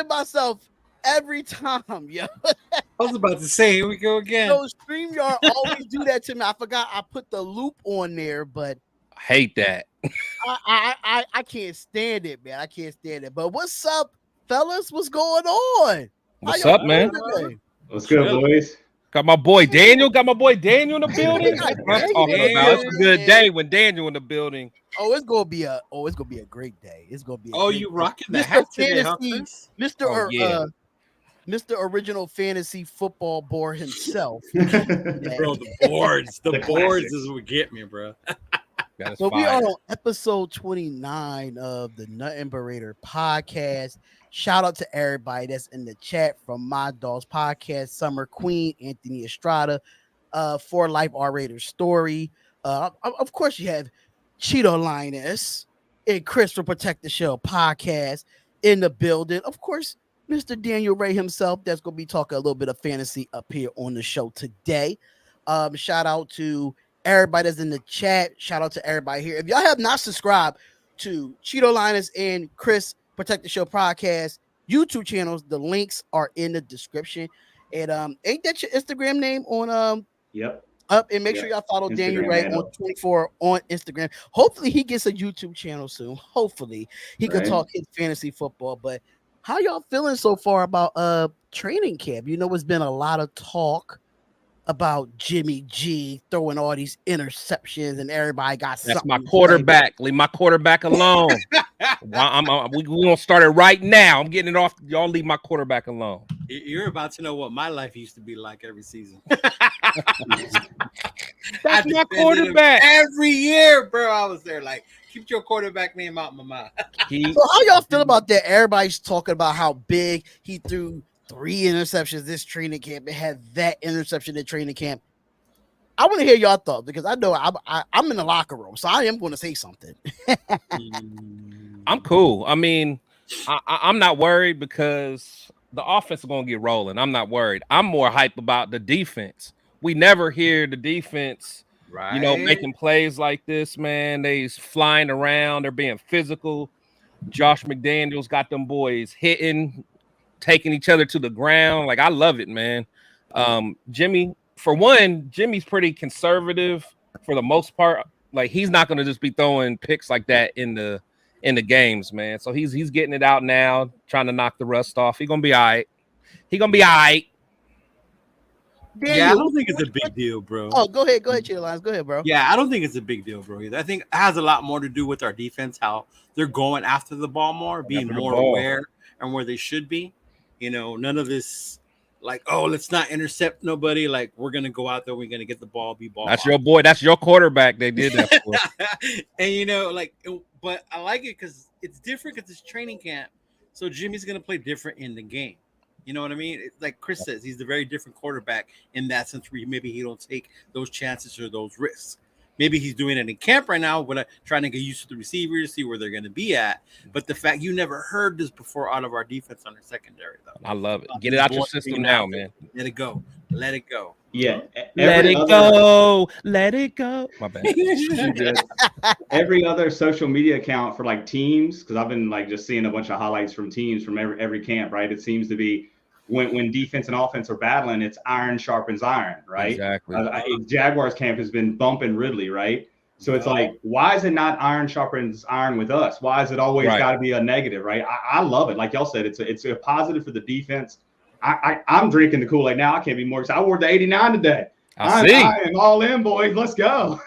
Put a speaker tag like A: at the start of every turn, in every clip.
A: Myself every time, yo.
B: I was about to say, here we go again.
A: So StreamYard always do that to me. I forgot I put the loop on there, but
C: I hate that.
A: I can't stand it, man. I can't stand it. But what's up, fellas? What's going on?
C: What's up, man?
D: What's good, boys?
C: Got my boy Daniel. Got my boy Daniel in the building. I'm talking about. It's a good day when Daniel in the building.
A: Oh, it's gonna be a great day. It's gonna be.
B: You rocking the hat today, huh,
A: Mr. Mr. Original Fantasy Football Board himself.
B: Bro, the boards is what get me, bro.
A: So we are on episode 29 of the Nothing But Raider podcast. Shout out to everybody that's in the chat from My Dogs Podcast, Summer Queen, Anthony Estrada, For Life R Raiders Story. Of course, you have Cheeto Linus and Chris from Protect the Show podcast in the building. Of course, Mr. Daniel Ray himself, that's going to be talking a little bit of fantasy up here on the show today. Shout out to everybody that's in the chat. Shout out to everybody here. If y'all have not subscribed to Cheeto Linus and Chris Protect the Show podcast YouTube channels, the links are in the description. And ain't that your Instagram name on
D: Yep.
A: Up, and make sure y'all follow Instagram Daniel Ray on 24 on Instagram. Hopefully he gets a YouTube channel soon. Hopefully he can talk his fantasy football. But how y'all feeling so far about training camp? You know, it's been a lot of talk about Jimmy G throwing all these interceptions, and everybody got
C: that's my quarterback. Leave my quarterback alone. We gonna start it right now. I'm getting it off. Y'all leave my quarterback alone.
B: You're about to know what my life used to be like every season.
C: That's my quarterback
B: every year, bro. I was there like, keep your quarterback name out my mouth.
A: So how y'all feel about that? Everybody's talking about how big he threw 3 interceptions this training camp and had that interception in training camp. I want to hear y'all thoughts because I know I'm in the locker room, so I am going to say something.
C: I'm cool. I mean, I'm not worried because the offense is going to get rolling. I'm not worried. I'm more hype about the defense. We never hear the defense, making plays like this, man. They's flying around. They're being physical. Josh McDaniels got them boys hitting, taking each other to the ground. Like, I love it, man. Jimmy, for one, Jimmy's pretty conservative for the most part. Like, he's not going to just be throwing picks like that in the games, man. So he's getting it out now, trying to knock the rust off. He's going to be all right.
A: Daniel,
B: Yeah, I don't think it's a big deal, bro.
A: Oh, go ahead, Chill Lines. Go ahead, bro.
B: Yeah, I don't think it's a big deal, bro. Either. I think it has a lot more to do with our defense, how they're going after the ball more, being more aware and where they should be. You know, none of this like, oh, let's not intercept nobody. Like, we're gonna go out there, we're gonna get the ball, be ball.
C: That's your boy. That's your quarterback. They did that for.
B: And you know, like, but I like it because it's different because it's training camp. So Jimmy's gonna play different in the game. You know what I mean? Like Chris says, he's a very different quarterback in that sense where maybe he don't take those chances or those risks. Maybe he's doing it in camp right now, but trying to get used to the receivers, see where they're going to be at. But the fact you never heard this before out of our defense on our secondary, though.
C: I love it. Get it out your system now, man.
B: Let it go. Let it go.
D: Yeah.
C: Let it go. Let it go. My bad.
D: Every other social media account for like teams, because I've been like just seeing a bunch of highlights from teams from every camp, right? It seems to be when defense and offense are battling, it's iron sharpens iron, right?
C: Exactly.
D: Jaguars camp has been bumping Ridley, right? So it's like, why is it not iron sharpens iron with us? Why is it always got to be a negative, right? I love it. Like y'all said, it's a positive for the defense. I'm drinking the Kool-Aid now. I can't be more excited. I wore the 89 today. I am all in, boys. Let's go.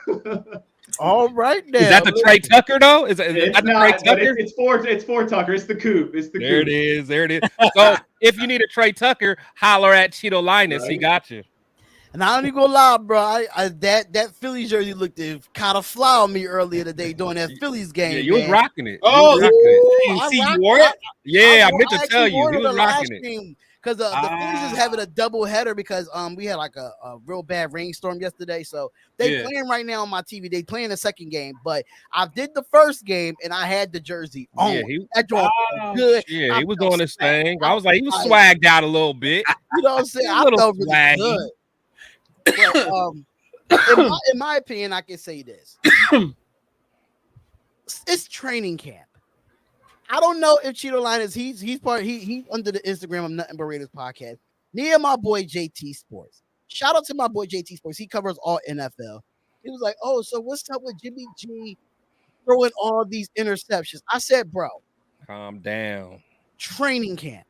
A: All right, now.
C: Is that the Trey Tucker though? Is that the Trey Tucker?
D: It's for Tucker. It's the coupe. It's the
C: there
D: coupe.
C: There it is. So if you need a Trey Tucker, holler at Cheeto Linus. Right. He got you.
A: And I don't even gonna lie, bro. That Phillies jersey looked kind of fly on me earlier today during that Phillies game.
C: Yeah, you was rocking it.
B: Oh, you wore it?
C: Yeah, I meant to tell you. He was rocking it.
A: Because the Phillies is having a double header because we had like a real bad rainstorm yesterday. So they playing right now on my TV. They playing the second game, but I did the first game and I had the jersey on.
C: Yeah,
A: that joint good.
C: Yeah, he was doing his thing. I was like, he was swagged out a little bit.
A: You know what I'm saying? I felt really good. But, in my opinion, I can say this: it's training camp. I don't know if Cheeto Linus, he's under the Instagram of Nothing But Raiders podcast. Me and my boy JT Sports. Shout out to my boy JT Sports. He covers all NFL. He was like, "Oh, so what's up with Jimmy G throwing all these interceptions?" I said, "Bro,
C: calm down.
A: Training camp.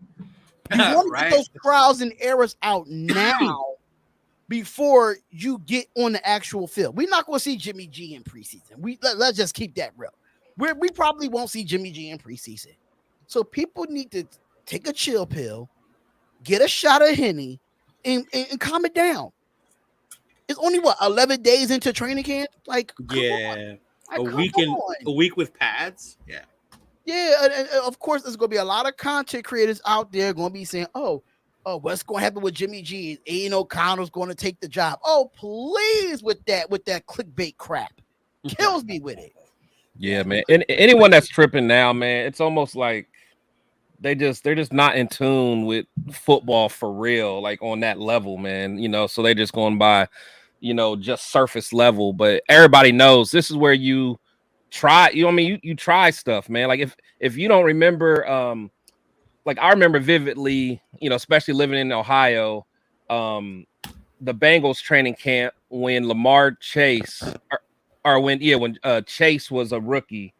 A: You want to get those trials and errors out now before you get on the actual field. We're not going to see Jimmy G in preseason. Let's just keep that real. We probably won't see Jimmy G in preseason. So people need to take a chill pill, get a shot of Henny, and calm it down. It's only 11 days into training camp? Like,
B: a week with pads. Yeah.
A: Yeah, and of course there's gonna be a lot of content creators out there gonna be saying, oh, what's gonna happen with Jimmy G? Aiden O'Connell's gonna take the job. Oh, please, with that clickbait crap. Kills me with it.
C: Yeah, man. And anyone that's tripping now, man, it's almost like they're just not in tune with football for real, like on that level, man. You know, so they're just going by, just surface level. But everybody knows this is where you try. You know what I mean? You try stuff, man. Like if you don't remember, like I remember vividly, especially living in Ohio, the Bengals training camp when Lamar Chase. When Chase was a rookie,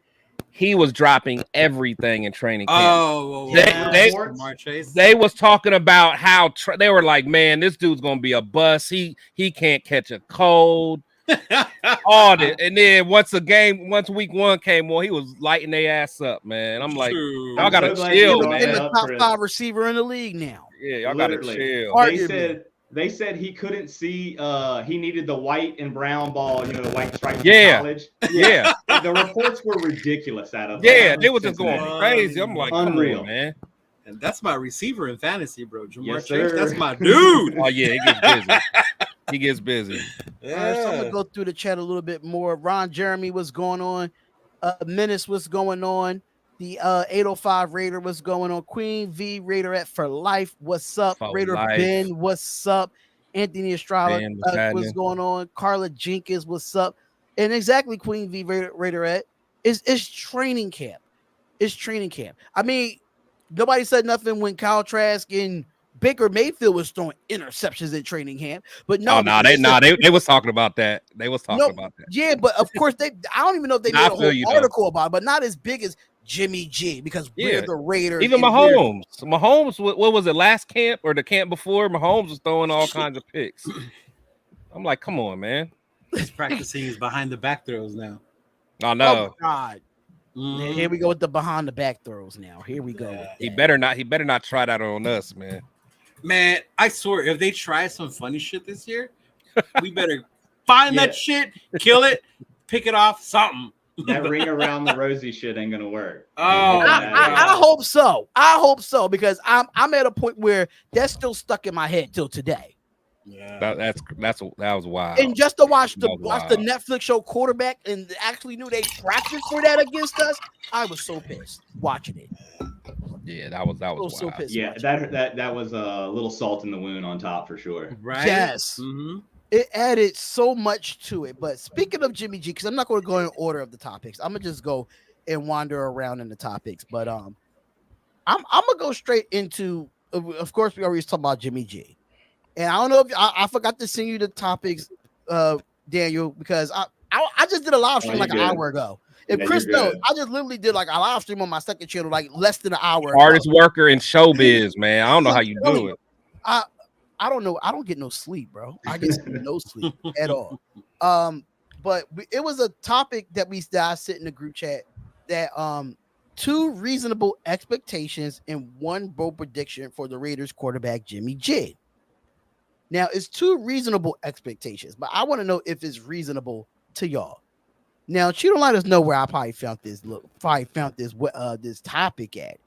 C: he was dropping everything in training camp. They was talking about how they were like, man, this dude's gonna be a bust. He can't catch a cold. All this, and then once week one came on, he was lighting their ass up, man. I'm like, y'all gotta chill, man.
A: The top 5 receiver in the league now.
C: Yeah, y'all gotta chill.
D: They said he couldn't see. He needed the white and brown ball, the white stripes in college.
C: Yeah.
D: The reports were ridiculous out of
C: they were just going crazy. I'm like,
D: unreal,
C: come on, man.
B: And that's my receiver in fantasy, bro. Jamar Chase,
D: sir.
B: That's my dude.
C: Oh yeah, he gets busy. He gets busy.
A: Yeah. All right, so I'm gonna go through the chat a little bit more. Ron Jeremy, what's going on? Menace, what's going on? The 805 Raider, what's going on? Queen V Raiderette for life, what's up? Raider Ben, what's up? Anthony Estrada, what's going on? Carla Jenkins, what's up? And exactly, Queen V Raiderette is training camp. It's training camp. I mean, nobody said nothing when Kyle Trask and Baker Mayfield was throwing interceptions in training camp, but no,
C: they was talking about that. They was talking about that.
A: Yeah, but of course I don't even know if they made a whole article about it, but not as big as Jimmy G because we're
C: Yeah.
A: the Raiders.
C: Even
A: and we're
C: Mahomes, what was it, last camp or the camp before? Mahomes was throwing all kinds of picks. I'm like, come on, man.
B: He's practicing his behind the back throws now.
C: I
A: Oh my
C: know.
A: God. Here we go with the behind the back throws now. Here we go with that.
C: He better not try that on us, man.
B: Man, I swear, if they try some funny shit this year, we better find that shit, kill it, pick it off, something.
D: That ring around the rosy shit ain't gonna work.
A: I hope so. I hope so because I'm at a point where that's still stuck in my head till today.
C: Yeah, that was wild.
A: And just to watch the Netflix show Quarterback and actually knew they practiced for that against us, I was so pissed watching it.
C: Yeah, that was wild.
A: So pissed.
D: Yeah, that was a little salt in the wound on top for sure.
B: Right?
A: Yes.
B: Mm-hmm.
A: It added so much to it. But speaking of Jimmy G, because I'm not going to go in order of the topics, I'm gonna just go and wander around in the topics. But I'm gonna go straight into. Of course, we already talked about Jimmy G, and I don't know if I forgot to send you the topics, Daniel, because I just did a live stream like an hour ago. If Chris knows, I just literally did like a live stream on my second channel like less than an hour.
C: Hardest worker in showbiz, man. I don't know how you do it.
A: I don't know. I don't get no sleep, bro. I get no sleep at all. But it was a topic that I sit in the group chat that 2 reasonable expectations and 1 bold prediction for the Raiders quarterback Jimmy G. Now it's 2 reasonable expectations, but I want to know if it's reasonable to y'all. Now, she don't let us know where I probably found this this topic at.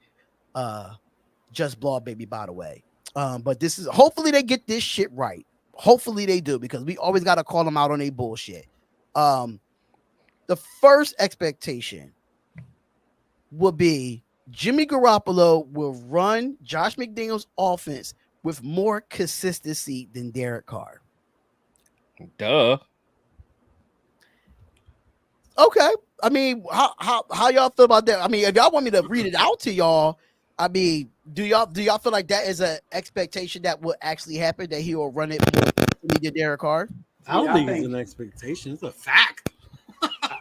A: Just Blow Baby, by the way. But this is hopefully they get this shit right. Hopefully they do because we always got to call them out on their bullshit. The first expectation will be Jimmy Garoppolo will run Josh McDaniels' offense with more consistency than Derek Carr.
C: Duh.
A: Okay. I mean, how y'all feel about that? I mean, if y'all want me to read it out to y'all, I mean, do y'all feel like that is an expectation that will actually happen, that he will run it more than Derek Carr?
B: I don't think it's an expectation. It's a fact.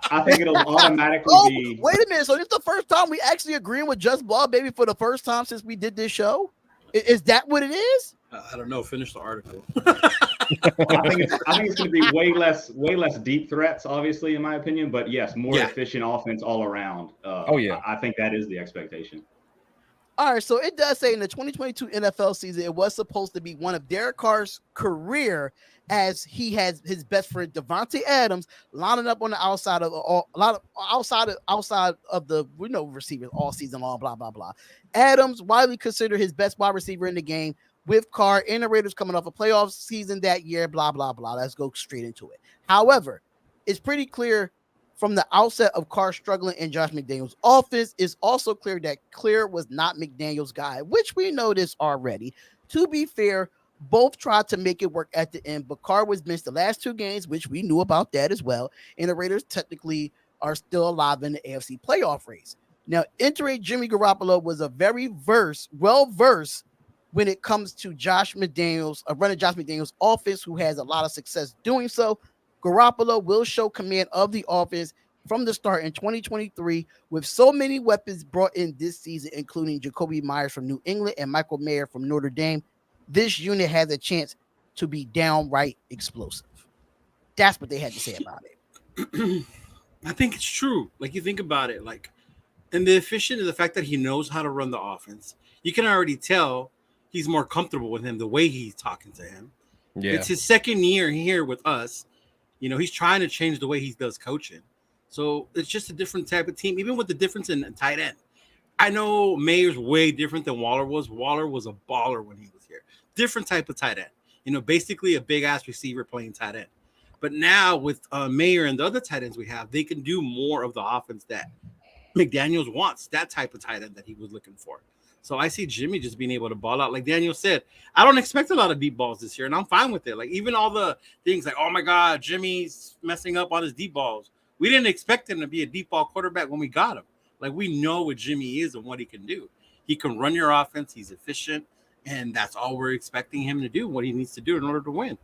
D: I think it'll automatically be.
A: Wait a minute. So this is the first time we actually agreeing with Just Ball Baby for the first time since we did this show? Is that what it is?
B: I don't know. Finish the article.
D: I think it's going to be way less deep threats, obviously, in my opinion. But yes, more efficient offense all around. I think that is the expectation.
A: All right, so it does say in the 2022 NFL season, it was supposed to be one of Derek Carr's career, as he has his best friend Devontae Adams lining up on the outside of outside of the receivers all season long. Blah blah blah. Adams widely considered his best wide receiver in the game, with Carr and the Raiders coming off a playoff season that year. Blah blah blah. Let's go straight into it. However, it's pretty clear from the outset of Carr struggling in Josh McDaniels' offense, it's also clear that Clear was not McDaniels' guy, which we know this already. To be fair, both tried to make it work at the end, but Carr was benched the last 2 games, which we knew about that as well. And the Raiders technically are still alive in the AFC playoff race. Now, entering Jimmy Garoppolo was a very well-versed when it comes to Josh McDaniels, running Josh McDaniels' offense, who has a lot of success doing so. Garoppolo will show command of the offense from the start in 2023 with so many weapons brought in this season, including Jacoby Myers from New England and Michael Mayer from Notre Dame. This unit has a chance to be downright explosive. That's what they had to say about it.
B: I think it's true. Like, you think about it, like, and the efficient is the fact that he knows how to run the offense. You can already tell he's more comfortable with him, the way he's talking to him. Yeah. It's his second year here with us. He's trying to change the way he does coaching. So it's just a different type of team, even with the difference in tight end. I know Mayer's way different than Waller was. Waller was a baller when he was here. Different type of tight end. Basically a big-ass receiver playing tight end. But now with Mayer and the other tight ends we have, they can do more of the offense that McDaniels wants, that type of tight end that he was looking for. So I see Jimmy just being able to ball out. Like Daniel said, I don't expect a lot of deep balls this year, and I'm fine with it. Like, even all the things like, oh, my God, Jimmy's messing up on his deep balls. We didn't expect him to be a deep ball quarterback when we got him. Like, we know what Jimmy is and what he can do. He can run your offense. He's efficient, and that's all we're expecting him to do, what he needs to do in order to win.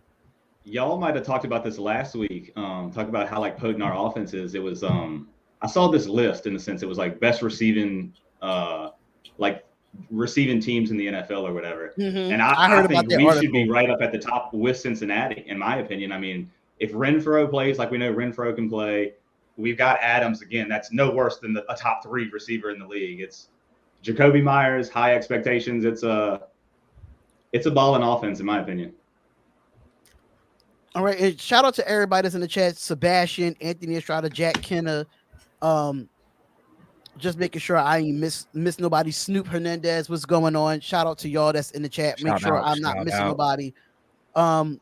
D: Y'all might have talked about this last week. Talk about how, like, potent our offense is. It was I saw this list in the sense it was like best receiving, like receiving teams in the NFL or whatever.
A: Mm-hmm.
D: And
A: I
D: I
A: heard about
D: think
A: that
D: we should be
A: article.
D: right up at the top with Cincinnati, in my opinion. I mean, if Renfro plays like we know Renfro can play, we've got Adams again. That's no worse than a top 3 receiver in the league. It's Jacoby Myers, high expectations. It's a balling offense, in my opinion.
A: All right, and shout out to everybody that's in the chat: Sebastian, Anthony Estrada, Jack Kenna. Um, just making sure I ain't miss nobody. Snoop Hernandez, what's going on? Shout out to y'all that's in the chat. Make sure I'm not missing nobody. Um,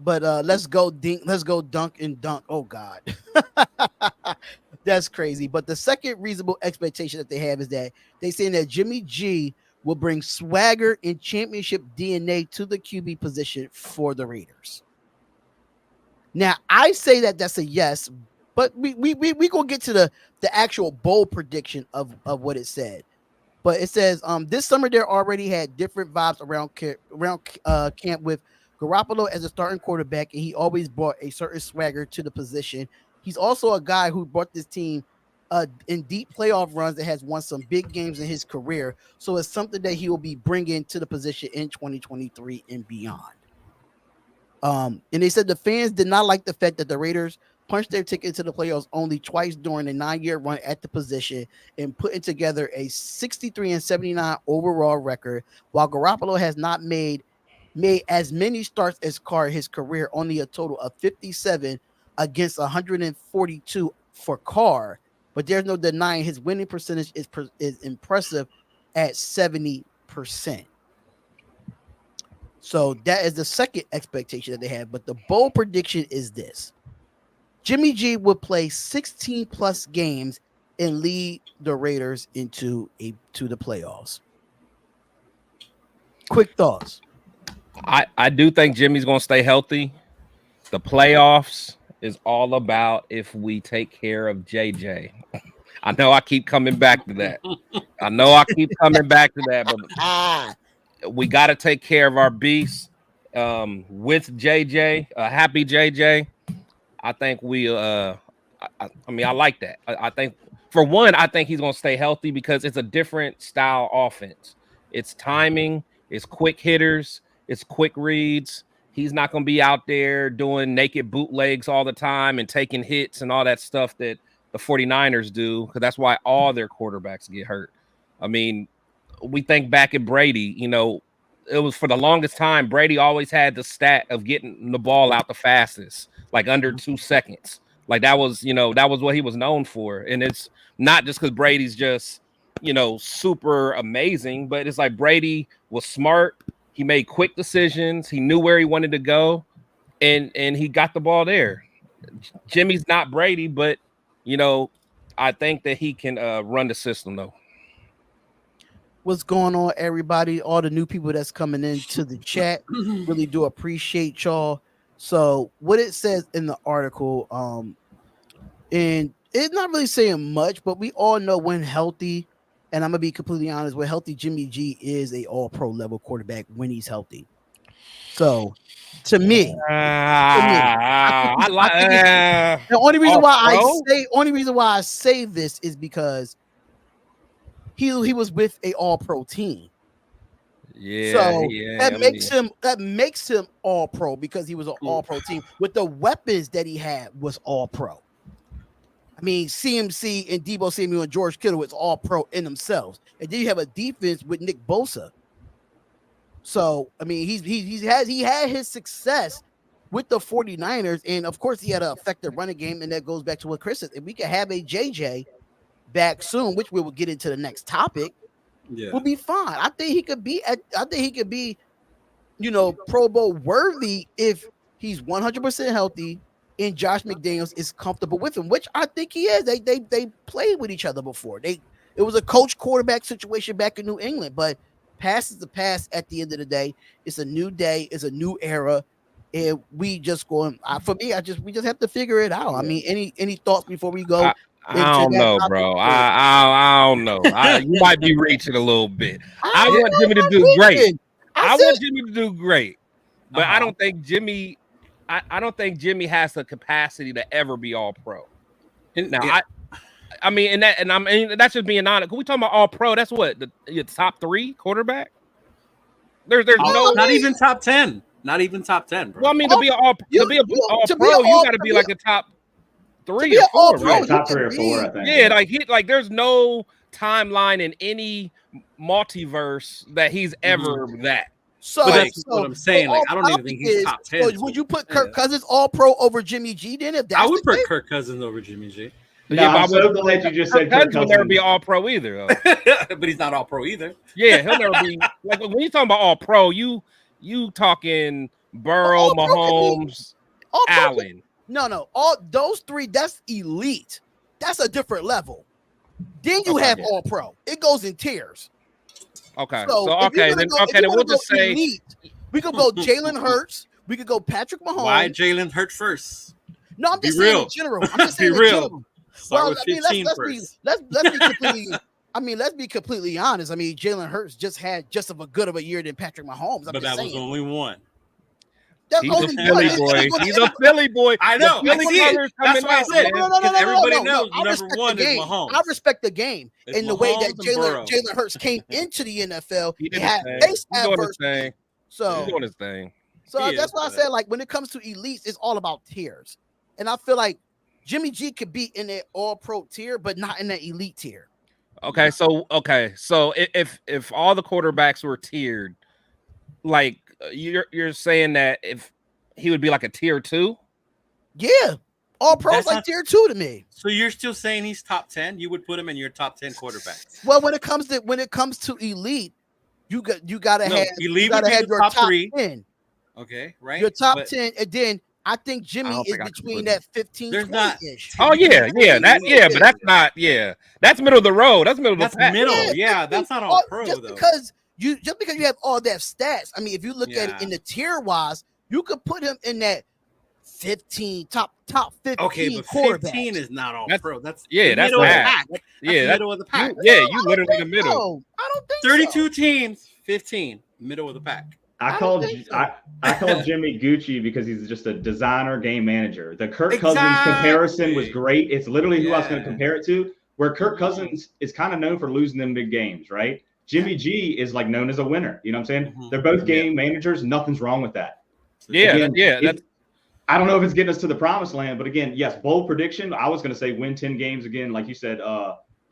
A: but let's go dunk and dunk. Oh God. That's crazy. But the second reasonable expectation that they have is that they saying that Jimmy G will bring swagger and championship DNA to the QB position for the Raiders. Now, I say that that's a yes, but we gonna get to the actual bold prediction of what it said. But it says this summer there already had different vibes around camp with Garoppolo as a starting quarterback, and he always brought a certain swagger to the position. He's also a guy who brought this team in deep playoff runs that has won some big games in his career. So it's something that he will be bringing to the position in 2023 and beyond. And they said the fans did not like the fact that the Raiders punched their ticket to the playoffs only twice during a 9-year run at the position and putting together a 63-79 overall record, while Garoppolo has not made as many starts as Carr his career, only a total of 57 against 142 for Carr. But there's no denying his winning percentage is impressive at 70%. So that is the second expectation that they have. But the bold prediction is this: Jimmy G would play 16 plus games and lead the Raiders to the playoffs. Quick thoughts.
C: I do think Jimmy's gonna stay healthy. The playoffs is all about if we take care of JJ. I know I keep coming back to that. But we got to take care of our beasts with JJ. Happy JJ. I think I like that. I think for one, I think he's going to stay healthy because it's a different style offense. It's timing, it's quick hitters, it's quick reads. He's not going to be out there doing naked bootlegs all the time and taking hits and all that stuff that the 49ers do, because that's why all their quarterbacks get hurt. I mean, we think back at Brady, it was for the longest time, Brady always had the stat of getting the ball out the fastest, like under 2 seconds. Like that was what he was known for. And it's not just because Brady's just, super amazing, but it's like Brady was smart. He made quick decisions. He knew where he wanted to go, and he got the ball there. Jimmy's not Brady, but I think that he can run the system though.
A: What's going on, everybody? All the new people that's coming into the chat, really do appreciate y'all. So, what it says in the article, and it's not really saying much, but we all know when healthy, and I'm gonna be completely honest, when healthy, Jimmy G is a all-pro level quarterback when he's healthy. So, to me,
C: I like
A: the only reason why I say this is because he was with a all-pro team.
C: Yeah.
A: So that makes him all-pro because he was an all-pro team with the weapons that he had was all-pro. I mean, CMC and Deebo Samuel and George Kittle was all-pro in themselves, and then you have a defense with Nick Bosa. So I mean, he had his success with the 49ers, and of course he had an effective running game, and that goes back to what Chris said. If we could have a JJ back soon, which we will get into the next topic, will be fine. I think he could be Pro Bowl worthy if he's 100% healthy and Josh McDaniels is comfortable with him, which I think he is. They played with each other before. It was a coach quarterback situation back in New England, but past is the past at the end of the day. It's a new day, it's a new era. And we just going for me, we just have to figure it out. I mean, any thoughts before we go?
C: I don't know, bro. I don't know. You might be reaching a little bit. I want Jimmy to do great. I want Jimmy to do great, but I don't think Jimmy. I don't think Jimmy has the capacity to ever be all pro. Now, I mean, that's just being honest. Can we talking about all pro? That's what the top 3 quarterback. There's no
B: not even top 10. Not even top 10, bro.
C: Well, I mean, to be an all pro, you got to be like a top 3 or 4, right?
D: Top 3 or 4, I think.
C: Yeah, there's no timeline in any multiverse that he's ever that.
B: So that's what I'm saying. Like, I don't even think he's top 10.
A: So would you put Kirk Cousins all pro over Jimmy G then? If that's
B: I would put Kirk Cousins over Jimmy G.
D: No, I'm so glad you just said Kirk Cousins
C: will never be all pro either, though.
B: But he's not all pro either.
C: Yeah, he'll never be. Like when you talking about all pro, you talking Burrow, Mahomes, Allen.
A: No, all those 3. That's elite. That's a different level. Then you have all pro. It goes in tiers.
C: Okay.
A: Then we'll just say elite, we could go Jalen Hurts. We could go Patrick Mahomes.
B: Why Jalen Hurts first?
A: No, I'm just saying in general. I'm just saying in general. Well, I mean, let's be completely honest. I mean, Jalen Hurts just had just as good of a year than Patrick Mahomes.
B: But that was only one.
C: He's a Philly boy. He's a Philly boy.
B: I know. That's why I said.
A: No.
B: Everybody knows number 1 is Mahomes.
A: I respect the game in the way that Jalen Hurts came into the NFL. He had first. So
C: he's doing his thing.
A: So that's why I said, like, when it comes to elites, it's all about tiers. And I feel like Jimmy G could be in that all pro tier, but not in that elite tier.
C: Okay, so if all the quarterbacks were tiered, like you're saying that if he would be like a tier 2?
A: Yeah, all pros like tier 2 to me.
B: So you're still saying he's top 10? You would put him in your top 10 quarterbacks?
A: Well, when it comes to elite, you gotta have your top 10.
B: Okay, right.
A: Your top 10, and then I think Jimmy is between that 15-20-ish.
C: Oh yeah, but that's not. Yeah, that's middle of the road. That's middle of the pack.
B: Middle. Yeah, that's not all pro
A: just
B: though.
A: Because you have all that stats. I mean, if you look at it in the tier wise, you could put him in that 15 top 15.
B: Okay, but 15 is not all pro. That's
C: that's
B: pack. That's middle of the pack.
C: You literally in the middle.
A: I don't think
B: 32 teams, 15 middle of the pack.
D: I called Jimmy Gucci because he's just a designer game manager. The Kirk Cousins comparison was great. It's literally who I was going to compare it to, where Kirk Cousins is kind of known for losing them big games, right? Jimmy G is like known as a winner. You know what I'm saying? Mm-hmm. They're both game managers. Nothing's wrong with that. I don't know if it's getting us to the promised land, but again, yes, bold prediction. I was going to say win 10 games again, like you said.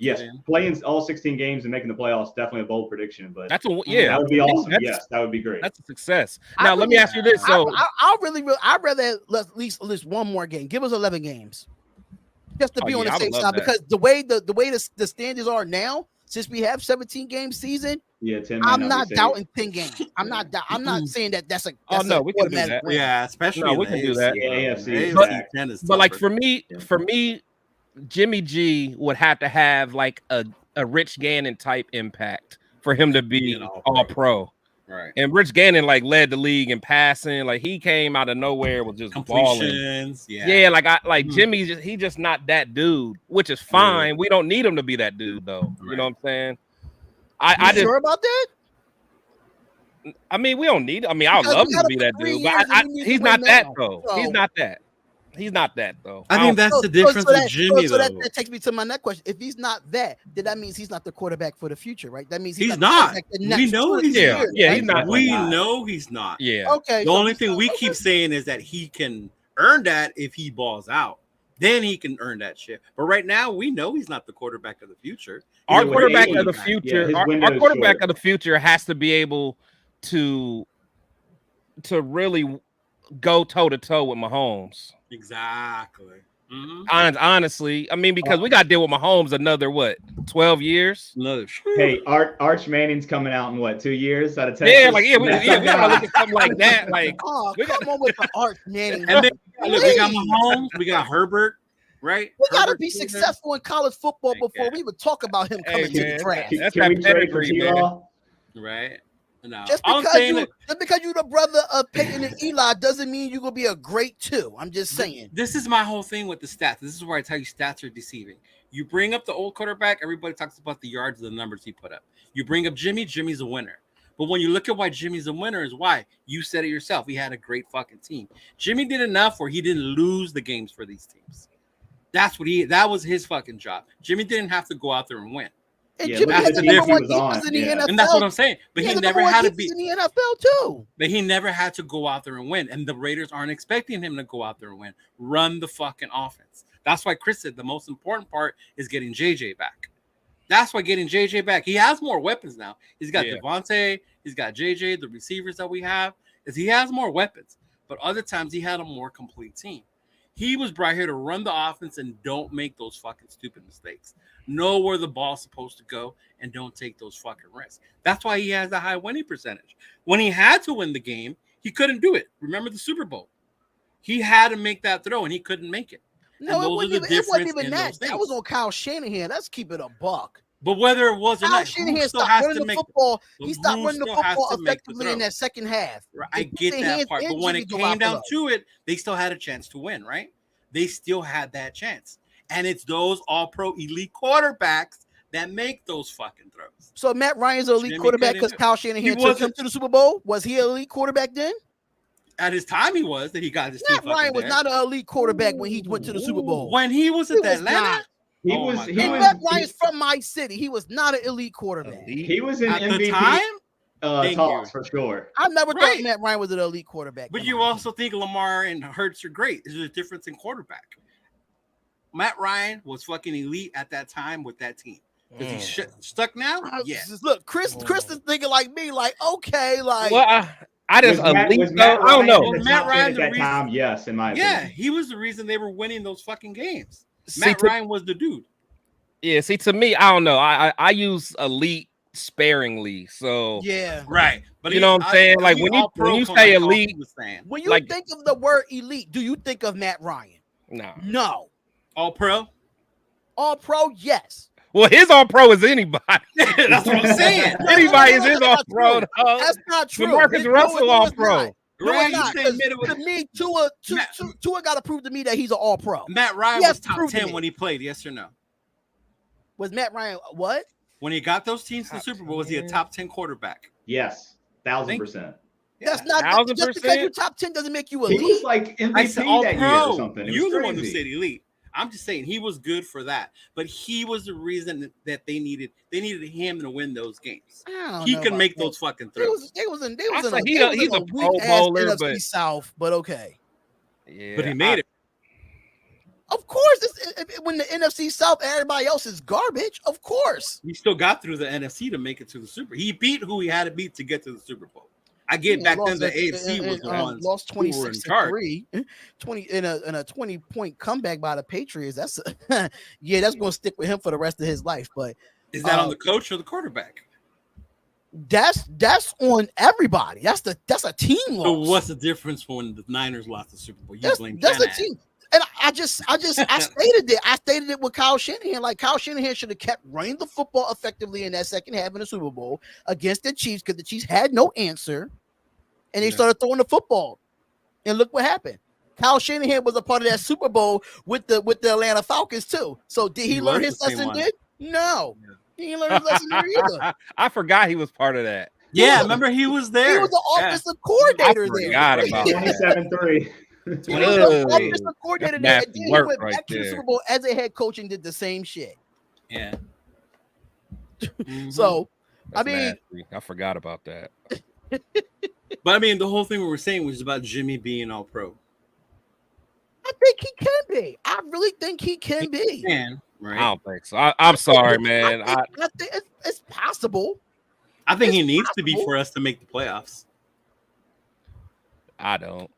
D: Yes, playing all 16 games and making the playoffs, definitely a bold prediction. But that would be awesome. Yes, that would be great.
C: That's a success. Now let me ask you this: so
A: I'd rather at least one more game. Give us 11 games, just to be on the safe side. Because the way the standards are now, since we have 17 game season,
D: 10.
A: I'm not doubting 10 games. I'm not saying that's a.
C: We can do that.
B: Win. Yeah, especially
C: we can do that.
D: AFC.
C: But like for me. Jimmy G would have to have like a Rich Gannon type impact for him to be all pro.
B: Right.
C: And Rich Gannon like led the league in passing. Like he came out of nowhere with just
B: completions.
C: Balling. Yeah, Jimmy he's just not that dude, which is fine. We don't need him to be that dude though. Right. You know what I'm saying? I just
A: sure about that?
C: I mean, we don't need. I mean, I would love him to be that dude, but he's not that though. He's not that. He's not that though.
B: I think that's the difference with Jimmy.
A: So that takes me to my next question. If he's not that, then that means he's not the quarterback for the future, right? That means
B: he's not. We know he's not.
C: Yeah, he's not.
B: We know he's not.
C: Yeah.
A: Okay.
B: The only thing we keep saying is that he can earn that if he balls out. Then he can earn that shit. But right now, we know he's not the quarterback of the future.
C: Our quarterback of the future. Our quarterback of the future has to be able to really go toe to toe with Mahomes.
B: Exactly. Mm-hmm.
C: Honestly, I mean, because we got to deal with Mahomes another 12 years.
D: Hey, Arch Manning's coming out in 2 years out of Texas?
C: Yeah, we gotta look at something like that. Like,
A: come on with the Arch Manning.
B: And then we got Mahomes, we got Herbert, right?
A: We got to be successful in college football before we would talk about him coming to the draft.
C: That's that pedigree, man.
B: Right. No.
A: Just because you're the brother of Peyton and Eli doesn't mean you're gonna be a great 2. I'm just saying.
B: This is my whole thing with the stats. This is where I tell you stats are deceiving. You bring up the old quarterback, everybody talks about the yards, the numbers he put up. You bring up Jimmy's a winner. But when you look at why Jimmy's a winner is why you said it yourself. He had a great fucking team. Jimmy did enough where he didn't lose the games for these teams. That was his fucking job. Jimmy didn't have to go out there and win.
A: And
D: Yeah,
A: Jimmy
D: look
A: has
D: at
A: the
D: the
A: number
D: team he
A: one
D: was on,
A: defense in the
D: yeah.
A: NFL.
B: And that's what I'm saying. But
A: He
B: he
A: has the
B: never
A: number one
B: had to
A: defense
B: be.
A: in the NFL too.
B: But he never had to go out there and win. And the Raiders aren't expecting him to go out there and win. Run the fucking offense. That's why Chris said the most important part is getting JJ back. That's why getting JJ back. He has more weapons now. He's got Devontae. He's got JJ. The receivers that we have is he has more weapons. But other times he had a more complete team. He was brought here to run the offense and don't make those fucking stupid mistakes. Know where the ball's supposed to go and don't take those fucking risks. That's why he has a high winning percentage. When he had to win the game, he couldn't do it. Remember the Super Bowl? He had to make that throw and he couldn't make it.
A: No, it wasn't even that. That was on Kyle Shanahan. Let's keep it a buck.
B: But whether it was or
A: Kyle
B: not,
A: Shanahan stopped running the football. He stopped running the football effectively in that second half.
B: I get that part. But when it came down to it, they still had a chance to win, right? They still had that chance. And it's those all-pro elite quarterbacks that make those fucking throws.
A: So Matt Ryan's an elite quarterback because Kyle Shanahan took him to the Super Bowl? Was he an elite quarterback then?
B: At his time, he was. That he got his team.
A: Matt Ryan was not an elite quarterback when he went to the Super Bowl.
B: When he was at Atlanta?
D: He was.
A: Matt Ryan's from my city. He was not an elite quarterback.
D: He was in
B: at
D: MVP
B: the time?
D: talks for sure.
A: I never thought Matt Ryan was an elite quarterback.
B: But you also think Lamar and Hurts are great. There's a difference in quarterback. Matt Ryan was fucking elite at that time with that team. Is he stuck now? Yeah.
A: Look, Chris is thinking like me, like, okay, like.
C: Well, I just elite. I don't know.
B: Matt Ryan,
D: at that time, yes, in my
B: opinion. Yeah,
D: opinion.
B: he was the reason they were winning those fucking games.
C: Matt
B: Ryan was the dude.
C: Yeah, see, to me, I don't know. I use elite sparingly, so
A: yeah,
B: right.
C: But you know what I'm saying? Like when you say elite,
A: when you think of the word elite, do you think of Matt Ryan? No.
B: All pro?
A: All pro, yes.
C: Well, his all pro is anybody.
B: That's what I'm saying.
C: Anybody is his all pro.
A: That's not true.
C: Marcus Russell all pro.
B: Right.
A: To me, Tua got to prove to me that he's an all pro.
B: Matt Ryan was top 10 when he played, yes or no?
A: Was Matt Ryan what?
B: When he got those teams to the Super Bowl, was he a top 10 quarterback?
D: Yes, 1,000%.
A: That's not just because you're top 10 doesn't make you elite.
D: He was like MVP that year or something.
B: You're the one who said elite. I'm just saying he was good for that, but he was the reason that they needed him to win those games. He could make those fucking throws.
A: He's a
C: Pro Bowler, but
A: South, but okay.
C: Yeah,
B: but he made it.
A: Of course, when the NFC South, everybody else is garbage. Of course,
B: he still got through the NFC to make it to the Super. He beat who he had to beat to get to the Super Bowl. I get back then the AFC was the ones
A: lost 26-3, 20 in a 20-point comeback by the Patriots. That's that's going to stick with him for the rest of his life. But
B: is that on the coach or the quarterback?
A: That's on everybody. That's a team loss.
B: So what's the difference when the Niners lost the Super Bowl?
A: That's a team. And I stated it. I stated it with Kyle Shanahan. Like Kyle Shanahan should have kept running the football effectively in that second half in the Super Bowl against the Chiefs because the Chiefs had no answer, and they started throwing the football. And look what happened. Kyle Shanahan was a part of that Super Bowl with the Atlanta Falcons too. So did he learn his lesson? No, he didn't learn his lesson there either.
C: I forgot he was part of that.
B: Yeah, remember he was there.
A: He was the offensive coordinator there.
C: Forgot about
D: 27-3.
A: He was the offensive coordinator there, and then he went back to the Super Bowl as a head coach and did the same shit.
B: Yeah.
A: So,
C: I mean, I forgot about that.
B: But I mean, the whole thing we were saying was about Jimmy being all pro.
A: I think he can be. I really think he can be.
B: Right?
C: I don't think so. I'm sorry, man.
A: I think it's possible.
B: I think he needs to be for us to make the playoffs.
C: I don't.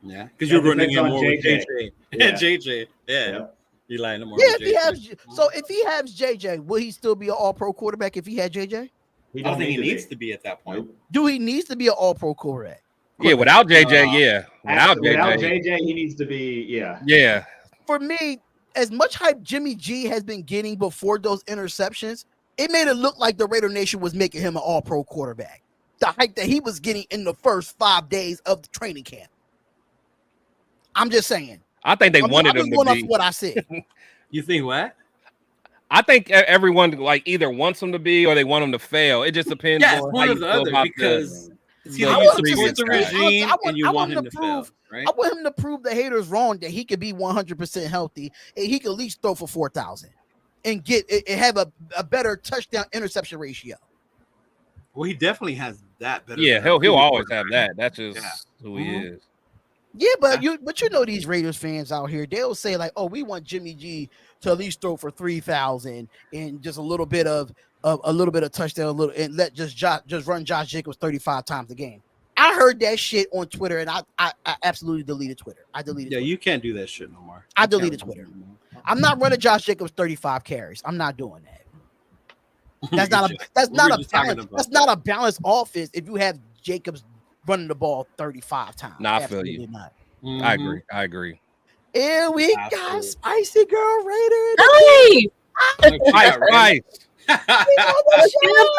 B: Yeah, because you're running in more with JJ.
D: Yeah.
B: JJ. Yeah. You're lying more.
A: Yeah, if he has JJ, will he still be an all-pro quarterback if he had JJ?
B: I don't think he needs to be at that point.
A: Do he needs to be an all-pro quarterback?
C: Yeah, without JJ, yeah. Without
D: JJ, he needs to be,
C: Yeah.
A: For me, as much hype Jimmy G has been getting before those interceptions, it made it look like the Raider Nation was making him an all-pro quarterback. The hype that he was getting in the first 5 days of the training camp. I'm just saying.
C: I think they wanted him to
A: going
C: be.
A: off what I said.
B: You think what?
C: I think everyone like either wants him to be or they want him to fail. It just depends on
B: one
C: how
B: or
C: you
B: the
C: feel
B: other
C: about
B: because See, you support the regime and you want him to fail, right?
A: I want him to prove the haters wrong that he could be 100% healthy and he could at least throw for 4,000 and have a better touchdown interception ratio.
B: Well, he definitely has that better.
C: Yeah, he'll always have that. That's just who he is.
A: Yeah, but you know these Raiders fans out here, they'll say like, "Oh, we want Jimmy G to at least throw for 3,000 and just a little bit of touchdown, and let just run Josh Jacobs 35 times a game." I heard that shit on Twitter, and I absolutely deleted Twitter. I deleted.
B: Yeah,
A: Twitter.
B: You can't do that shit no more.
A: I deleted Twitter. I'm not running Josh Jacobs 35 carries. I'm not doing that. That's not a balanced offense if you have Jacobs running the ball 35 times.
C: Nah, I feel you.
A: Not.
C: Mm-hmm. I agree.
A: And we got Spicy Girl Raider.
E: Hey!
C: Right.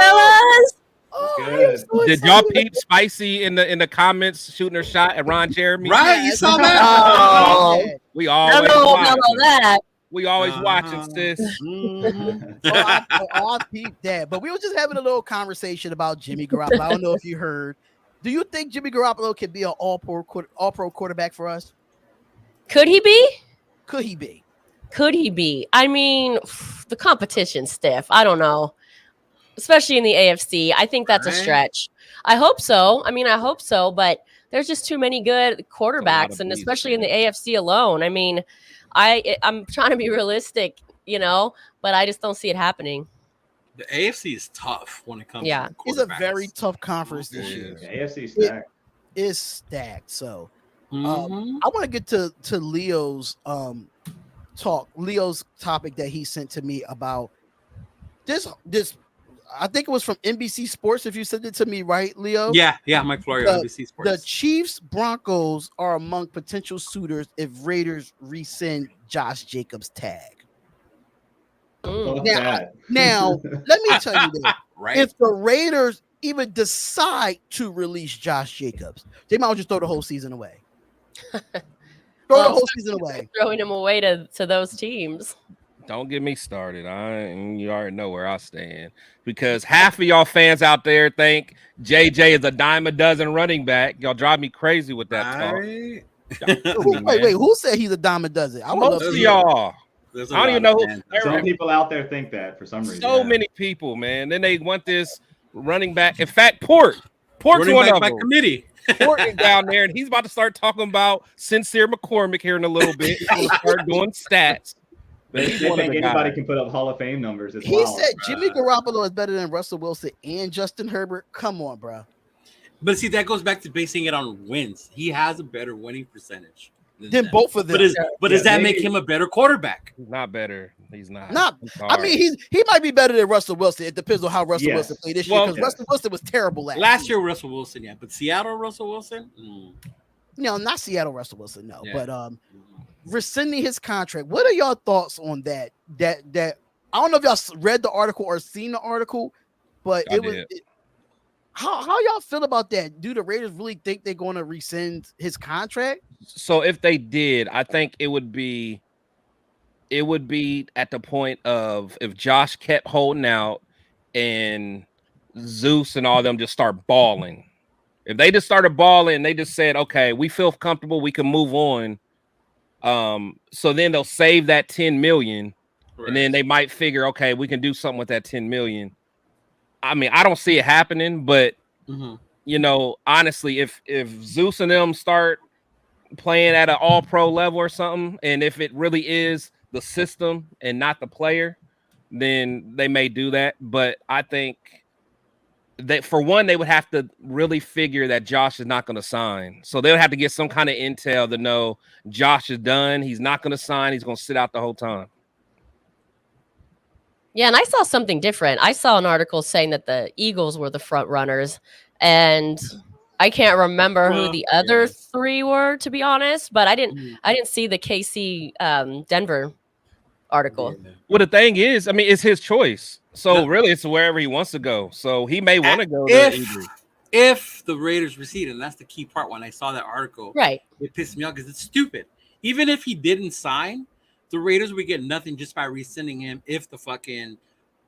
E: fellas.
A: Oh,
C: did y'all peep Spicy in the comments shooting her shot at Ron Jeremy?
B: Right, you saw that?
E: Oh.
C: We always
E: that.
C: We always watching, sis.
A: I peeped that. But we were just having a little conversation about Jimmy Garoppolo. I don't know if you heard. Do you think Jimmy Garoppolo could be an all-pro quarterback for us?
E: Could he be?
A: Could he be?
E: Could he be? I mean, the competition's stiff. I don't know. Especially in the AFC. I think that's a stretch. I hope so. I hope so, but there's just too many good quarterbacks, and especially in the AFC alone. I mean, I'm trying to be realistic, but I just don't see it happening.
B: The AFC is tough when it comes to
A: it's a very tough conference this year.
D: The AFC stacked.
A: It is stacked. So I want to get to Leo's Leo's topic that he sent to me about this I think it was from NBC Sports, if you sent it to me, right, Leo?
B: Yeah, Mike Florio, NBC Sports.
A: The Chiefs Broncos are among potential suitors if Raiders rescind Josh Jacobs' tag. Now, let me tell you this.
B: Right?
A: If the Raiders even decide to release Josh Jacobs, they might just throw the whole season away. Throw the whole season away.
E: Throwing him away to those teams.
C: Don't get me started. You already know where I stand. Because half of y'all fans out there think JJ is a dime a dozen running back. Y'all drive me crazy with that talk.
A: Wait, who said he's a dime a dozen?
C: Most of y'all. I don't even know who.
D: Some people out there think that for some reason.
C: So many people, man. Then they want this running back. In fact, Port's
B: running
C: one
B: back
C: of
B: by
C: them.
B: committee.
C: Port is down there, and he's about to start talking about Sincere McCormick here in a little bit. He's going to start doing stats.
D: They think anybody can put up Hall of Fame numbers. It's
A: he
D: wild.
A: said Jimmy Garoppolo is better than Russell Wilson and Justin Herbert. Come on, bro.
B: But see, that goes back to basing it on wins. He has a better winning percentage
A: than both of them.
B: But does that make him a better quarterback?
C: He's not better. He's not.
A: I mean, he might be better than Russell Wilson. It depends on how Russell Wilson played this year, because Russell Wilson was terrible
B: last year. Russell Wilson, yeah, but Seattle Russell Wilson,
A: no, not Seattle Russell Wilson, no. Yeah. But rescinding his contract. What are y'all thoughts on that? That I don't know if y'all read the article or seen the article, but how y'all feel about that? Do the Raiders really think they're going to rescind his contract?
C: So if they did, I think it would be at the point of if Josh kept holding out and Zeus and all of them just start balling. If they just started balling, they just said, okay, we feel comfortable, we can move on. So then they'll save that 10 million, and then they might figure, okay, we can do something with that 10 million. I mean, I don't see it happening, but honestly, if Zeus and them start playing at an all-pro level or something, and if it really is the system and not the player, then they may do that. But I think that for one, they would have to really figure that Josh is not going to sign. So they would have to get some kind of intel to know Josh is done. He's not going to sign. He's going to sit out the whole time.
E: Yeah, and I saw something different. I saw an article saying that the Eagles were the front runners, and I can't remember who the other three were, to be honest. But I didn't see the KC Denver article.
C: Well, the thing is, I mean, it's his choice. So really, it's wherever he wants to go. So he may want to go
B: if the Raiders recede, and that's the key part. When I saw that article, it pissed me off because it's stupid. Even if he didn't sign, the Raiders would get nothing just by rescinding him if the fucking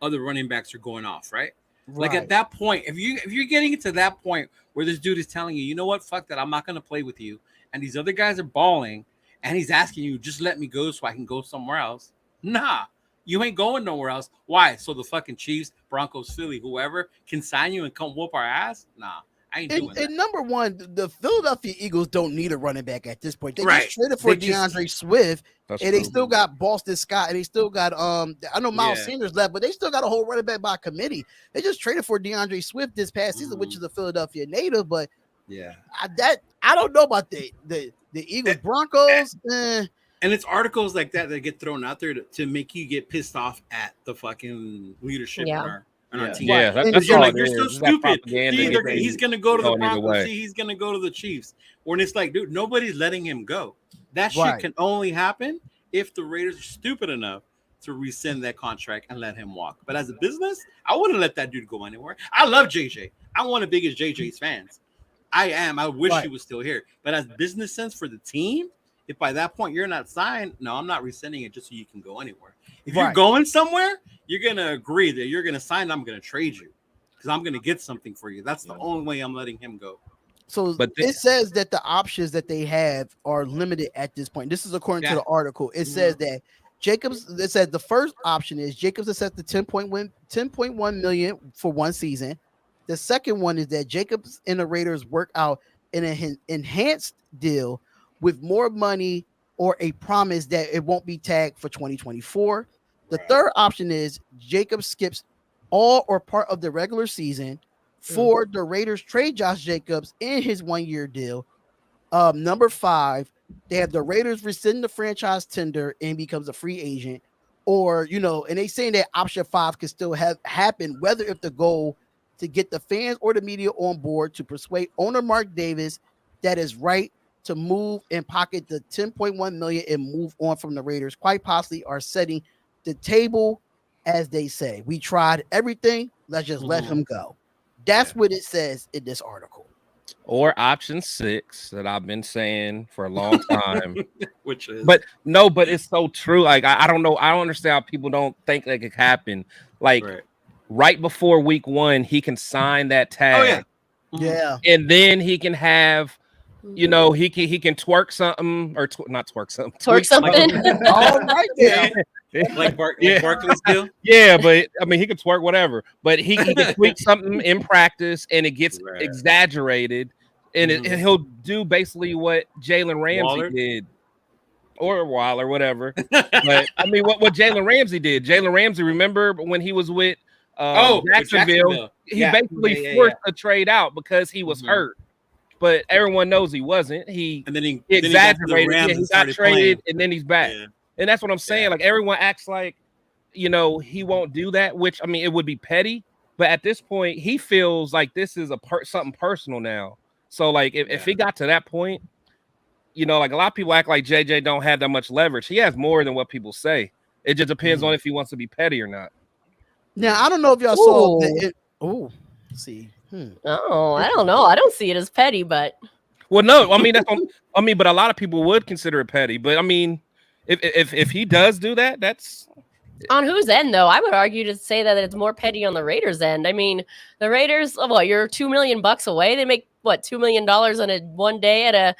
B: other running backs are going off, right? Like at that point, if you're getting to that point where this dude is telling you, you know what, fuck that, I'm not gonna play with you, and these other guys are balling, and he's asking you, just let me go so I can go somewhere else. Nah, you ain't going nowhere else. Why? So the fucking Chiefs, Broncos, Philly, whoever can sign you and come whoop our ass? Nah, I ain't doing that.
A: And number one, the Philadelphia Eagles don't need a running back at this point. They
B: Right.
A: just traded for DeAndre Swift, and they
C: true.
A: still got Boston Scott, and they still got I know Miles Sanders left, but they still got a whole running back by committee. They just traded for DeAndre Swift this past season, which is a Philadelphia native, but I don't know about the Eagles Broncos.
B: And it's articles like that get thrown out there to make you get pissed off at the fucking leadership in our team.
C: Yeah, that's
B: you're
C: all
B: like,
C: it
B: you're
C: is.
B: so
C: It's that
B: stupid.
C: propaganda.
B: He's gonna go to the
C: Going either
B: Broncos.
C: way.
B: See, he's gonna go to the Chiefs. When it's like, dude, nobody's letting him go. That shit
A: Right.
B: can only happen if the Raiders are stupid enough to rescind that contract and let him walk. But as a business, I wouldn't let that dude go anywhere. I love JJ. I'm one of the biggest JJ's fans. I am. I wish he was still here. But as business sense for the team, if by that point you're not signed, no, I'm not rescinding it just so you can go anywhere. If you're going somewhere, you're going to agree that you're going to sign, I'm going to trade you because I'm going to get something for you. That's the only way I'm letting him go.
A: So it says that the options that they have are limited at this point. This is according to the article. It says that Jacobs, it said the first option is Jacobs accepts the 10.1 million for one season. The second one is that Jacobs and the Raiders work out an enhanced deal with more money or a promise that it won't be tagged for 2024. The third option is Jacobs skips all or part of the regular season for the Raiders trade Josh Jacobs in his 1-year deal. Number 5, they have the Raiders rescind the franchise tender and becomes a free agent. Or, and they saying that option 5 can still happen, whether if the goal to get the fans or the media on board to persuade owner Mark Davis that is right to move and pocket the 10.1 million and move on from the Raiders, quite possibly are setting the table, as they say. We tried everything. Let's just let him go. That's what it says in this article.
C: Or option 6 that I've been saying for a long time.
B: Which is,
C: but it's so true. Like I don't know. I don't understand how people don't think that could happen. Like right before week 1, he can sign that tag.
A: Yeah.
C: And then he can have, he can twerk something or not twerk something.
E: Twerk something.
A: All right there.
B: Like Barkley's deal.
C: Yeah, but I mean, he could twerk whatever, but he can tweak something in practice, and it gets exaggerated, and he'll do basically what Jalen Ramsey did, or Waller, whatever. But I mean, what Jalen Ramsey did? Jalen Ramsey, remember when he was with Jacksonville? He basically forced a trade out because he was hurt. But everyone knows he wasn't. He exaggerated. He got traded, and then he's back. Yeah. And that's what I'm saying. Like everyone acts like, he won't do that. Which I mean, it would be petty. But at this point, he feels like this is something personal now. So like, if he got to that point, like a lot of people act like JJ don't have that much leverage. He has more than what people say. It just depends on if he wants to be petty or not.
A: Now I don't know if y'all saw that. Let's see.
E: Oh, I don't know. I don't see it as petty, but
C: no, I mean but a lot of people would consider it petty. But I mean, if he does do that, that's
E: on whose end though? I would argue to say that it's more petty on the Raiders' end. I mean, the Raiders, you're $2 million away. They make $2 million on a one day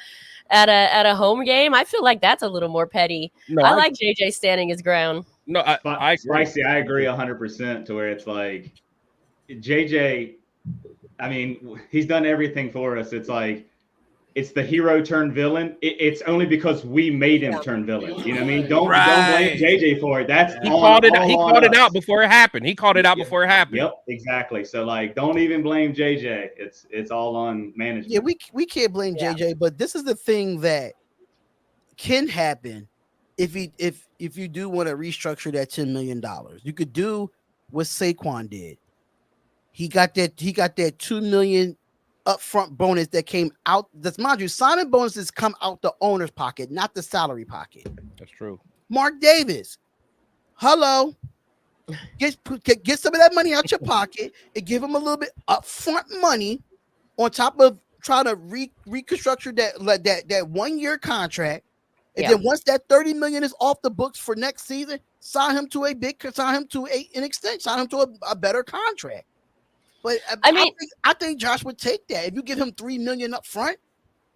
E: at a home game. I feel like that's a little more petty. No, I like JJ standing his ground.
C: No, I
D: Ricey, I agree 100% to where it's like JJ. I mean, he's done everything for us. It's like it's the hero turned villain. It's only because we made him turn villain. You know what I mean? Don't blame JJ for it.
C: He called it out before it happened. He called it out before it happened.
D: Yep, exactly. So like, don't even blame JJ. It's all on management.
A: Yeah, we can't blame JJ, but this is the thing that can happen if you do want to restructure that $10 million. You could do what Saquon did. He got that $2 million upfront bonus that came out. That's, mind you, signing bonuses come out the owner's pocket, not the salary pocket.
C: That's true.
A: Mark Davis, hello, get some of that money out your pocket and give him a little bit upfront money on top of trying to reconstruct that 1-year contract. And then once that $30 million is off the books for next season, sign him to an extension, sign him to a better contract. But
E: I mean,
A: I think Josh would take that. If you give him $3 million up front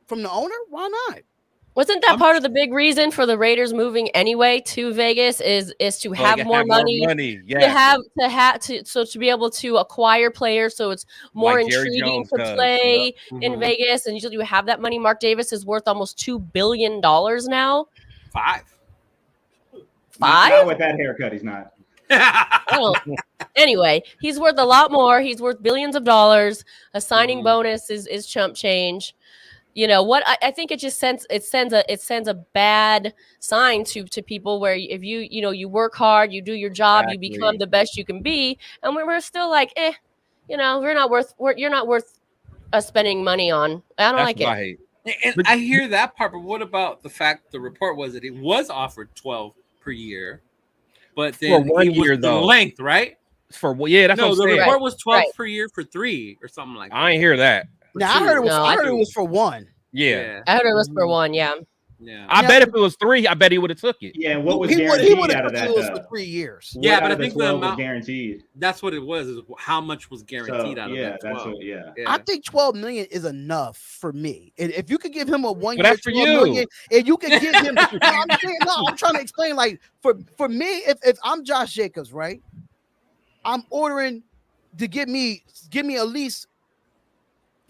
A: from the owner, why not?
E: wasn't that part of the big reason for the Raiders moving anyway to Vegas is to
C: So they
E: have
C: can
E: more
C: have
E: money,
C: more money. Yeah.
E: to be able to acquire players, so it's more
C: Like Jerry
E: intriguing
C: Jones
E: to
C: does.
E: play
C: Yep.
E: in Vegas, and you have that money. Mark Davis is worth almost $2 billion now.
B: 5.
D: Not with that haircut, he's not.
E: Well, anyway, he's worth a lot more. He's worth billions of dollars. A signing bonus is chump change. You know what? I think it just sends a bad sign to people where if you work hard, you do your job, you become the best you can be, and we're still like, you're not worth us spending money on. I don't like it.
C: I hate.
B: And I hear that part, but what about the fact the report was that it was offered 12 per year, but then
C: for 1 year
B: the
C: though,
B: length, right?
C: That's what I'm
B: the
C: saying.
B: report was 12
E: Right.
B: per year for 3 or something like that.
C: I ain't hear that.
A: Now I heard it was for 1.
C: Yeah.
E: I heard it was for 1. Yeah.
C: I bet if it was 3, I bet he would have took it.
D: Yeah, and what was
A: he
D: guaranteed
A: would
D: out
A: have
D: of that?
A: it was for 3 years.
B: Yeah, but
D: out
B: I
D: of the
B: think the
D: 12 was
B: amount
D: guaranteed.
B: That's what it was. Is how much was guaranteed out of that 12.
D: That's what. Yeah.
A: I think 12 million is enough for me. And if you could give him a 1 year,
C: that's for
A: 12
C: you.
A: million, and you could give him, I'm trying to explain. Like for me, if I'm Josh Jacobs, right, I'm ordering to give me at least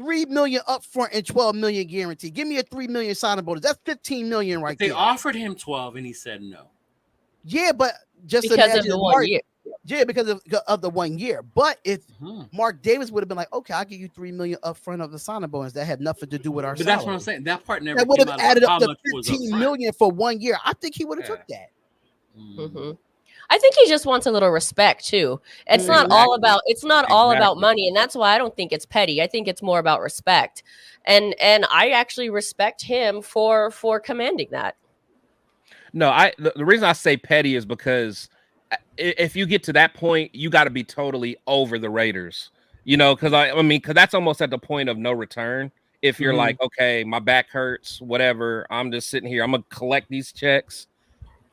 A: $3 million up front and $12 million guaranteed. Give me a $3 million signing bonus. That's $15 million right there.
B: They offered him 12 and he said no.
A: Yeah, but just
E: because of the 1 year.
A: Yeah, because of the 1 year. But if Mark Davis would have been like, okay, I'll give you $3 million up front of the signing bonus, that had nothing to do with our
B: But
A: salary.
B: that's what I'm saying. That part never
A: that would have added up to
B: $15
A: $15 million for 1 year. I think he would have took that.
E: Mm-hmm. I think he just wants a little respect too. It's not all about money, and that's why I don't think it's petty. I think it's more about respect, and I actually respect him for commanding that.
C: No, the reason I say petty is because if you get to that point, you got to be totally over the Raiders. Because because that's almost at the point of no return. If you're like, okay, my back hurts, whatever, I'm just sitting here, I'm gonna collect these checks,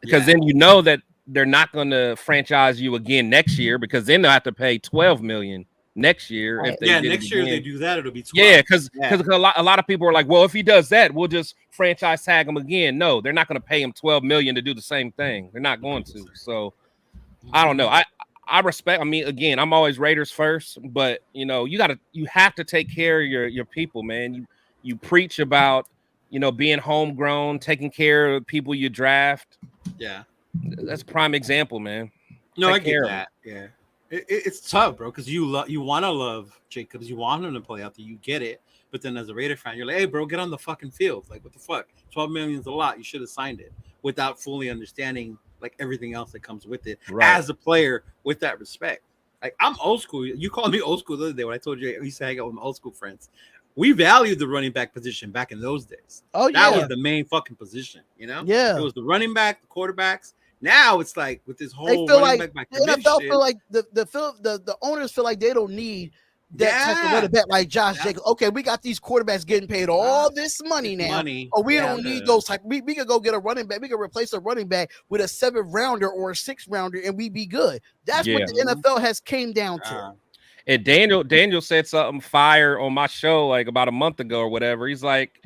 C: because then that they're not going to franchise you again next year, because then they'll have to pay $12 million next year.
E: Right.
C: If they
B: next year if they do that, it'll be 12.
C: Yeah, because a lot of people are like, well, if he does that, we'll just franchise tag him again. No, they're not going to pay him $12 million to do the same thing. They're not going to. So I don't know. I respect. Again, I'm always Raiders first, but you have to take care of your people, man. You preach about being homegrown, taking care of people you draft.
B: Yeah.
C: That's a prime example, man.
B: No, I get that. Yeah, it's tough, bro, because you want to love Jacobs, you want him to play out there, you get it. But then as a Raider fan, you're like, hey, bro, get on the fucking field. Like, what the fuck? 12 million is a lot. You should have signed it without fully understanding like everything else that comes with it as a player with that respect. Like, I'm old school. You called me old school the other day when I told you I used to hang out with my old school friends. We valued the running back position back in those days.
A: Oh,
B: yeah. That was the main fucking position,
A: Yeah.
B: It was the running back, the quarterbacks. Now it's like with this whole
A: they feel
B: running
A: like
B: back
A: the NFL feel like the owners feel like they don't need that type of running back like Josh Jacobs. Okay, we got these quarterbacks getting paid all this money now. We don't need those type. We could go get a running back. We could replace a running back with a 7th rounder or a 6th rounder, and we be good. That's what the NFL has came down to.
C: And Daniel said something fire on my show like about a month ago or whatever. He's like,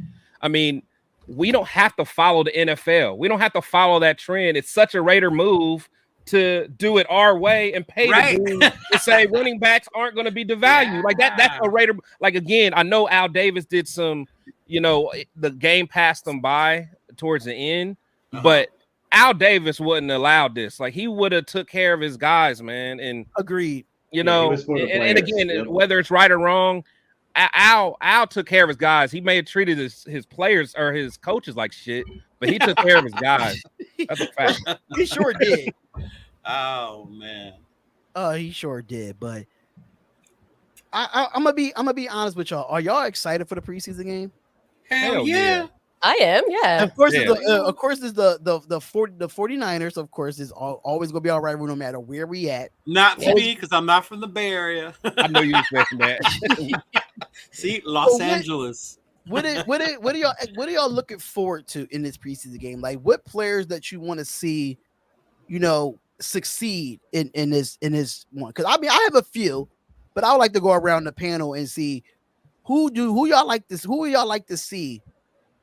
C: we don't have to follow the NFL. We don't have to follow that trend. It's such a Raider move to do it our way and pay the dude to say running backs aren't going to be devalued. Like that's a Raider. Like, again, I know Al Davis did some, the game passed them by towards the end, but Al Davis wouldn't allowed this. Like, he would have took care of his guys, man. And
A: agreed.
C: And again, whether it's right or wrong, Al took care of his guys. He may have treated his players or his coaches like shit, but he took care of his guys. That's a fact.
A: He sure did.
B: Oh man.
A: He sure did. But I'm gonna be honest with y'all. Are y'all excited for the preseason game?
B: Hell yeah.
E: I am, yeah.
A: Of course, it's the 49ers. Of course, is always gonna be all right no matter where we at.
B: Not for me, because I'm not from the Bay Area.
C: I know you expecting that.
B: See, Los Angeles.
A: What are y'all looking forward to in this preseason game? Like, what players that you want to see, succeed in this one? Because I have a few, But I would like to go around the panel and see who y'all like this. Who y'all like to see,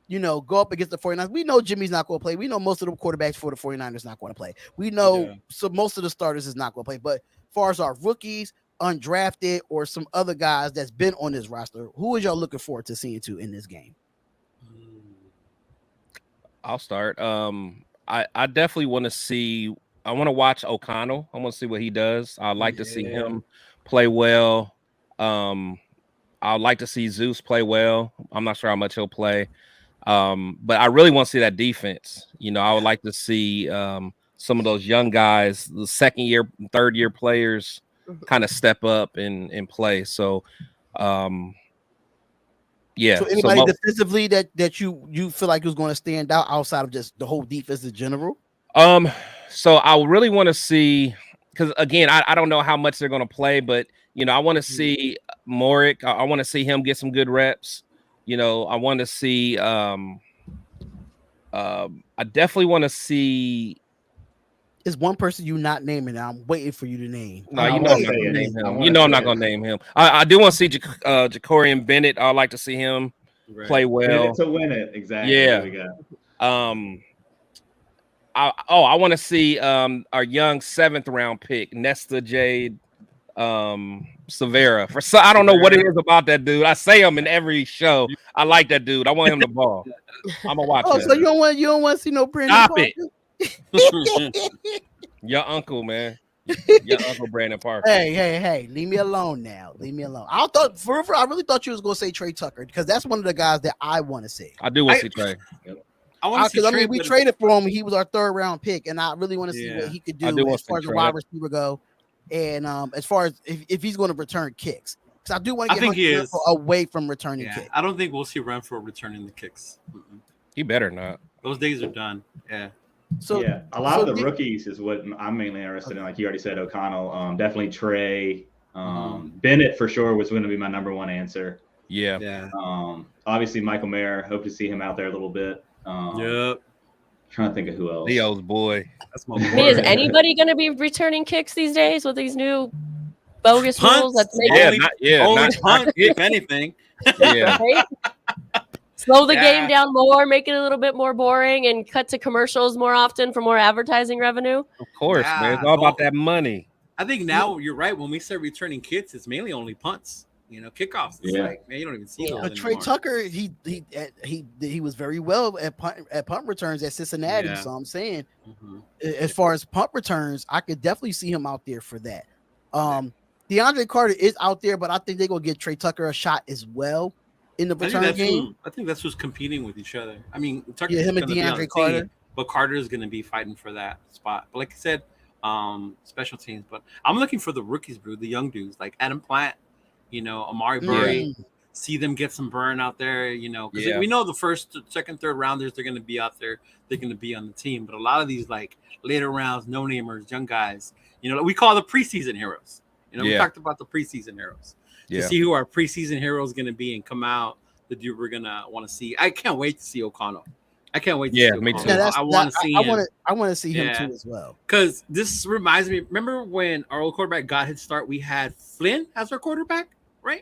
A: go up against the 49ers. We know Jimmy's not going to play. We know most of the quarterbacks for the 49ers not going to play. We know so most of the starters is not going to play. But as far as our rookies, undrafted, or some other guys that's been on this roster, who is y'all looking forward to seeing in this game?
C: I'll start. I definitely want to see. I want to watch O'Connell. I want to see what he does. I'd like to see him play well. I'd like to see Zeus play well. I'm not sure how much he'll play. But I really want to see that defense. I would like to see some of those young guys, the second year, third year players, kind of step up and play. So, yeah.
A: So anybody defensively that you feel like is going to stand out outside of just the whole defense in general?
C: So I really want to see, because again, I don't know how much they're going to play, but I want to see Morik. I want to see him get some good reps. I want to see. I definitely want to see.
A: Is one person you not naming? I'm waiting for you to name.
C: No, I'm not going to name him. I'm not going to name him. I do want to see Jacorian Bennett. I'd like to see him play well.
D: To win it, exactly.
C: Yeah. I want to see our young 7th round pick, Nesta Jade Severa. I don't know what it is about that dude. I say him in every show. I like that dude. I want him to ball. I'm gonna watch.
A: So you don't want to see no Brandon?
C: Stop
A: Parker?
C: it. Your uncle, man. Your uncle Brandon Parker.
A: Hey, leave me alone now. Leave me alone. I really thought you was gonna say Trey Tucker, because that's one of the guys that I want to see.
C: I do want to see Trey.
B: I want to see Trey.
A: We traded for him. He was our 3rd round pick, and I really want to see what he could do as far as the wide receiver go. And as far as if he's going to return kicks, because I do want to get away from returning kicks.
B: I don't think we'll see Renfro returning the kicks.
C: He better not.
B: Those days are done. Yeah.
D: So a lot of the rookies is what I'm mainly interested in. Like you already said, O'Connell, definitely Trey, Bennett for sure was going to be my number one answer.
C: Yeah.
D: Obviously Michael Mayer. Hope to see him out there a little bit. Trying to think of who else.
C: Leo's boy.
B: That's my boy.
E: I mean, is anybody going to be returning kicks these days with these new bogus rules? That's
B: only punt, if anything.
C: Yeah.
E: Right? Slow the game down more, make it a little bit more boring, and cut to commercials more often for more advertising revenue.
C: Of course, man. It's all about that money.
B: I think now you're right. When we start returning kicks, it's mainly only punts. Kickoffs. It's like, man, you don't even see those
A: Trey Tucker, he was very well at punt returns at Cincinnati. So I'm saying, as far as punt returns, I could definitely see him out there for that. DeAndre Carter is out there, but I think they're gonna give Trey Tucker a shot as well in the return game.
B: I think that's who's competing with each other. I mean, Tucker,
A: him and DeAndre Carter,
B: team, but Carter is going to be fighting for that spot. But like I said, special teams. But I'm looking for the rookies, bro, the young dudes like Adam Plant. Amari Burry, see them get some burn out there, because we know the first, second, third rounders, they're going to be out there. They're going to be on the team. But a lot of these, like, later rounds, no-namers, young guys, we call the preseason heroes. We talked about the preseason heroes. To see who our preseason heroes going to be and come out, the dude we're going to want to see. I can't wait to see O'Connell. I can't wait to see
C: me too.
B: I want to see him.
A: I want to see him too as well.
B: Because this reminds me, remember when our old quarterback got his start, we had Flynn as our quarterback? Right?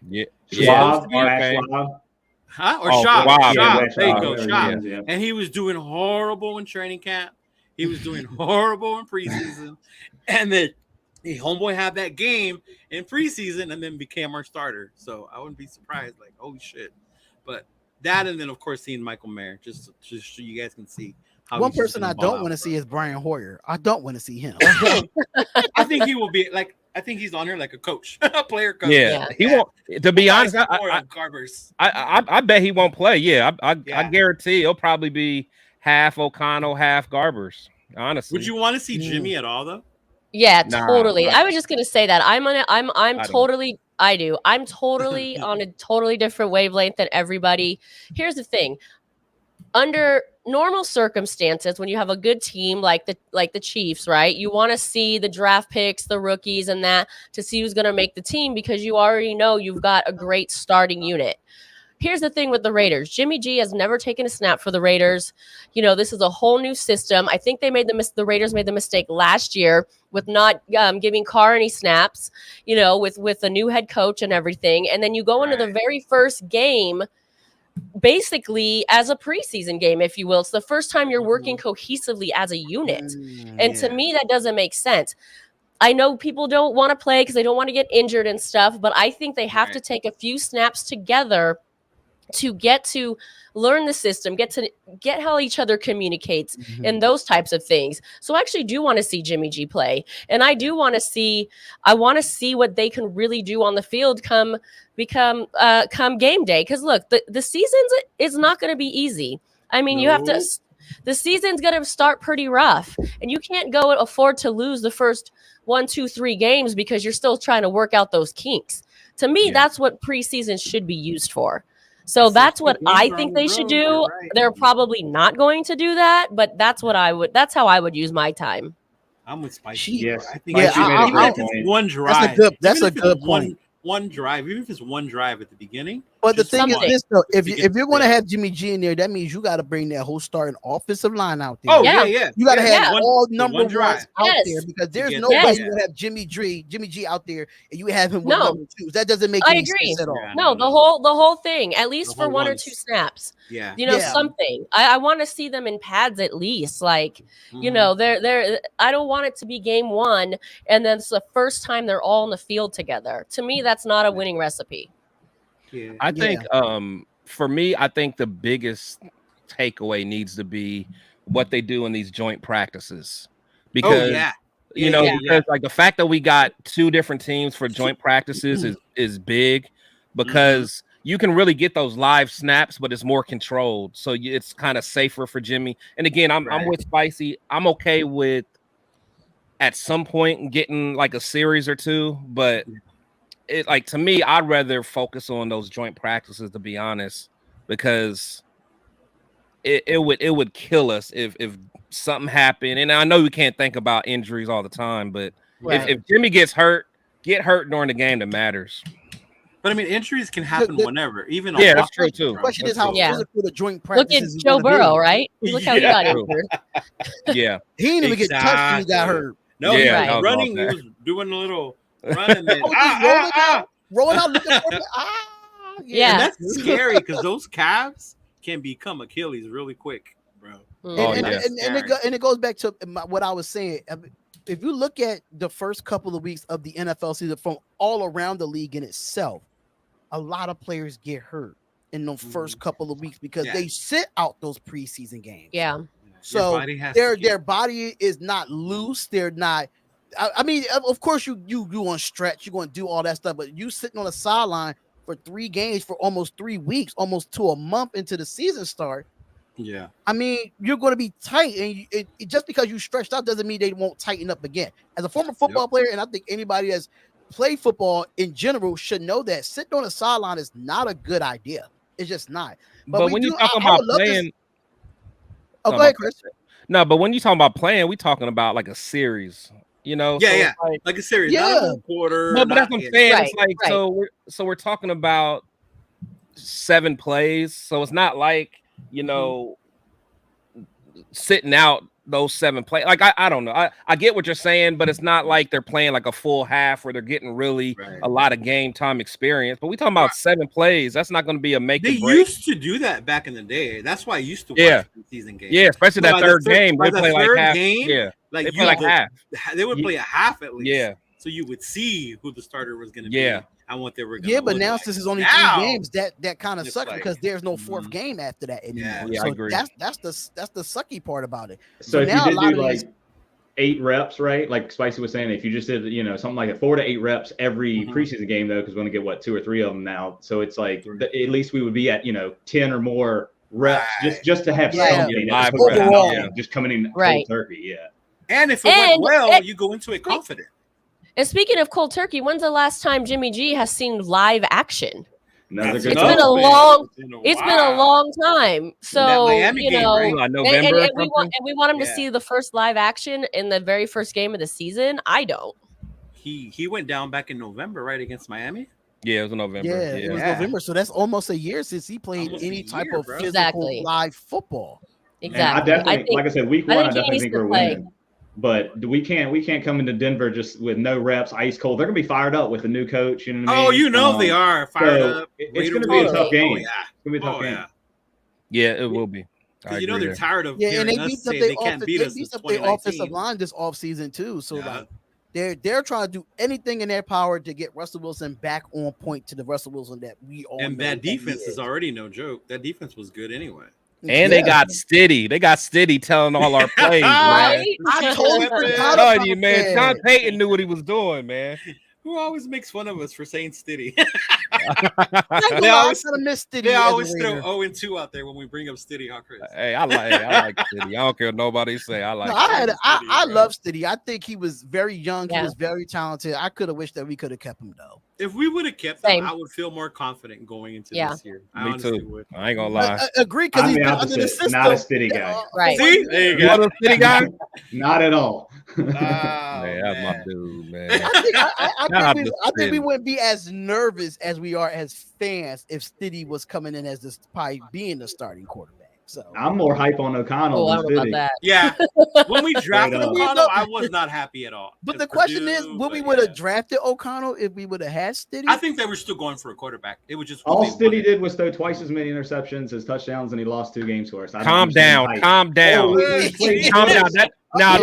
D: Schwab.
B: Huh? Or Schwab. There you go, Schwab.
D: Yeah.
B: And he was doing horrible in training camp. He was doing horrible in preseason. And then the homeboy had that game in preseason and then became our starter. So I wouldn't be surprised. Like, holy shit. But that, and then, of course, seeing Michael Mayer, just so you guys can see.
A: One person I don't want to see is Brian Hoyer. I don't want to see him.
B: I think he will be like, I think he's on here like a coach, a player coach.
C: Yeah, he won't. To be honest, I bet he won't play. Yeah, I guarantee he'll probably be half O'Connell, half Garbers. Honestly,
B: would you want to see Jimmy at all though?
E: Yeah, totally. I was just gonna say that I'm totally on a totally different wavelength than everybody. Here's the thing. Under normal circumstances, when you have a good team like the Chiefs, right? You want to see the draft picks, the rookies, and that to see who's going to make the team because you already know you've got a great starting unit. here's the thing with the Raiders. Jimmy G has never taken a snap for the Raiders. This is a whole new system. I think the Raiders made the mistake last year with not giving Carr any snaps, with a new head coach and everything. And then you go into the very first game basically as a preseason game, if you will. It's the first time you're working cohesively as a unit. And to me, that doesn't make sense. I know people don't want to play because they don't want to get injured and stuff, but I think they have to take a few snaps together to get to learn the system, get how each other communicates and those types of things. So I actually do want to see Jimmy G play. And I want to see what they can really do on the field come game day. Because look, the season is not going to be easy. I mean, the season's going to start pretty rough, and you can't afford to lose the first 1, 2, 3 games because you're still trying to work out those kinks. To me, that's what preseason should be used for. So that's what I think they should do. They're probably not going to do that, but that's how I would use my time.
B: I'm with Spicy.
D: Yes.
B: I think
D: Spicy made a
B: even
D: great
B: if it's
D: point.
B: one drive.
A: That's a good point.
B: One drive, even if it's one drive at the beginning.
A: But the thing is this, though, if you're going to
B: have
A: have Jimmy G in there, that means you got to bring that whole starting offensive line out there.
B: Oh yeah.
A: You got to have all number ones
B: drive.
A: out there, because there's no way you would have Jimmy G out there and you have him with number twos. That doesn't make any sense at all.
E: No, the whole thing, at least for 1 or 2 snaps. Something. I want to see them in pads at least. Like, they're I don't want it to be game 1 and then it's the first time they're all in the field together. To me, that's not a winning recipe.
C: I think for me, I think the biggest takeaway needs to be what they do in these joint practices, because because like the fact that we got 2 different teams for joint practices is big, because you can really get those live snaps, but it's more controlled, so it's kind of safer for Jimmy. And again, I'm with Spicy. I'm okay with at some point getting like a series or 2, but to me, I'd rather focus on those joint practices, to be honest, because it would kill us if something happened. And I know we can't think about injuries all the time, but if Jimmy gets hurt, get hurt during the game that matters.
B: But I mean, injuries can happen whenever, even
C: that's true too.
A: The question is how physical the joint
E: practice
A: is.
E: Look at Joe Burrow, right? Look how he got injured.
A: He didn't even get touched when he got hurt.
B: No, he was running. He was doing a little run and then
A: rolling out, looking for
B: and that's scary because those calves can become Achilles really quick, bro.
A: And it goes back to what I was saying. If you look at the first couple of weeks of the NFL season from all around the league in itself, a lot of players get hurt in the first couple of weeks because they sit out those preseason games.
E: Yeah.
A: So their body is not loose. They're not. I mean, of course, you want to stretch, you're going to do all that stuff, but you sitting on the sideline for 3 games for almost 3 weeks, almost to a month into the season start.
B: Yeah.
A: I mean, you're going to be tight, and just because you stretched out doesn't mean they won't tighten up again. As a former football player, and I think anybody that's played football in general should know that sitting on the sideline is not a good idea. It's just not.
C: But when you talk about playing,
A: go ahead, Chris.
C: No, but when you talking about playing, we talking about like a series.
B: Like a series, not a quarter.
C: No, but that's what I'm saying.
E: Right,
C: it's like so we're talking about 7 plays, so it's not like sitting out those 7 plays. Like I don't know. I get what you're saying, but it's not like they're playing like a full half where they're getting really a lot of game time experience. But we talking about 7 plays. That's not going to be a make.
B: They used to do that back in the day. That's why I used to watch season games.
C: Yeah, especially that third game. They play like half.
B: Like
C: they play like half.
B: They would play a half at least.
C: Yeah.
B: So you would see who the starter was going to be.
C: Yeah.
B: And what they were going to
A: but now since it's only 3 games, that kind of sucks because there's no 4th game after that anymore.
C: Yeah,
A: so
C: I agree.
A: That's the sucky part about it.
D: So if
A: now
D: you did do like 8 reps, right? Like Spicy was saying, if you just did, something like 4 to 8 reps every preseason game, though, because we're going to get 2 or 3 of them now. So it's like at least we would be at 10 or more reps just to have something
A: overall,
D: just coming in cold turkey. Yeah.
B: And if it went well, you go into it confident.
E: And speaking of cold turkey, when's the last time Jimmy G has seen live action?
D: It's
E: been a long time. So
B: Miami game,
C: November,
E: and we want him to see the first live action in the very first game of the season. I don't.
B: He went down back in November, right, against Miami.
C: Yeah, it was in November.
A: Yeah, it was November. So that's almost a year since he played
B: Almost
A: any
B: a
A: type
B: year,
A: of
B: bro.
A: physical live football.
D: And I
E: Exactly.
D: definitely, like I said, week one, I definitely think we're
E: play.
D: winning. But we can't come into Denver just with no reps, ice cold. They're gonna be fired up with the new coach. You know what I mean?
B: Oh, you know they are fired up.
D: It's gonna be a tough game.
B: Oh, yeah.
D: It's gonna be a tough game.
C: Yeah, it will be.
B: Because you know they're tired of
A: and
B: hearing
A: they
B: us
A: beat
B: say they can't beat us since
A: their
B: 2019.
A: offensive line this offseason too. So like they're trying to do anything in their power to get Russell Wilson back on point to the Russell Wilson that we all know.
B: And that defense is already no joke. That defense was good anyway.
C: And they got Stiddy. They got Stiddy telling all our plays, man.
A: I told
C: you, man. Sean Payton knew what he was doing, man.
B: Who always makes fun of us for saying Stiddy?
A: They always
B: throw 0-2 out there when we bring up Stiddy, huh, Chris?
C: Hey, I like Stiddy. I don't care what nobody say. I like.
A: I love Stiddy. I think he was very young. He was very talented. I could have wished that we could have kept him though.
B: If we would have kept him, I would feel more confident going into this year.
C: Me too. Would. I ain't gonna lie.
A: I agree because he's been under the system.
D: Not a Stiddy guy.
E: Right.
B: See? There you go.
C: Not a Stiddy guy?
D: Not at all.
C: Man, that's my dude, man.
A: I think we wouldn't be as nervous as we are as fans if Stiddy was coming in as probably being the starting quarterback. So
D: I'm more hype on O'Connell than Stiddy.
E: That.
B: Yeah, when we drafted O'Connell, I was not happy at all.
A: But the question is, would we would have drafted O'Connell if we would have had Stiddy?
B: I think they were still going for a quarterback. It was just
D: all Stiddy did was throw twice as many interceptions as touchdowns, and he lost 2 games for us.
C: Calm down. Calm down. Calm down. Now,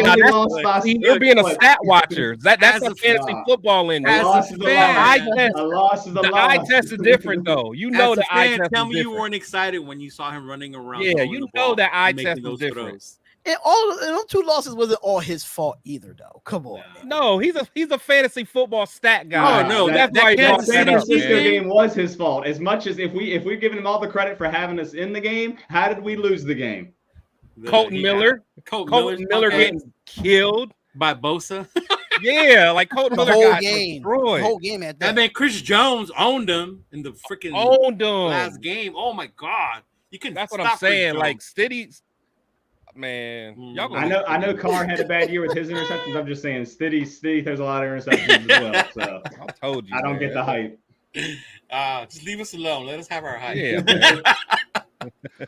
C: you're being a stat watcher. That's a fantasy football in there.
D: A loss is a
C: The eye test is different, though. You know the eye test.
B: Tell me you weren't excited when you saw him running around.
C: Yeah, you know that eye test is different.
A: And those 2 losses wasn't all his fault either, though. Come on.
C: No, he's a fantasy football stat guy.
B: Oh no,
D: that's
B: why
D: the San Francisco game was his fault. As much as if we're giving him all the credit for having us in the game, how did we lose the game?
C: Colton Miller getting killed
B: by Bosa.
C: Yeah, like Colton Miller got destroyed.
A: The whole game at that.
B: And then Chris Jones owned him in the freaking last game. Oh my God, you can.
C: That's what I'm saying. Like Stiddy's, man. Y'all
D: I know Carr had a bad year with his interceptions. I'm just saying Stiddy throws a lot of interceptions as well. So
C: I told you,
D: I don't get the hype.
B: Just leave us alone. Let us have our hype.
C: Yeah.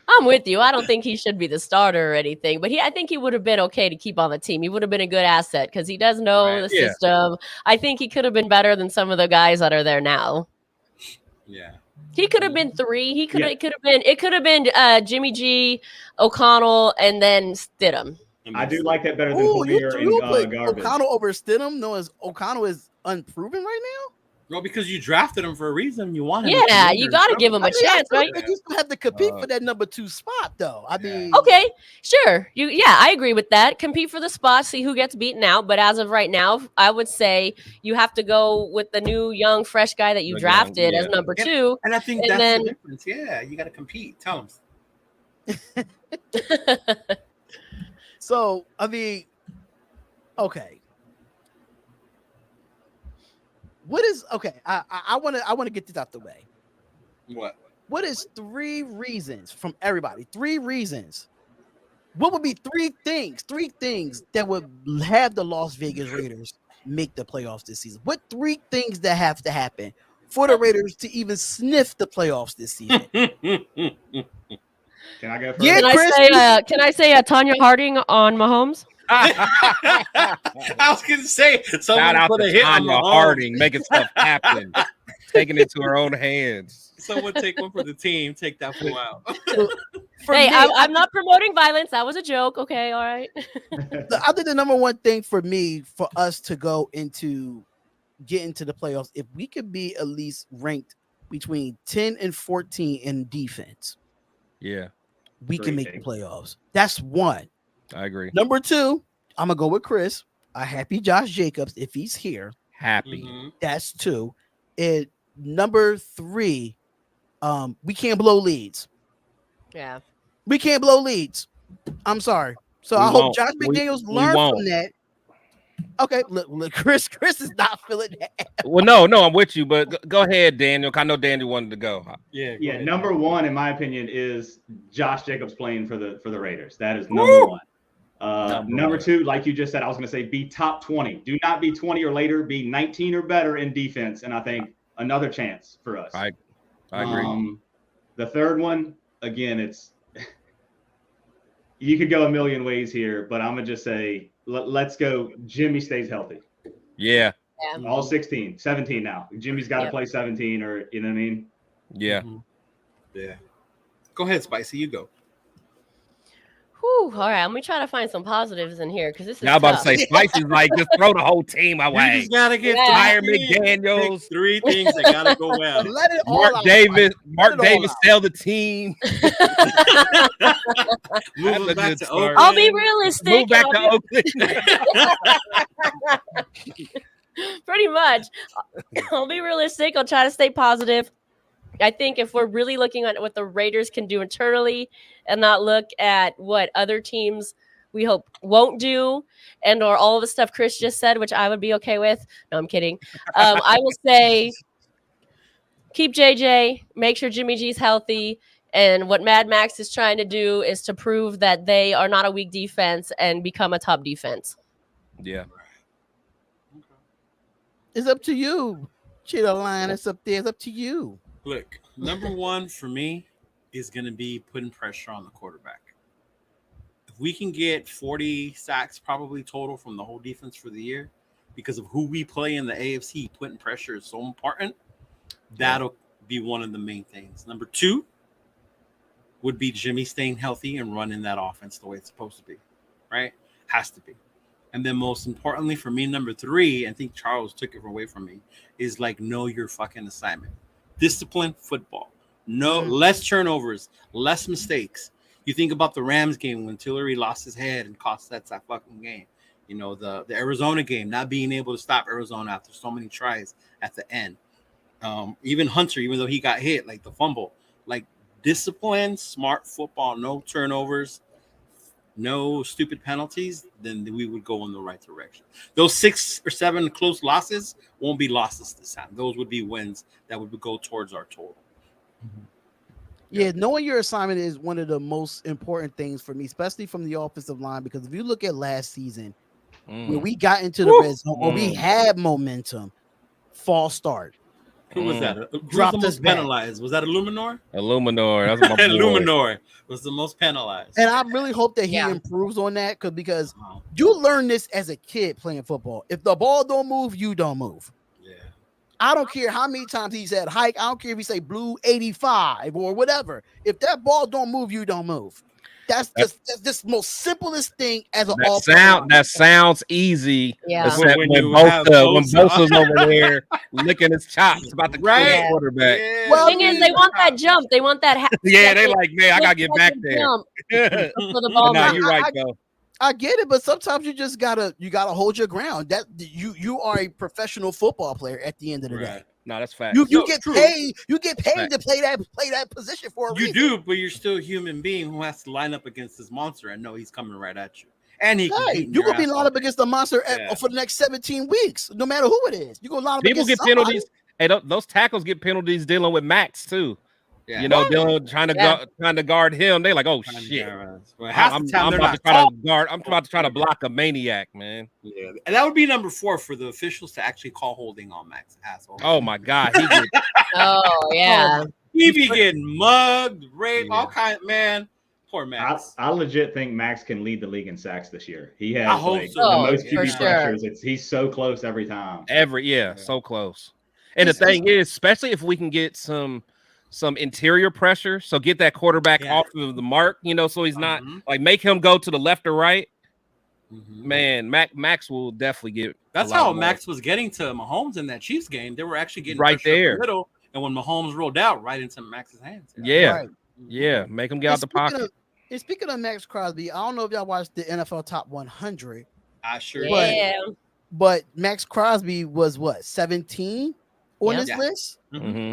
E: I'm with you. I don't think he should be the starter or anything, but I think he would have been okay to keep on the team. He would have been a good asset because he does know the system. I think he could have been better than some of the guys that are there now.
B: Yeah.
E: He could have been 3. It could have been Jimmy G, O'Connell, and then Stidham.
D: I do like that better than Hillier and Garbage.
A: O'Connell over Stidham, knowing O'Connell is unproven right now?
B: Well, because you drafted him for a reason. You want him.
E: Yeah, you got to give him a chance, right?
A: You still have to compete for that number 2 spot, though. I mean,
E: okay, sure. I agree with that. Compete for the spot, see who gets beaten out. But as of right now, I would say you have to go with the new, young, fresh guy that you drafted as number 2.
B: And I think that's the difference. Yeah, you got to compete. Tell him.
A: So, I mean, okay. I want to get this out the way. What is 3 reasons from everybody? 3 reasons. What would be 3 things that would have the Las Vegas Raiders make the playoffs this season? What 3 things that have to happen for the Raiders to even sniff the playoffs this season?
D: Can I go first?
A: Yeah,
E: can I say Tanya Harding on Mahomes?
B: I was gonna say someone put a hit on
C: Harding, making stuff happen, taking it to her own hands.
B: Someone take one for the team. Take that fool out.
E: I'm not promoting violence. That was a joke. Okay, all right.
A: I think the number 1 thing for me, for us to get into the playoffs, if we could be at least ranked between 10 and 14 in defense, we can make the playoffs. That's 1.
C: I agree.
A: Number 2, I'm gonna go with Chris. A happy Josh Jacobs if he's here.
C: Happy.
A: That's 2. And number 3, we can't blow leads.
E: Yeah,
A: we can't blow leads. I'm sorry. So I hope Josh McDaniels learned from that. Okay, look, Chris is not feeling that.
C: Well, no, I'm with you, but go ahead, Daniel. I know Daniel wanted to go.
D: Yeah. Number 1, in my opinion, is Josh Jacobs playing for the Raiders. That is number 1. Number 2, like you just said, I was going to say be top 20. Do not be 20 or later. Be 19 or better in defense, and I think another chance for us.
C: I agree.
D: The third one, again, it's you could go a million ways here, but I'm gonna just say let's go. Jimmy stays healthy.
C: Yeah.
D: All 16, 17 now. Jimmy's got to play 17, or you know what I mean?
C: Yeah.
B: Yeah. Go ahead, Spicy. You go.
E: Whew, all right, let me try to find some positives in here because this is
C: Now I'm about
E: tough.
C: to say Spicy's like just throw the whole team away.
B: You just gotta get
C: Tyre McDaniels.
B: three things that gotta go well.
A: Let it all
C: Mark
A: out.
C: Davis. Mark
A: Let it all
C: Davis
A: out.
C: sell the team.
B: Move
C: a
B: it back
C: good
B: to
C: start.
B: Oakland.
E: I'll be realistic.
C: Move back
E: and I'll
C: to Oakland.
E: pretty much. I'll be realistic. I'll try to stay positive. I think if we're really looking at what the Raiders can do internally and not look at what other teams we hope won't do and or all of the stuff Chris just said, which I would be okay with. No, I'm kidding. I will say keep JJ, make sure Jimmy G's healthy. And what Mad Max is trying to do is to prove that they are not a weak defense and become a top defense.
C: Yeah.
A: It's up to you. Cheetah Line, it's up there. It's up to you.
B: Look, number one for me is going to be putting pressure on the quarterback. If we can get 40 sacks probably total from the whole defense for the year, because of who we play in the AFC, putting pressure is so important. That'll be one of the main things. Number two would be Jimmy staying healthy and running that offense the way it's supposed to be, right? Has to be. And then most importantly for me, number three, I think Charles took it away from me, is like know your fucking assignment. Disciplined football. No, less turnovers, less mistakes. You think about the Rams game when Tillery lost his head and cost that fucking game. You know, the Arizona game, not being able to stop Arizona after so many tries at the end. Even Hunter, even though he got hit, like the fumble, like discipline, smart football, no turnovers, no stupid penalties, then we would go in the right direction. Those 6 or 7 close losses won't be losses this time. Those would be wins that would go towards our total.
A: Yeah, knowing your assignment is one of the most important things for me, especially from the offensive line, because if you look at last season, when we got into the red zone, or we had momentum, false start.
B: Who was that? Who
A: Dropped
B: was the
A: us
B: most
A: back.
B: penalized? Was that Illuminor?
C: Illuminor. That's my boy.
B: Illuminor was the most penalized.
A: And I really hope that he improves on that because you learn this as a kid playing football. If the ball don't move, you don't move.
B: Yeah.
A: I don't care how many times he said hike. I don't care if he say blue 85 or whatever. If that ball don't move, you don't move. That's just the most simplest thing as an offense.
C: That sounds easy.
E: Yeah.
C: Except when Bosa's over there licking his chops about to kill the quarterback.
B: Yeah.
A: Well,
E: The thing is, they want that jump. They want that.
C: They like, man, I gotta get back there.
E: Jump for the ball.
C: No, you're right though.
A: I get it, but sometimes you just gotta hold your ground. That you are a professional football player at the end of the day.
C: No, that's fact.
A: You get paid. You get paid to play that position for a reason.
B: You do, but you're still a human being who has to line up against this monster and know he's coming right at you. And he
A: you're gonna be lined up against the monster for the next 17 weeks, no matter who it is. You're gonna line up
C: People
A: against
C: get penalties. Hey, those tackles get penalties dealing with Max too.
B: Yeah.
C: You know, trying to guard him. They like, oh shit.
B: Well,
C: I'm about to try to block a maniac, man.
B: Yeah, and that would be number 4 for the officials to actually call holding on Max asshole.
C: Oh my god,
E: Oh yeah,
B: he be getting mugged, raped, all kinds. Man, poor Max.
D: I legit think Max can lead the league in sacks this year. He has
B: I hope so.
D: the most
E: for
D: QB pressures. He's so close every time.
C: So close. And the thing is, especially if we can get some interior pressure, so get that quarterback off of the mark, so he's not like make him go to the left or right. Man, Max will definitely get.
B: That's how Max was getting to Mahomes in that Chiefs game. They were actually getting
C: right there,
B: the middle, and when Mahomes rolled out, right into Max's hands.
C: Yeah, make him get out the pocket.
A: And speaking of Max Crosby, I don't know if y'all watched the NFL Top 100.
B: I sure
A: did. But Max Crosby was what 17 on this list.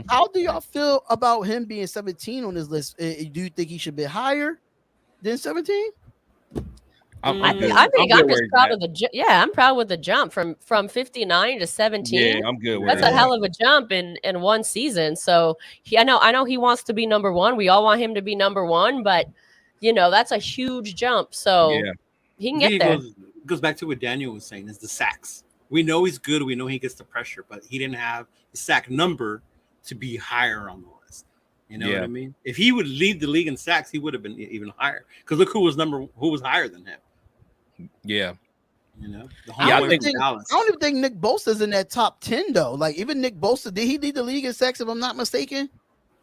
A: How do y'all feel about him being 17 on this list? Do you think he should be higher than 17?
E: I think I'm just proud of I'm proud with the jump from 59 to 17.
C: Yeah, I'm good with
E: That's a hell of a jump in one season. So I know he wants to be number 1. We all want him to be number 1, but that's a huge jump. So he can get there.
B: Goes back to what Daniel was saying is the sacks. We know he's good. We know he gets the pressure, but he didn't have the sack number to be higher on the list. You know what I mean? If he would lead the league in sacks, he would have been even higher. Because look who was higher than him.
C: Yeah.
B: You know,
A: I don't even think Nick Bosa's in that top 10 though. Like even Nick Bosa, did he lead the league in sacks? If I'm not mistaken,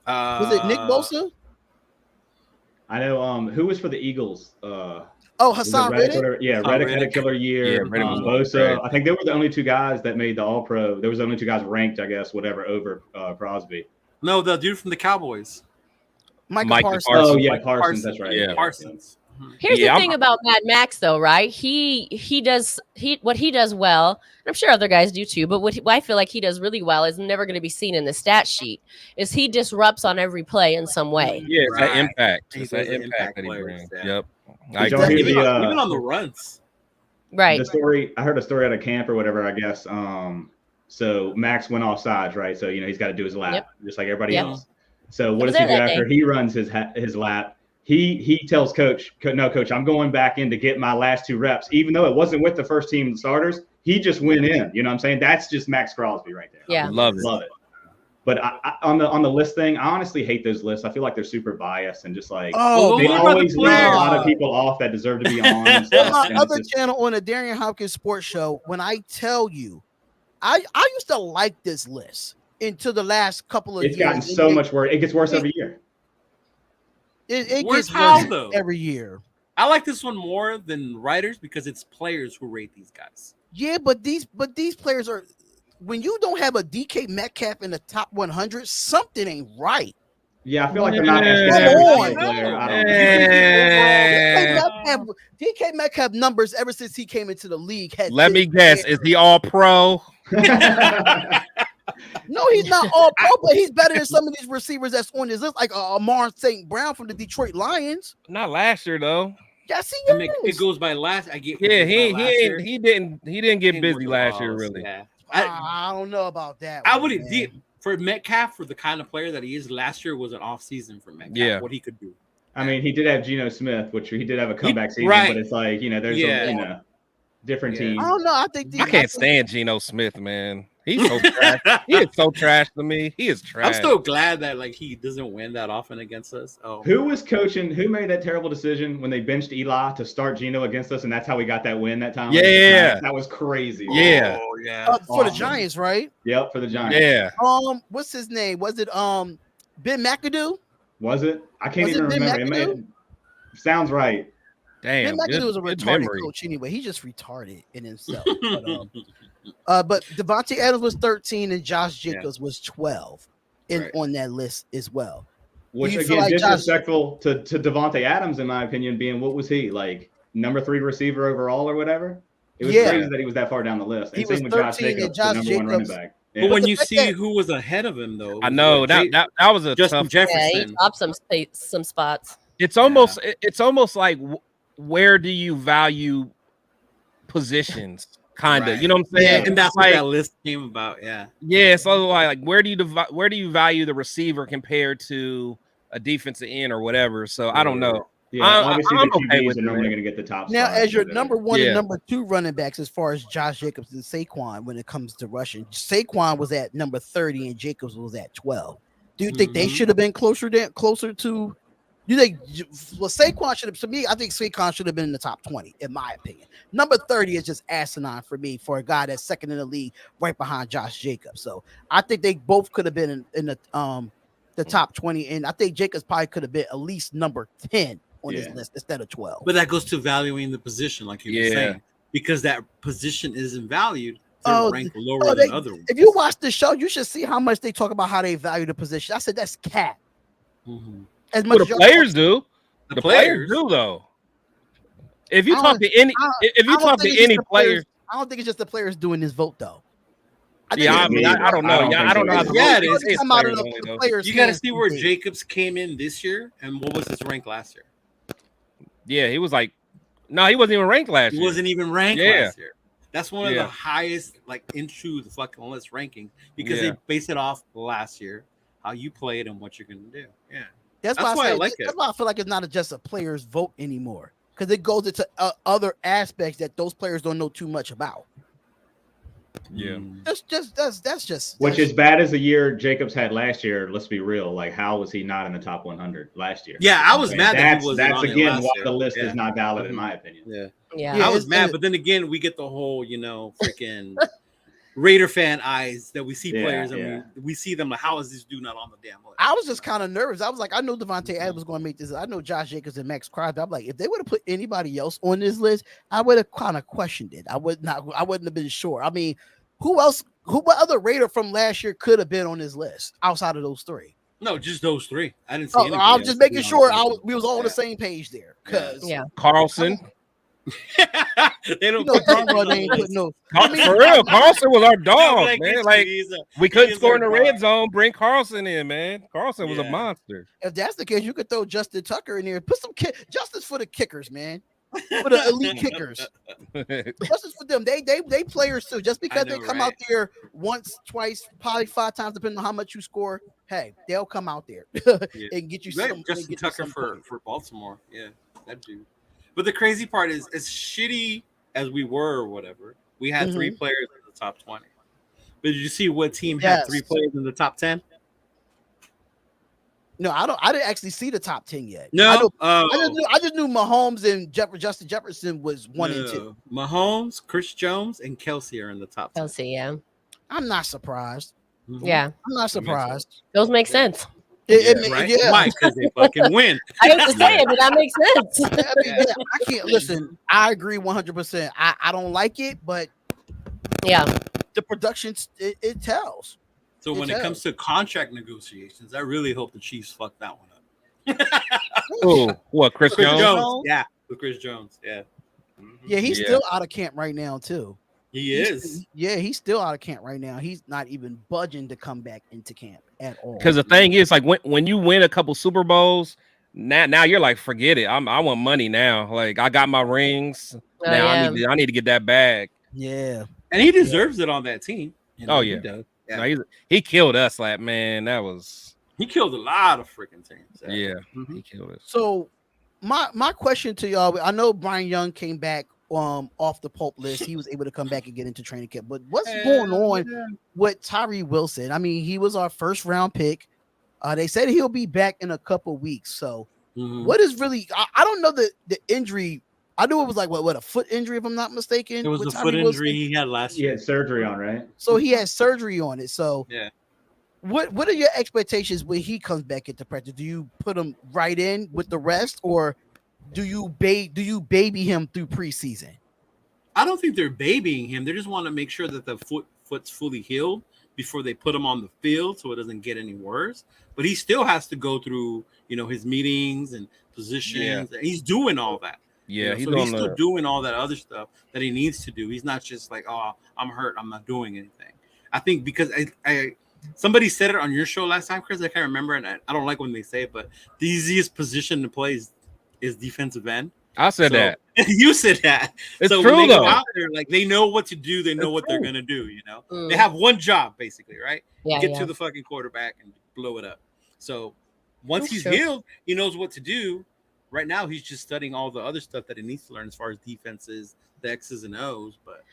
A: was it Nick Bosa?
D: I know. Who was for the Eagles?
A: Hassan Reddick.
D: Yeah, Reddick had a killer year.
C: Yeah,
D: Bosa. I think they were the only two guys that made the All-Pro. There was the only two guys ranked, I guess, whatever, over Crosby.
B: No, the dude from the Cowboys,
A: Michael Parsons.
D: Oh yeah, Parsons. That's right.
C: Yeah,
B: Parsons.
E: Here's the thing about Mad Max, though, right? He does what he does well. And I'm sure other guys do too. But what I feel like he does really well is never going to be seen in the stat sheet. Is he disrupts on every play in some way?
C: Yeah, it's that impact. It's that impact that he brings.
B: Yeah.
C: Yep.
B: Even on the runs.
E: Right.
D: The story I heard a story out of camp or whatever. I guess. So Max went off sides, right? So he's got to do his lap just like everybody else. So what does he do after he runs his lap? He tells coach, no, coach, I'm going back in to get my last 2 reps, even though it wasn't with the first team starters. He just went in. You know what I'm saying? That's just Max Crosby right there.
E: Yeah,
C: love it.
D: But on the list thing, I honestly hate those lists. I feel like they're super biased and just like
A: they
D: always leave a lot of people off that deserve to be on. And stuff.
A: On my other channel on the Darian Hopkins Sports Show, when I tell you, I used to like this list until the last couple of years.
D: It's gotten so much worse. It gets worse every year.
A: It
B: Where's
A: gets
B: how
A: worse
B: though?
A: every year.
B: I like this one more than writers because it's players who rate these guys.
A: Yeah, but these players are. When you don't have a DK Metcalf in the top 100, something ain't right.
D: Yeah, I feel like they're not asking every player.
A: DK Metcalf numbers ever since he came into the league.
C: Let me guess, is he all pro?
A: No, he's not all pro, but he's better than some of these receivers that's on his list, like Amon St. Brown from the Detroit Lions.
C: Not last year though.
A: Yes, he is.
B: It goes by last.
C: He didn't get busy last year really.
B: Yeah.
A: I don't know about that.
B: I would for Metcalf, for the kind of player that he is. Last year was an off season for Metcalf.
C: Yeah,
B: what he could do.
D: I mean, he did have Geno Smith, which he did have a comeback season, but it's like there's different teams.
A: I don't know. I think
C: I can't stand Geno Smith, man. He's so trash. He is so trash to me. He is trash.
B: I'm so glad that he doesn't win that often against us. Oh,
D: who was coaching? Who made that terrible decision when they benched Eli to start Geno against us, and that's how we got that win that time?
C: Yeah,
D: that was crazy.
C: Yeah,
A: for the Giants, right?
D: Yep, for the Giants.
C: Yeah.
A: What's his name? Was it Ben McAdoo?
D: Was it? I can't even remember. It sounds right.
C: Damn,
A: Ben McAdoo was a retarded coach anyway. He's just retarded in himself. But Devontae Adams was 13 and Josh Jacobs was 12 on that list as well.
D: Which again, disrespectful to Devontae Adams, in my opinion, being what was he like number 3 receiver overall or whatever? It was crazy that he was that far down the list.
A: He was 13 and Josh Jacobs.
D: 1 running back.
B: Yeah. But when you see who was ahead of him, though,
C: I know that was a
B: Justin
C: tough.
B: Jefferson.
E: Yeah, he topped some spots.
C: It's almost like where do you value positions? Kind of, you know what I'm saying?
B: Yeah, and that's what that list came about. Yeah.
C: So like where do you value the receiver compared to a defensive end or whatever? So I don't know.
D: Yeah, obviously the QBs are normally going to get the top.
A: Now, as your number 1 and number 2 running backs, as far as Josh Jacobs and Saquon, when it comes to rushing, Saquon was at number 30 and Jacobs was at 12. Do you think they should have been closer to? You think Saquon should have? To me, I think Saquon should have been in the top 20, in my opinion. Number 30 is just asinine for me for a guy that's second in the league, right behind Josh Jacobs. So I think they both could have been in the top 20, and I think Jacobs probably could have been at least number 10 on this list instead of 12.
B: But that goes to valuing the position, like you were saying, because that position isn't valued. Ranked lower than other ones.
A: If you watch the show, you should see how much they talk about how they value the position. I said that's cap. As much
C: the players do. The players do though. If you talk to any players,
A: I don't think it's just the players doing this vote though.
C: I don't know. I don't know how
B: the players. You got to see where Jacobs came in this year and what was his rank last year.
C: Yeah, he was like, no, he wasn't even ranked last year.
B: He wasn't even ranked last year. That's one of the highest, into the fucking list rankings because they base it off last year, how you played and what you're gonna do. Yeah.
A: That's why I like it. That's why I feel like it's not just a player's vote anymore, because it goes into other aspects that those players don't know too much about.
C: Yeah.
A: That's just
D: Which is bad as the year Jacobs had last year. Let's be real. Like, how was he not in the top 100 last year?
B: Yeah, I was mad that he wasn't
D: That's
B: on it
D: again
B: last
D: why
B: year.
D: the list
B: Yeah.
D: is not valid in
B: Mhm.
D: my opinion.
B: Yeah. I was mad, but then again, we get the whole, freaking Raider fan eyes that we see players and we see them like, how is this dude not on the damn list?
A: I was just kind of nervous. I was like, I know Devontae Adams was going to make this. I know Josh Jacobs and Max Crosby. I'm like, if they would have put anybody else on this list, I would have kind of questioned it. I wouldn't have been sure. I mean, what other Raider from last year could have been on this list outside of those three?
B: No, just those three. I didn't see anybody
A: I was
B: else
A: just making sure we was all on the
B: Yeah.
A: same page there. Because
C: Carlson.
B: They don't
A: darn well they ain't putting no.
C: For real, Carlson was our dog, man. Like
B: he's
C: we couldn't score in the red zone. Bring Carlson in, man. Carlson was a monster.
A: If that's the case, you could throw Justin Tucker in there. Put some justice for the kickers, man. For the elite kickers. Justice for them. They players too. Just because they come out there once, twice, probably 5 times, depending on how much you score. Hey, they'll come out there and get you some.
B: Justin Tucker for Baltimore. Yeah, that dude. But the crazy part is, as shitty as we were or whatever, we had 3 players in the top 20. But did you see what team had 3 players in the top 10?
A: No, I didn't actually see the top 10 yet.
B: No,
A: I just knew Mahomes and Justin Jefferson was 1 and 2.
B: Mahomes, Chris Jones, and Kelsey are in the top 10.
E: Kelsey, yeah.
A: I'm not surprised.
B: Mm-hmm.
E: Yeah,
A: I'm not surprised.
E: Those make sense.
B: Right? Why? Because they fucking win.
E: I hate to say it, but that makes sense.
A: I can't listen. I agree 100%. I don't like it, but the production it tells.
B: So when it comes to contract negotiations, I really hope the Chiefs fuck that one up.
C: Oh, what? Chris Jones?
B: Yeah, with Chris Jones. Yeah.
A: Yeah, he's still out of camp right now too.
B: Is.
A: He's still out of camp right now. He's not even budging to come back into camp at all.
C: Because the thing is, like when you win a couple Super Bowls, now you're like, forget it. I want money now. Like I got my rings. I need to get that bag.
A: Yeah.
B: And he deserves it on that team.
C: He does. Yeah. No, he killed us. Like, man,
B: he killed a lot of freaking teams.
C: Yeah, he killed us.
A: So my question to y'all, I know Brian Young came back off the pulp list. He was able to come back and get into training camp. But what's going on with Tyree Wilson? I mean, he was our first round pick. They said he'll be back in a couple weeks. So what is really I don't know the injury. I knew it was like what a foot injury, if I'm not mistaken.
B: It was the foot injury he had last year.
D: He had surgery on, right?
A: So he had surgery on it. So
B: yeah.
A: What are your expectations when he comes back into practice? Do you put him right in with the rest, or do you baby him through preseason?
B: I don't think they're babying him. They just want to make sure that the foot's fully healed before they put him on the field, so it doesn't get any worse. But he still has to go through, his meetings and positions. And he's doing all that.
C: Yeah,
B: so he's still doing all that other stuff that he needs to do. He's not just like, oh, I'm hurt, I'm not doing anything. I think because I somebody said it on your show last time, Chris. I can't remember, and I don't like when they say it, but the easiest position to play is defensive end.
C: I said that.
B: You said that.
C: It's
B: so
C: true
B: when they
C: though.
B: go out there, like they know what to do. They know what they're gonna do. They have one job basically, right? Get to the fucking quarterback and blow it up. So once he's healed, he knows what to do. Right now, he's just studying all the other stuff that he needs to learn as far as defenses, the X's and O's. But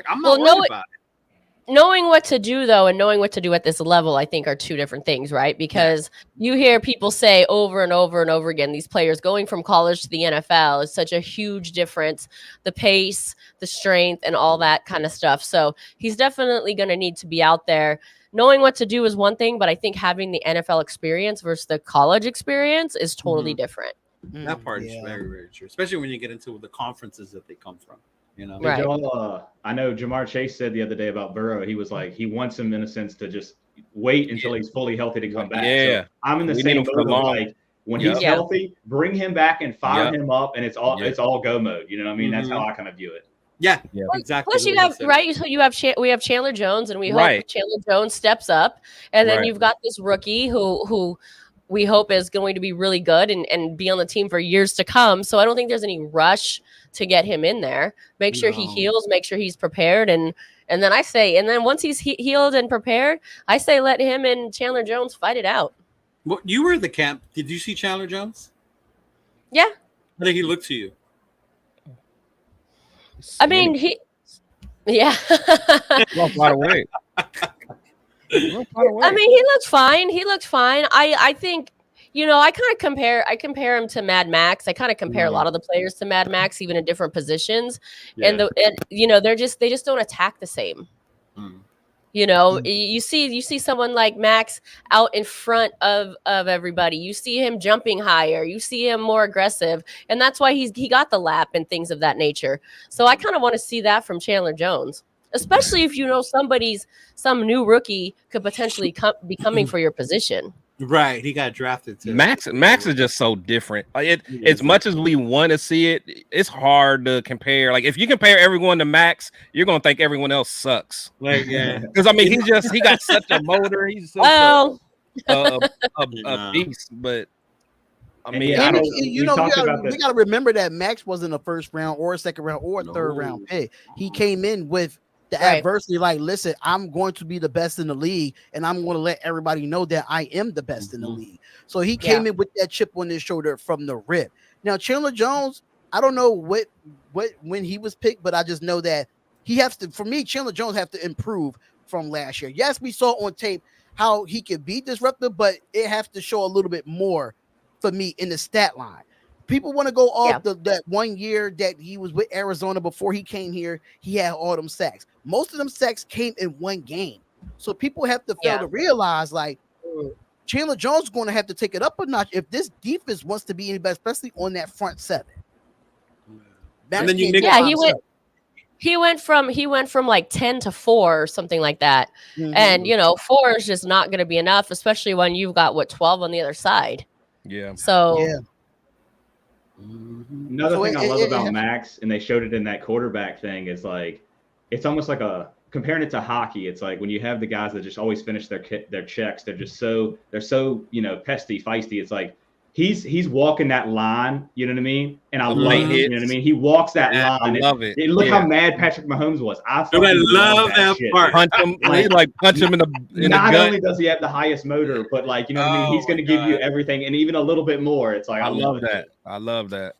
B: I'm not worried about it.
E: Knowing what to do, though, and knowing what to do at this level, I think are two different things, right? Because you hear people say over and over and over again, these players going from college to the NFL is such a huge difference. The pace, the strength, and all that kind of stuff. So he's definitely going to need to be out there. Knowing what to do is one thing, but I think having the NFL experience versus the college experience is totally different.
B: That part is very, very true, especially when you get into the conferences that they come from.
E: Right.
D: I know Jamar Chase said the other day about Burrow. He was like, he wants him in a sense to just wait until he's fully healthy to come back.
C: Yeah,
D: so I'm in the same boat of like when he's healthy, bring him back and fire him up, and it's all go mode. You know what I mean? That's how I kind of view it.
B: Yeah, exactly.
E: Plus, you have we have Chandler Jones, and we hope Chandler Jones steps up, and then you've got this rookie who we hope is going to be really good and be on the team for years to come. So I don't think there's any rush to get him in there. Make sure he heals, make sure he's prepared. And then once he's healed and prepared, I say let him and Chandler Jones fight it out.
B: Well, you were at the camp. Did you see Chandler Jones?
E: Yeah.
B: How did he look to you?
E: I mean, Yeah.
C: Lost a lot of weight.
E: I mean, he looked fine. He looked fine. I think, I kind of compare him to Mad Max. I kind of compare a lot of the players to Mad Max, even in different positions.
D: Yeah.
E: And they just don't attack the same. You see someone like Max out in front of everybody. You see him jumping higher. You see him more aggressive, and that's why he got the lap and things of that nature. So I kind of want to see that from Chandler Jones, especially if some new rookie could potentially be coming for your position.
B: Right, he got drafted too.
C: Max is just so different. Like as much as we want to see it, it's hard to compare. Like if you compare everyone to Max, you're gonna think everyone else sucks.
B: Like
C: Because I mean, he got such a motor. He's such a beast. But I mean,
A: and
C: we
A: got to remember that Max wasn't a first round or a second round or a third round pick. He came in with the adversity, like, listen, I'm going to be the best in the league, and I'm going to let everybody know that I am the best in the league. So he came in with that chip on his shoulder from the rip. Now, Chandler Jones, I don't know when he was picked, but I just know that he has to. For me, Chandler Jones have to improve from last year. Yes, we saw on tape how he could be disruptive, but it has to show a little bit more for me in the stat line. People want to go off that 1 year that he was with Arizona before he came here. He had all them sacks. Most of them sacks came in one game. So people have to fail to realize, like, Chandler Jones is going to have to take it up a notch if this defense wants to be any better, especially on that front seven.
B: And then
E: he went from like 10 to 4 or something like that. And 4 is just not going to be enough, especially when you've got 12 on the other side.
C: Yeah.
E: So
D: another thing I love about Max, and they showed it in that quarterback thing, is like it's almost like comparing it to hockey. It's like when you have the guys that just always finish their checks, they're so pesty, feisty. It's like he's walking that line, you know what I mean? And I love it. You know what I mean? He walks that line.
C: I love it.
D: Look how mad Patrick Mahomes was. I
B: love that shit,
C: part. Punch him in the
D: Not
C: gut.
D: only does he have the highest motor, but like, you know what I mean? He's going to give you everything and even a little bit more. It's like,
C: I love that. I love that.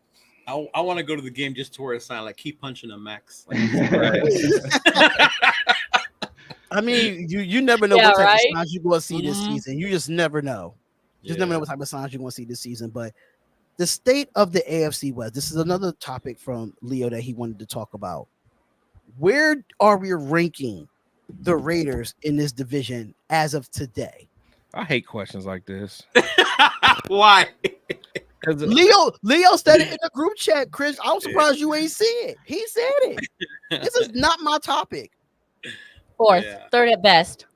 B: I want to go to the game just to wear a sign like keep punching him, Max. Like,
A: I mean, you never know what type of signs you're going to see this season. You just never know. Just never know what type of signs you're going to see this season. But the state of the AFC West, this is another topic from Leo that he wanted to talk about. Where are we ranking the Raiders in this division as of today?
C: I hate questions like this.
B: Why?
A: Leo said it in the group chat, Chris. I'm surprised you ain't see it. He said it. This is not my topic.
E: 4th, 3rd at best.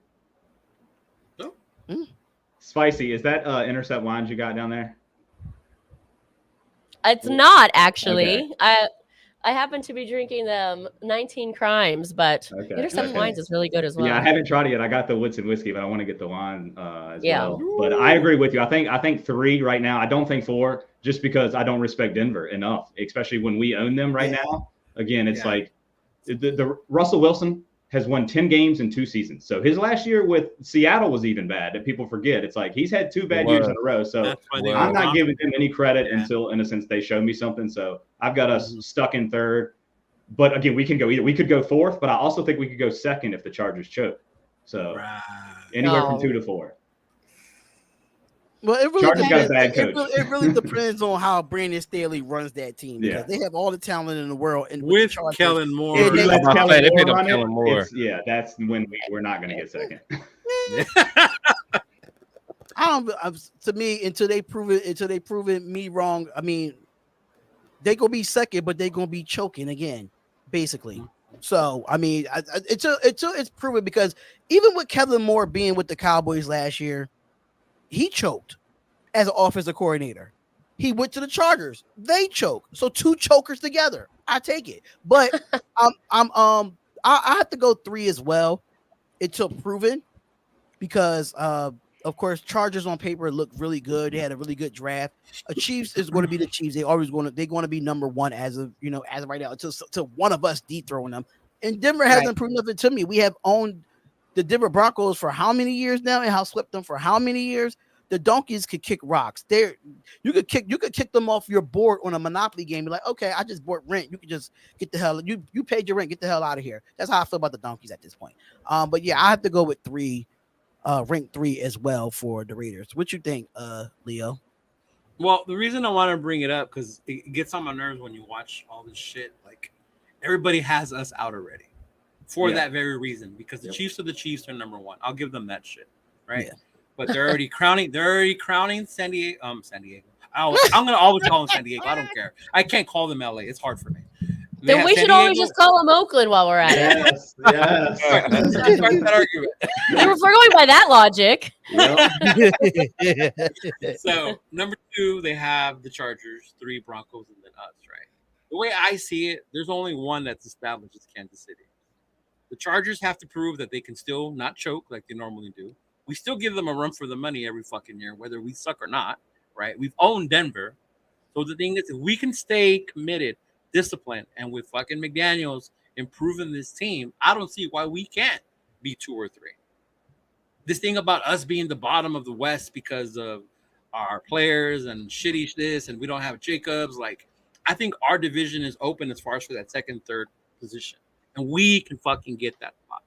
D: Spicy, is that intercept wines you got down there?
E: It's not actually. Okay. I happen to be drinking 19 Crimes, but Intercept Wines is really good as well.
D: Yeah, I haven't tried it yet. I got the Woodson whiskey, but I want to get the wine as well. But I agree with you. I think 3 right now. I don't think 4, just because I don't respect Denver enough, especially when we own them right now. Again, it's like the Russell Wilson has won 10 games in 2 seasons. So his last year with Seattle was even bad that people forget. It's like he's had 2 bad years in a row. So I'm not giving them any credit until, in a sense, they show me something. So I've got us stuck in 3rd. But again, we can go either. We could go 4th, but I also think we could go 2nd if the Chargers choke. So anywhere from 2 to 4.
A: Well, it really depends on how Brandon Staley runs that team, because they have all the talent in the world. And
B: with Kellen Moore,
D: Kellen Moore, that's when we're not going to get 2nd.
A: To me, until they prove it me wrong. I mean, they gonna be 2nd, but they gonna be choking again, basically. So I mean, it's proven, because even with Kellen Moore being with the Cowboys last year, he choked as an offensive coordinator. He went to the Chargers. They choke. So 2 chokers together. I take it. But I have to go 3 as well until proven, because of course Chargers on paper look really good. They had a really good draft. Chiefs is going to be the Chiefs. They're going to be number 1 as of right now, until one of us dethrone them. And Denver hasn't proven nothing to me. We have owned the Denver Broncos for how many years now, and how swept them for how many years. the donkeys could kick rocks. You could kick them off your board on a Monopoly game. Be like, okay, I just bought rent. You could just get the hell. You paid your rent. Get the hell out of here. That's how I feel about the donkeys at this point. But yeah, I have to go with 3, rank 3 as well for the Raiders. What you think, Leo?
B: Well, the reason I want to bring it up because it gets on my nerves when you watch all this shit. Like everybody has us out already for that very reason. Because the Chiefs are the Chiefs are number 1. I'll give them that shit, right? Yeah. But they're already crowning. They're already crowning San Diego. I'm gonna always call them San Diego. I don't care. I can't call them LA. It's hard for me.
E: Then we should always just call them Oakland while we're at it.
D: Yes.
B: That argument.
E: If we're going by that logic.
B: So number 2, they have the Chargers, 3 Broncos, and then us, right? The way I see it, there's only one that's established is Kansas City. The Chargers have to prove that they can still not choke like they normally do. We still give them a run for the money every fucking year, whether we suck or not, right? We've owned Denver. So the thing is, if we can stay committed, disciplined, and with fucking McDaniels improving this team, I don't see why we can't be 2 or 3. This thing about us being the bottom of the West because of our players and shitty this, and we don't have Jacobs, like, I think our division is open as far as for that 2nd, 3rd position. And we can fucking get that spot.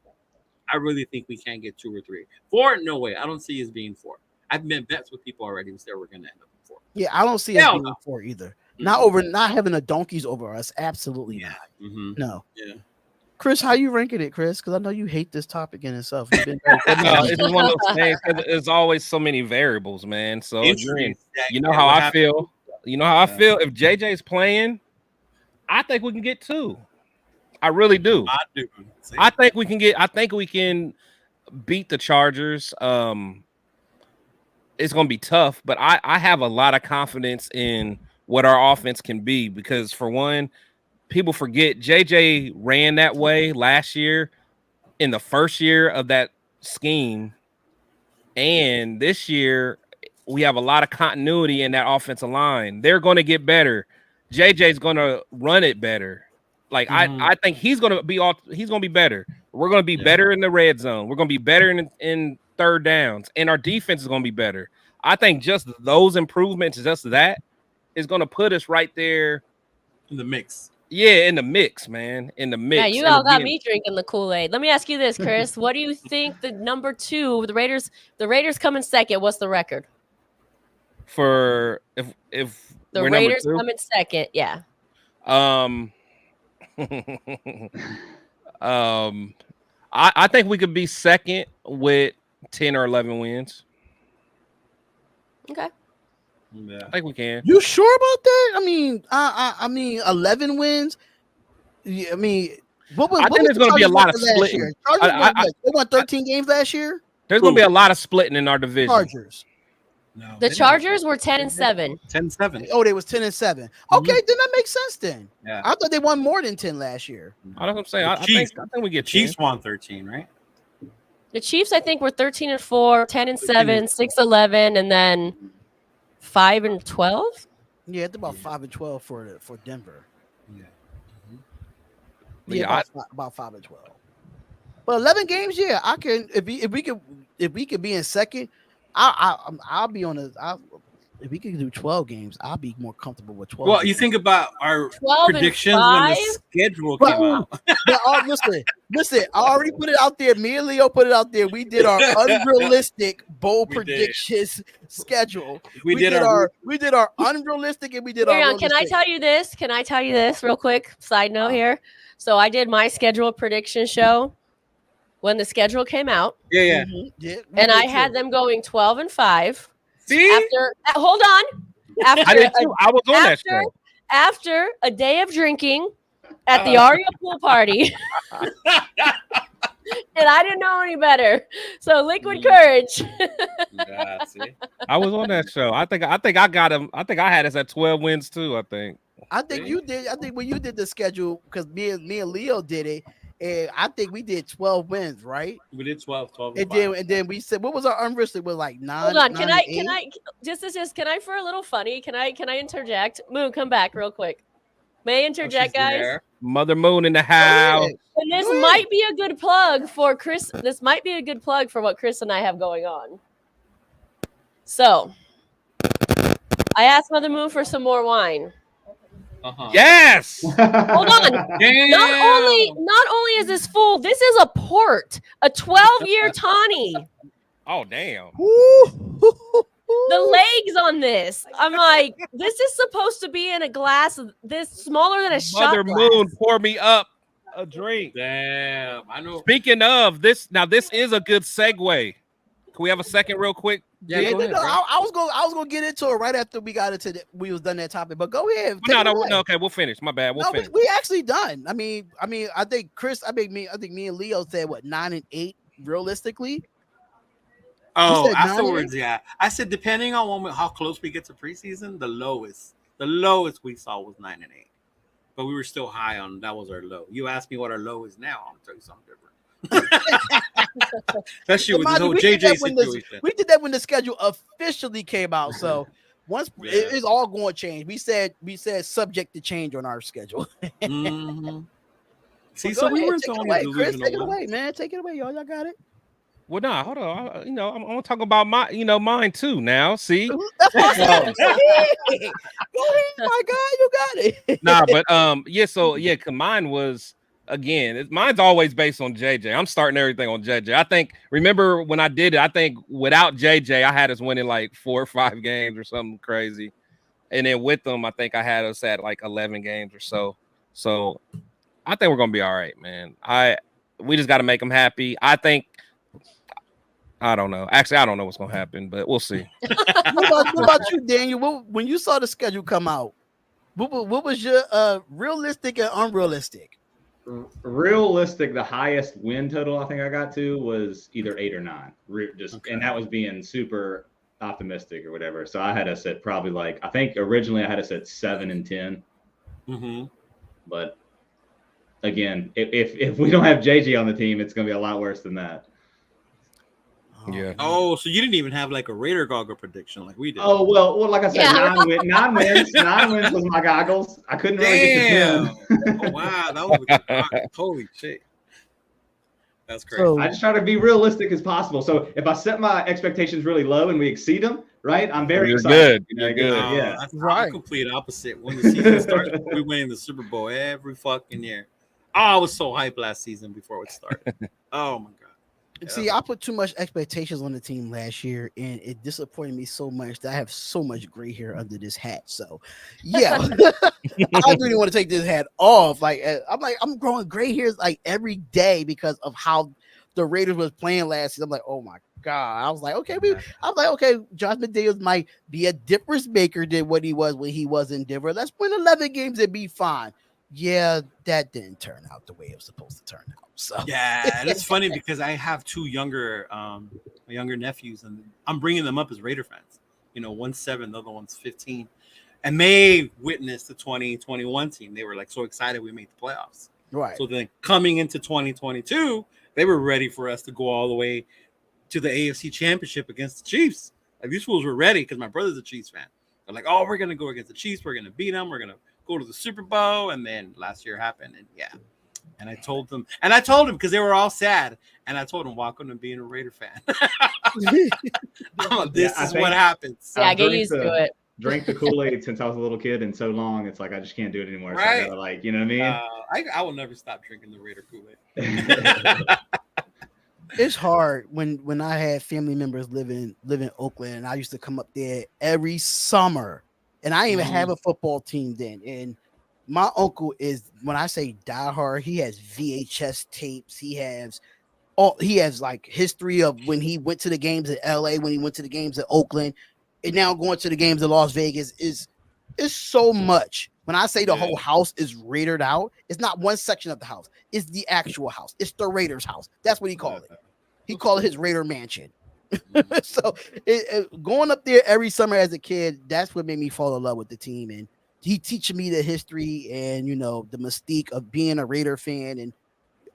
B: I really think we can get 2 or 3. 4, no way. I don't see us being 4. I've made bets with people already who said we're going to end up in 4.
A: Yeah, I don't see us being 4 either. Not having the donkeys over us. Absolutely not.
B: Mm-hmm.
A: No.
B: Yeah.
A: Chris, how you ranking it, Chris? Because I know you hate this topic in itself.
C: No, it's just one of those things. There's always so many variables, man. So you know how I feel. You know how I feel. If JJ's playing, I think we can get 2. I really do.
B: I do.
C: I think we can beat the Chargers. It's going to be tough, but I have a lot of confidence in what our offense can be because, for one, people forget JJ ran that way last year in the first year of that scheme, and this year we have a lot of continuity in that offensive line. They're going to get better. JJ's going to run it better. Like I think he's gonna be better. We're gonna be better in the red zone. We're gonna be better in 3rd downs, and our defense is gonna be better. I think just those improvements, just that, is gonna put us right there
B: in the mix.
C: Yeah, in the mix, man. In the mix.
E: Yeah, you all got me drinking the Kool-Aid. Let me ask you this, Chris. What do you think the number 2, the Raiders come in 2nd? What's the record?
C: For if
E: the Raiders come in 2nd, yeah.
C: I think we could be 2nd with 10 or 11 wins.
E: Okay.
B: Yeah.
C: I think we can.
A: You sure about that? I mean 11 wins. I mean,
C: I think there's going to be a lot of splitting.
A: They won 13 games last year.
C: There's going to be a lot of splitting in our division.
A: Chargers.
E: No, the Chargers were 10-7.
B: 10-7.
A: Oh, they was 10-7. Okay, then that makes sense then.
B: Yeah.
A: I thought they won more than 10 last year.
C: I don't know what I'm saying. I think we get
B: Chiefs won 13, right?
E: The Chiefs, I think, were 13-4, 10-7, 6-11, and then 5-12.
A: Yeah, it's about 5-12 for Denver.
B: Yeah.
A: Yeah, about 5-12. But 11 games, yeah, I can. If we could be in 2nd. I'll be on if we could do 12 games, I'll be more comfortable with 12.
B: Well, you think about our predictions when the schedule came out.
A: Listen, I already put it out there. Me and Leo put it out there. We did our unrealistic bold predictions schedule. We did our unrealistic and we did our realistic.
E: Can I tell you this real quick? Side note here. So I did my schedule prediction show when the schedule came out.
B: Yeah.
E: And I had them going 12-5.
B: See?
E: Hold on.
C: I was on that show.
E: After a day of drinking at the Aria pool party. And I didn't know any better. So liquid courage.
B: Yeah, see?
C: I was on that show. I think I got him. I think I had us at 12 wins too, I think.
A: I think you did. I think when you did the schedule, because me and Leo did it, and I think we did 12 wins, right?
B: We did 12.
A: And then we said, what was our unrealistic? Was like 9.
E: Hold on, can I for a little funny? Can I interject? Moon, come back real quick. May I interject, guys?
B: There.
C: Mother Moon in the house.
E: And this might be a good plug for Chris. This might be a good plug for what Chris and I have going on. So I asked Mother Moon for some more wine.
C: Yes.
E: Hold on. Not only is this full, this is a port, a 12-year tawny.
C: Oh damn.
E: The legs on this, I'm like, this is supposed to be in a glass this smaller than a shot
C: Mother
E: glass.
C: Moon, pour me up a drink.
B: Damn, I know.
C: Speaking of this, now this is a good segue. Can we have a second real quick?
A: Yeah,
B: go ahead, bro.
A: I was gonna get into it right after we got into we was done that topic. But go ahead.
C: No. Okay, we'll finish. My bad. We'll finish.
A: We actually done. I mean, I think Chris. I think me and Leo said what 9 and 8 realistically.
B: Oh, afterwards, yeah. I said depending on how close we get to preseason, the lowest we saw was 9 and 8. But we were still high on that was our low. You asked me what our low is now, I'm gonna tell you something different. Especially with this whole JJ situation.
A: We did that when the schedule officially came out. So once it's all going to change. We said subject to change on our schedule.
B: Mm-hmm. See,
A: Well,
B: so we weren't
A: take it
B: the
A: away,
B: only
A: Chris.
B: delusional
A: Take it
B: ones.
A: away, man. Take it away, y'all. Y'all got it.
C: Well, nah, hold on. I'm gonna talk about mine too. Now, see,
A: That's what I'm saying. Go ahead, my guy. You got it.
C: nah, but yeah. So yeah, 'cause mine was again. Mine's always based on JJ. I'm starting everything on JJ. I think. Remember when I did it? I think without JJ, I had us winning like 4 or 5 games or something crazy, and then with them, I think I had us at like 11 games or so. So I think we're gonna be all right, man. We just got to make them happy. I don't know. Actually, I don't know what's gonna happen, but we'll see.
A: What about you, Daniel? When you saw the schedule come out, what was your realistic and unrealistic?
D: Realistic, the highest win total I think I got to was either 8 or 9. And that was being super optimistic or whatever. So I had us at probably I think originally I had us at 7 and 10.
B: Mm-hmm.
D: But again, if we don't have JJ on the team, it's gonna be a lot worse than that.
C: Yeah.
B: Oh, so you didn't even have like a Raider goggle prediction like we did.
D: Oh well, like I said, 9 wins. 9 wins was my goggles. I couldn't really get to 10.
B: Oh wow, that was with the goggles. Holy shit. That's crazy.
A: So,
D: I just try to be realistic as possible. So if I set my expectations really low and we exceed them, right? I'm very excited.
C: You're good.
D: Yeah.
B: That's
A: Right.
B: the complete opposite. When the season starts, we win the Super Bowl every fucking year. Oh, I was so hyped last season before it started. Oh my god.
A: see, I put too much expectations on the team last year, and it disappointed me so much that I have so much gray hair under this hat. So, yeah, I really want to take this hat off. I'm growing gray hairs like every day because of how the Raiders was playing last season. I'm like, oh my god. I was like, okay, Josh McDaniels might be a difference maker than what he was when he was in Denver. Let's win 11 games and be fine. Yeah, that didn't turn out the way it was supposed to turn out. So
B: yeah, that's funny because I have 2 younger nephews, and I'm bringing them up as Raider fans. You know, one's 7, the other one's 15, and they witnessed the 2021 team. They were like so excited we made the playoffs.
A: right.
B: So then coming into 2022, they were ready for us to go all the way to the AFC Championship against the Chiefs. Like these fools were ready because my brother's a Chiefs fan. They're like, oh, we're gonna go against the Chiefs. We're gonna beat them. We're gonna go to the Super Bowl. And then last year happened, and yeah. And I told them because they were all sad. And I told them, welcome to being a Raider fan. This is what happens.
E: Yeah, get used to it.
D: Drank the Kool-Aid since I was a little kid, and so long, it's like I just can't do it anymore.
B: Right.
D: So I gotta, you know what I mean?
B: I will never stop drinking the Raider Kool-Aid.
A: It's hard when I had family members live in Oakland, and I used to come up there every summer, and I didn't even have a football team then. And my uncle is, when I say diehard, he has VHS tapes. He has like history of when he went to the games in LA, when he went to the games in Oakland, and now going to the games in Las Vegas is so much. When I say the whole house is Raidered out, it's not one section of the house. It's the actual house. It's the Raiders' house. That's what he called it. He called it his Raider mansion. So going up there every summer as a kid, that's what made me fall in love with the team. And he teaching me the history and, you know, the mystique of being a Raider fan and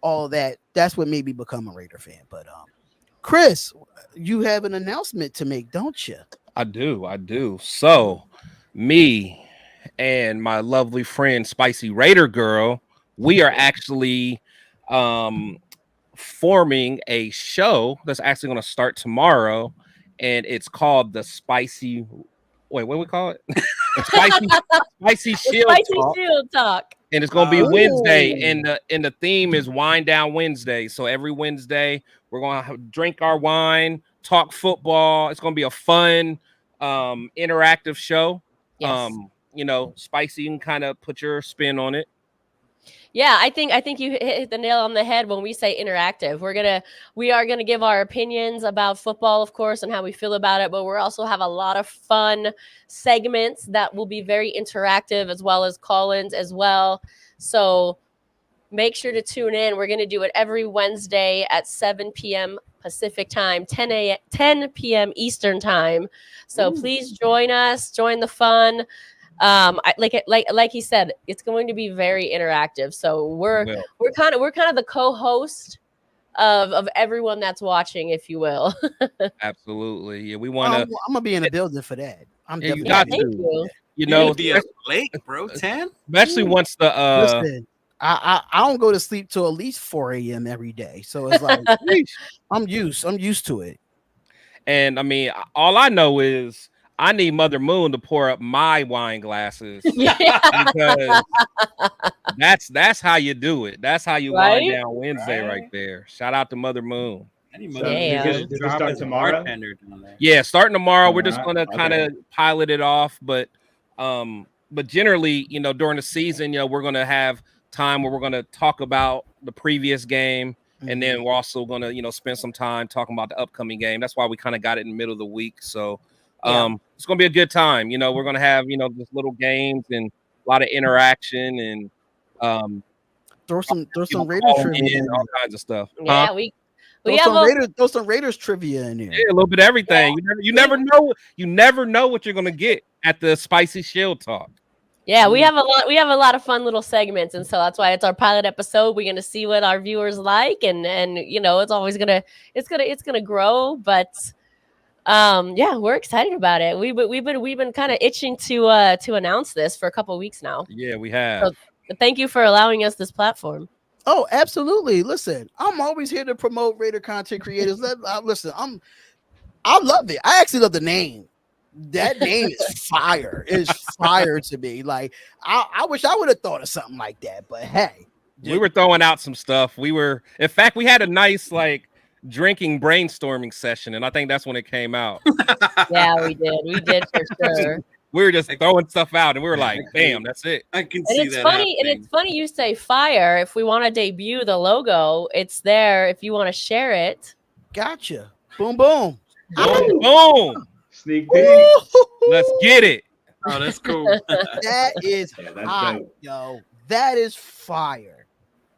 A: all that. That's what made me become a Raider fan. But Chris, you have an announcement to make, don't you?
C: I do. So me and my lovely friend Spicy Raider Girl, we are actually forming a show that's actually going to start tomorrow, and it's called the spicy. Wait, what do we call it? The spicy shield
E: Spicy
C: talk.
E: Shield Talk.
C: And it's gonna be
B: Oh,
C: Wednesday,
A: Ooh.
C: and the theme is Wine Down Wednesday. So every Wednesday we're gonna drink our wine, talk football. It's gonna be a fun, interactive show.
E: Yes.
C: Spicy. You can kind of put your spin on it.
E: Yeah, I think you hit the nail on the head when we say interactive. We are gonna give our opinions about football, of course, and how we feel about it, but we're also have a lot of fun segments that will be very interactive, as well as call-ins as well. So make sure to tune in. We're gonna do it every Wednesday at 7 p.m. Pacific time, 10 p.m. Eastern time. So please join us, join the fun. Like he said, it's going to be very interactive. So we're kind of the co-host of everyone that's watching, if you will.
C: Absolutely. Yeah, we want to.
A: I'm gonna be in the building for that. I'm
C: Yeah, you
A: definitely
C: got
A: gonna
E: Thank
A: be
E: you.
A: there.
C: You
B: You're
C: know,
B: gonna be up late, bro. 10.
C: especially once the
A: Listen, I don't go to sleep till at least 4 a.m. every day. So it's like I'm used to it.
C: and I mean, all I know is I need Mother Moon to pour up my wine glasses
E: Yeah,
C: because that's how you do it. That's how you
E: Right?
C: wind down Wednesday right there. Shout out to Mother Moon.
B: I need
D: So
B: Mother
E: Damn.
B: Moon
D: does
B: to
D: it
B: drop
D: start
B: as a
D: tomorrow?
B: bartender down there.
C: Yeah, starting tomorrow. We're just
D: Alright,
C: gonna kind of pilot it off, but generally, during the season, we're gonna have time where we're gonna talk about the previous game, and then we're also gonna, spend some time talking about the upcoming game. That's why we kind of got it in the middle of the week. So it's gonna be a good time. We're gonna have, just little games and a lot of interaction and
A: Throw some Raiders
C: calling
A: trivia
C: in,
A: in
C: all
A: there.
C: kinds of stuff.
E: Yeah,
C: Huh?
E: we have
A: Throw some Raiders trivia in there.
C: Yeah, a little bit of everything. You never know. You never know what you're gonna get at the Spicy Shield Talk.
E: Yeah, we have a lot of fun little segments, and so that's why it's our pilot episode. We're gonna see what our viewers like, and it's always gonna grow. But yeah, we're excited about it. We've been kind of itching to announce this for a couple of weeks now.
C: Yeah, we have.
E: So thank you for allowing us this platform.
A: Oh, absolutely. Listen, I'm always here to promote Raider content creators. Listen, I love it. I actually love the name. That name is fire. It's fire to me. Like I wish I would have thought of something like that. But hey,
C: We were throwing out some stuff. In fact, we had a nice drinking brainstorming session, and I think that's when it came out.
E: Yeah, we did for sure.
C: We were just throwing stuff out, and we were like, "Bam, that's it."
B: I can
E: And
B: see
E: it's
B: that.
E: funny, and
B: happening.
E: it's funny you say fire. If we want to debut the logo, it's there. If you want to share it,
A: gotcha. Boom, boom.
C: Boom, boom.
D: Sneak peek.
C: Let's get it.
B: Oh, that's cool.
A: That is
D: Yeah, that's
A: hot,
D: dope.
A: yo. That is fire.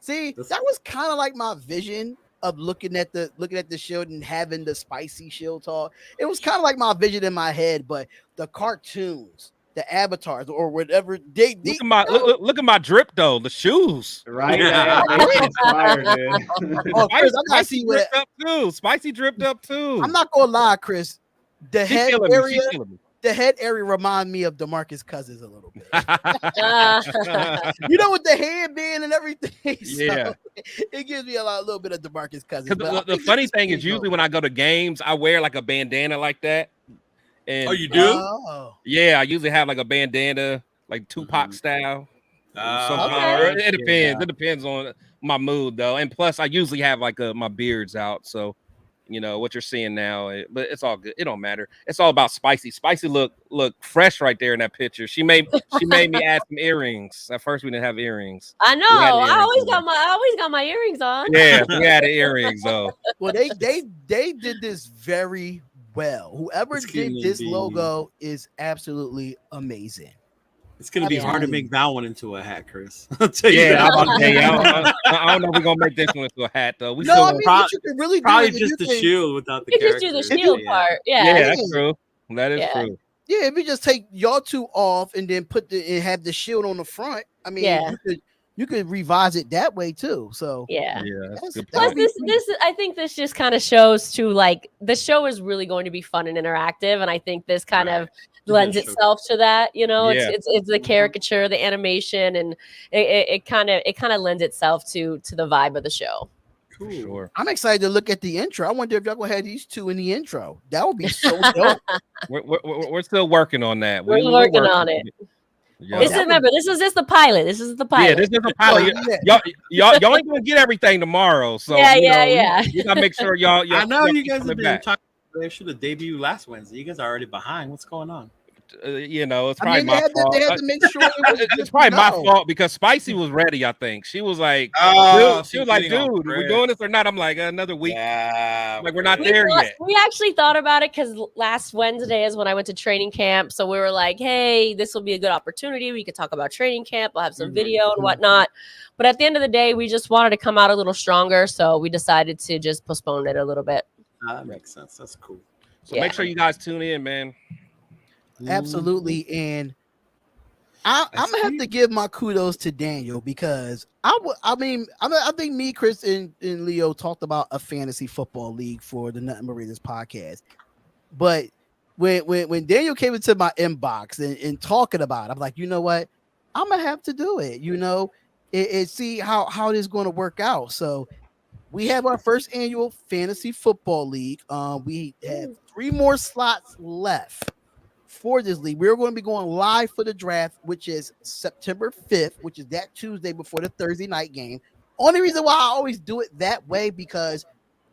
A: See,
B: That's-
A: that was kind of like my vision of looking at the shield and having the spicy shield talk. It was kind of like my vision in my head, but the cartoons, the avatars, or whatever they
C: Look at my drip though. The shoes.
D: Right? Yeah, it's inspired, dude.
A: Oh, Chris, I gotta see what
C: dripped up too. Spicy dripped up too.
A: I'm not gonna lie, Chris. The
C: She
A: head
C: killing me.
A: area,
C: She killing me.
A: the head area remind me of DeMarcus Cousins a little bit.
E: uh,
A: You know, with the headband and everything. So
C: Yeah.
A: it gives me a little bit of DeMarcus Cousins.
C: Because
A: but I
C: the
A: think
C: funny
A: this
C: thing is,
A: pretty
C: usually
A: dope.
C: when I go to games, I wear like a bandana like that. And
B: Oh, you do?
A: Oh.
C: yeah, I usually have like a bandana, like Tupac style. Somehow.
E: Okay.
C: It depends. It depends on my mood though. And plus, I usually have like my beards out, so what you're seeing now. But it's all good. It don't matter. It's all about Spicy. Spicy look fresh right there in that picture. She made me add some earrings. At first, we didn't have earrings.
E: I know.
C: We had
E: I always
C: earrings
E: got my earrings on.
C: Yeah, we had the earrings though.
A: Well, they did this very well. Whoever
B: It's
A: did
B: gonna
A: this
B: be-
A: logo is absolutely amazing.
B: It's gonna be hard to
A: Absolutely.
B: make that one into a hat, Chris. I'll tell you
C: Yeah,
B: that.
C: I'm about to tell you, I don't know if we're gonna make this one into a hat though. We
A: No,
C: still
A: I mean what you could really do
B: Probably
A: is
B: just the
A: you can-
B: shield without the
E: You just do the
B: character.
E: shield
B: Yeah.
E: part.
C: yeah,
E: Yeah.
C: that's true. That is
E: Yeah.
C: true.
A: Yeah, if you just take y'all two off and then have the shield on the front, I mean,
E: Yeah.
A: you could revise it that way too. So
E: Yeah.
C: Yeah, that's a good
E: Plus,
C: point.
E: this I think this just kind of shows to the show is really going to be fun and interactive, and I think this kind of lends itself to that.
C: Yeah.
E: It's the caricature, the animation, and it kind of lends itself to the vibe of the show.
B: Cool.
C: Sure.
A: I'm excited to look at the intro. I wonder if y'all gonna have these two in the intro. That would be so dope.
C: We're still working on that.
E: We're working on it.
C: Yeah.
E: This is, remember, this is just the pilot. This is the pilot.
C: Yeah, this is a pilot. Y'all ain't gonna get everything tomorrow. So
E: yeah.
C: We gotta make sure y'all.
B: I know you guys
C: coming
B: have been
C: back.
B: talking. They should have debuted last Wednesday. You guys are already behind. What's going on?
C: It's probably my fault.
A: They had to make sure it was
C: It's probably my fault because Spicy was ready. I think she was like, she was like, dude, are we doing this or not? I'm like, another week.
B: Yeah,
C: like we're not there yet.
E: We actually thought about it because last Wednesday is when I went to training camp. So we were like, hey, this will be a good opportunity. We could talk about training camp. We'll have some video and whatnot. But at the end of the day, we just wanted to come out a little stronger. So we decided to just postpone it a little bit.
B: That makes sense. That's cool.
C: So make sure you guys tune in, man.
A: Absolutely. And I'm gonna have to give my kudos to Daniel because I think me, Chris, and Leo talked about a fantasy football league for the Nothing But Raiders podcast. But when Daniel came into my inbox and talking about it, I'm like, you know what? I'm gonna have to do it, and see how this is going to work out. So we have our first annual fantasy football league. We have 3 more slots left for this league. We're going to be going live for the draft, which is September 5th, which is that Tuesday before the Thursday night game. Only reason why I always do it that way because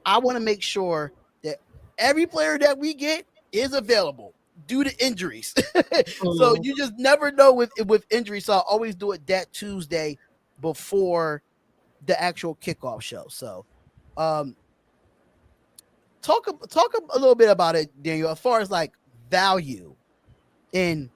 A: I want to make sure that every player that we get is available due to injuries. So you just never know with injuries. So I always do it that Tuesday before the actual kickoff show. So talk a little bit about it, Daniel, as far as like value and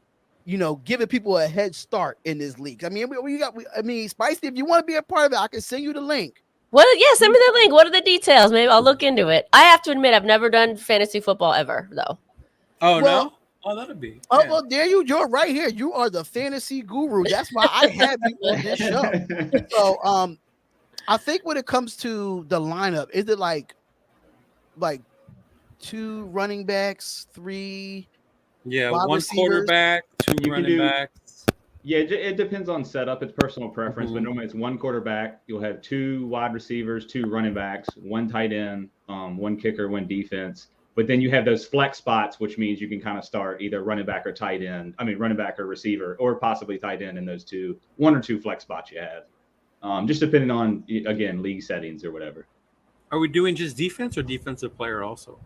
A: giving people a head start in this league. I mean, Spicy, if you want to be a part of it, I can send you the link.
E: Well, yeah, send me the link. What are the details? Maybe I'll look into it. I have to admit, I've never done fantasy football ever, though.
B: Oh, no? Oh, that'd be.
A: Oh, well, Daniel, you're right here. You are the fantasy guru. That's why I have you on this show. So, I think when it comes to the lineup, is it like 2 running backs, 3
B: one
A: receivers?
B: quarterback, 2 running backs.
D: Yeah, it depends on setup. It's personal preference, but normally it's 1 quarterback. You'll have 2 wide receivers, 2 running backs, 1 tight end, 1 kicker, 1 defense. But then you have those flex spots, which means you can kind of start either running back or tight end. I mean, running back or receiver, or possibly tight end in those 1 or 2 flex spots you have. Just depending on, again, league settings or whatever. Are
B: we doing just defense or defensive player also?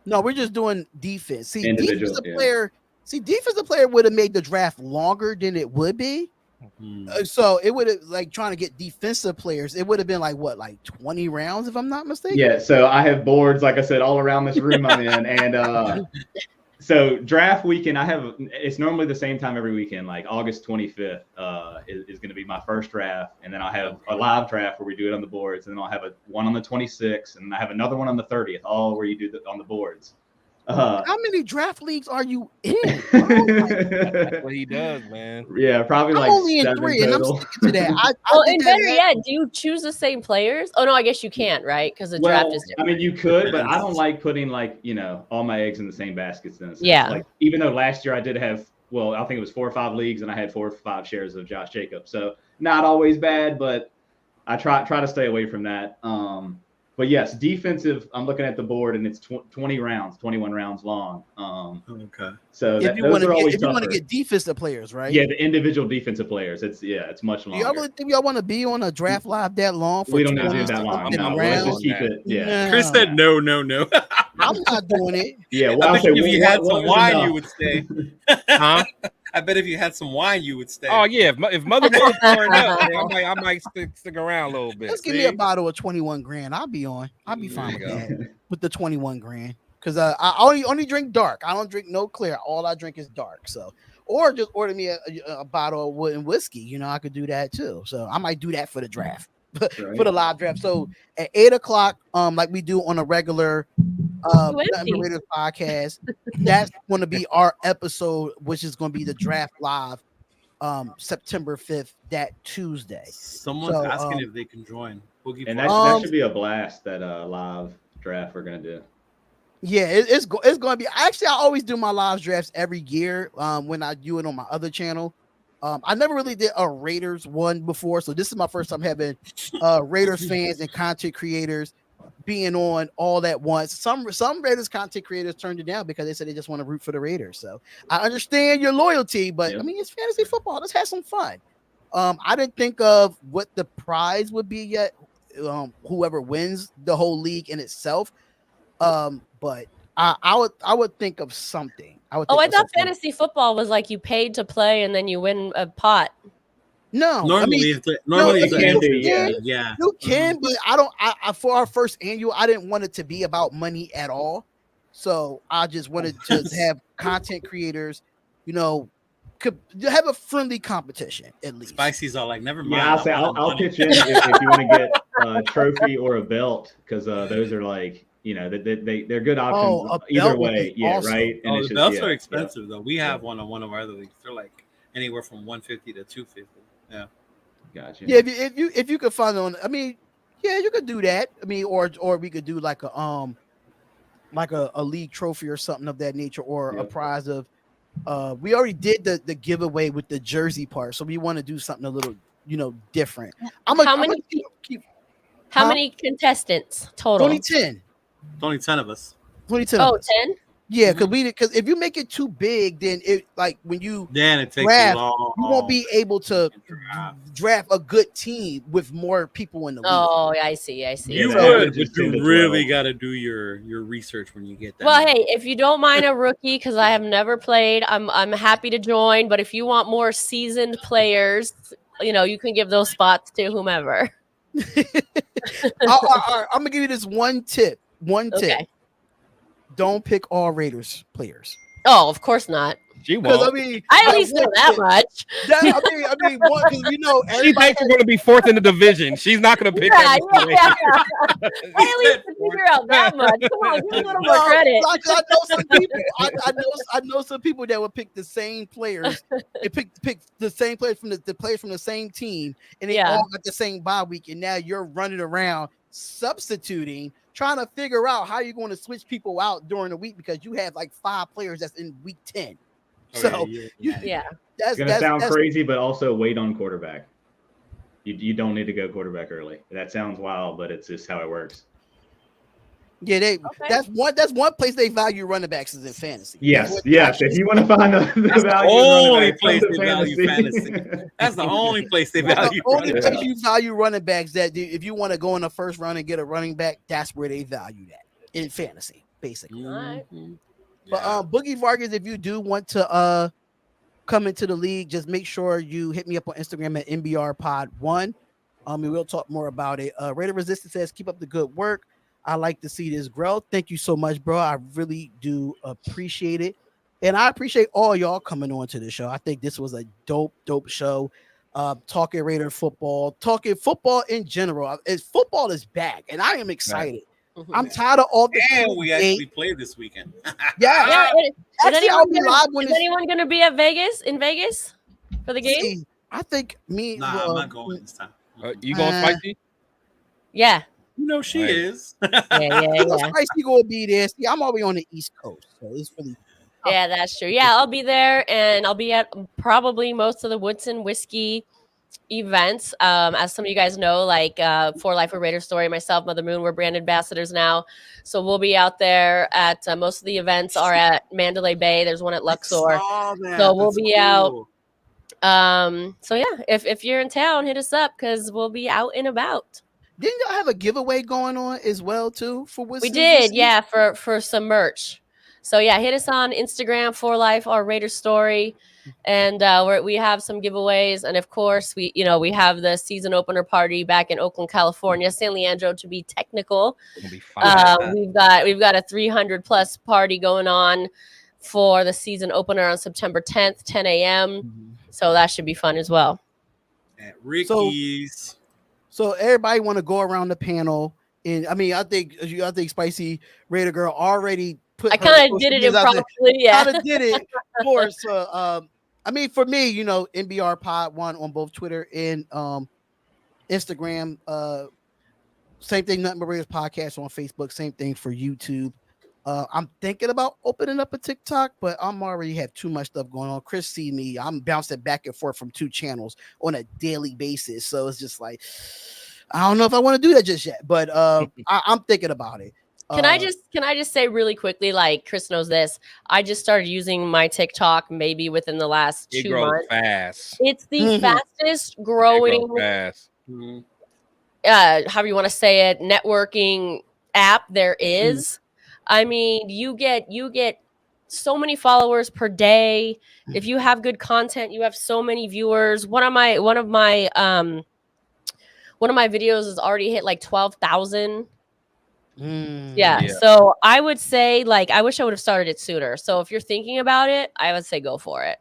A: No, we're just doing defense. See, defensive player would have made the draft longer than it would be. So it would have trying to get defensive players. It would have been like 20 rounds, if I'm not mistaken.
D: Yeah. So I have boards, like I said, all around this room I'm in, and so draft weekend, it's normally the same time every weekend, like August 25th is going to be my first draft. And then I'll have a live draft where we do it on the boards. And then I'll have one on the 26th. And I have another one on the 30th, all where you do on the boards.
A: How many draft leagues are you in?
C: That's what he does, man.
D: Yeah, probably
A: I'm only in 3, and I'm sticking to that.
E: And better yet, do you choose the same players? Oh no, I guess you can't, right? Because the draft is different.
D: I mean, you could, but I don't like putting all my eggs in the same baskets.
E: Yeah.
D: Even though last year I did have, I think it was 4 or 5 leagues, and I had 4 or 5 shares of Josh Jacobs. So not always bad, but I try to stay away from that. But yes, defensive, I'm looking at the board and it's 21 rounds long.
B: Okay.
D: So
A: if you want to get defensive players, right?
D: Yeah, the individual defensive players. It's much longer.
A: Do y'all really think y'all want to be on a draft live that long?
D: We don't need to do that long. No, let's just keep it. Yeah.
B: Chris said no.
A: I'm not doing it.
D: Yeah.
B: Well, I bet if you had some wine, you would stay.
C: Huh?
B: I bet if you had some wine, you would stay.
C: Oh yeah, if Mother Miller's pouring up, I might stick around a little bit.
A: Let's give me a bottle of 21 grand. I'll be fine with that. With the 21 grand, because I only drink dark. I don't drink no clear. All I drink is dark. So, or just order me a bottle of wooden whiskey. I could do that too. So I might do that for the draft, for the live draft. So at 8:00, like we do on a regular Nothing But Raiders podcast, that's going to be our episode, which is going to be the draft live September 5th, that Tuesday.
B: Someone's asking if they can join.
D: And that should be a blast, that live draft we're going to do.
A: Yeah, it's going to be. Actually, I always do my live drafts every year when I do it on my other channel. I never really did a Raiders one before, so this is my first time having Raiders fans and content creators being on all at once. Some Raiders content creators turned it down because they said they just want to root for the Raiders. So I understand your loyalty, but I mean it's fantasy football. Let's have some fun. I didn't think of what the prize would be yet. Whoever wins the whole league in itself. But I would think of something.
E: I thought fantasy football was like you paid to play and then you win a pot.
A: No,
B: normally,
A: you can, but I don't. I for our first annual, I didn't want it to be about money at all. So I just wanted to have content creators, could have a friendly competition at least.
B: Spicy's all like, never mind.
D: Yeah, I'll pitch in if you want to get a trophy or a belt, because those are like, they're good options either way. Yeah, awesome. Right.
B: And the belts are expensive though. We have one on one of our other leagues. They're like anywhere from 150 to 250. Yeah.
D: Gotcha.
A: Yeah, if you could find on, I mean, yeah, you could do that. I mean, or we could do like a league trophy or something of that nature, or a prize of. We already did the giveaway with the jersey part, so we want to do something a little, different.
E: How many contestants total?
A: 2010.
B: Only 10 of us.
A: 2010.
E: Oh, 10?
A: Yeah, because if you make it too big, then it when you
B: it takes
A: draft,
B: long.
A: you won't be able to draft a good team with more people in the league.
E: Oh, I see.
B: You would, but you really got to do your research when you get that.
E: Well, hey, if you don't mind a rookie, because I have never played, I'm happy to join. But if you want more seasoned players, you can give those spots to whomever.
A: I'm gonna give you this one tip.
E: Okay.
A: Don't pick all Raiders players.
E: Oh, of course not.
C: She won't.
E: I at least know that much.
A: I mean, because
C: she thinks we're going to be fourth in the division. She's not going to pick that.
E: I at least figure out that much. Come on, give me a little more credit.
A: I know some people. I know some people that would pick the same players. They pick the same players from the players from the same team, and they all got the same bye week. And now you're running around substituting, trying to figure out how you're going to switch people out during the week because you have like 5 players that's in week 10. So
D: that's gonna sound crazy, but also wait on quarterback. You don't need to go quarterback early. That sounds wild, but it's just how it works.
A: Yeah, that's one place they value running backs is in fantasy.
D: Yes. If you want to find the value,
B: only place they value fantasy. That's the only place they value.
A: The only place you value running backs. That if you want to go in the first round and get a running back, that's where they value that in fantasy, basically.
E: Mm-hmm.
A: But Boogie Vargas, if you do want to come into the league, just make sure you hit me up on Instagram at NBRPod1. And we'll talk more about it. Raider Resistance says, keep up the good work. I like to see this grow. Thank you so much, bro. I really do appreciate it. And I appreciate all y'all coming on to the show. I think this was a dope show. Talking Raider football, talking football in general. Football is back, and I am excited. Right. I'm tired of all the.
B: And we actually played this weekend.
A: Yeah.
E: Is anyone going to be at Vegas? In Vegas for the game?
A: See, I think me.
B: Nah, I'm not going this time.
C: You going Spicy?
E: Yeah.
B: She is.
E: Yeah.
A: Spicy gonna be there. See, I'm already on the East Coast, so it's really.
E: Yeah, that's true. Yeah, I'll be there, and I'll be at probably most of the Woodson Whiskey events. As some of you guys know, like For Life of Raider Story, myself, Mother Moon, we're brand ambassadors now. So we'll be out there at most of the events are at Mandalay Bay. There's one at Luxor. So we'll be out. So yeah, if you're in town, hit us up because we'll be out and about.
A: Didn't y'all have a giveaway going on as well too for Wisdom?
E: We did, yeah, for some merch. So yeah, hit us on Instagram For Life or Raider Story, and we have some giveaways, and of course we have the season opener party back in Oakland, California, San Leandro to be technical.
C: It'll be fun.
E: We've got a 300+ party going on for the season opener on September 10th, 10 a.m. Mm-hmm. So that should be fun as well.
B: At Ricky's.
A: So everybody want to go around the panel, and I mean, I think Spicy Raider Girl already put.
E: I kind of did it improperly, yeah.
A: Kind of did it, of course. I mean, for me, NBR Pod 1 on both Twitter and Instagram. Same thing, Nothing But Raiders podcast on Facebook. Same thing for YouTube. I'm thinking about opening up a TikTok, but I'm already have too much stuff going on. Chris see me, I'm bouncing back and forth from 2 channels on a daily basis. So it's just like I don't know if I want to do that just yet, but I'm thinking about it.
E: Can I just say really quickly, like Chris knows this, I just started using my TikTok maybe within the last
C: It
E: 2
C: grows
E: months.
C: fast.
E: It's the
A: Mhm.
E: fastest
C: It
E: growing,
C: grows fast.
E: however you want to say it, networking app there is. I mean, you get so many followers per day. If you have good content, you have so many viewers. One of my videos has already hit like 12,000. Yeah.
C: Yeah.
E: So I would say, like, I wish I would have started it sooner. So if you're thinking about it, I would say go for it.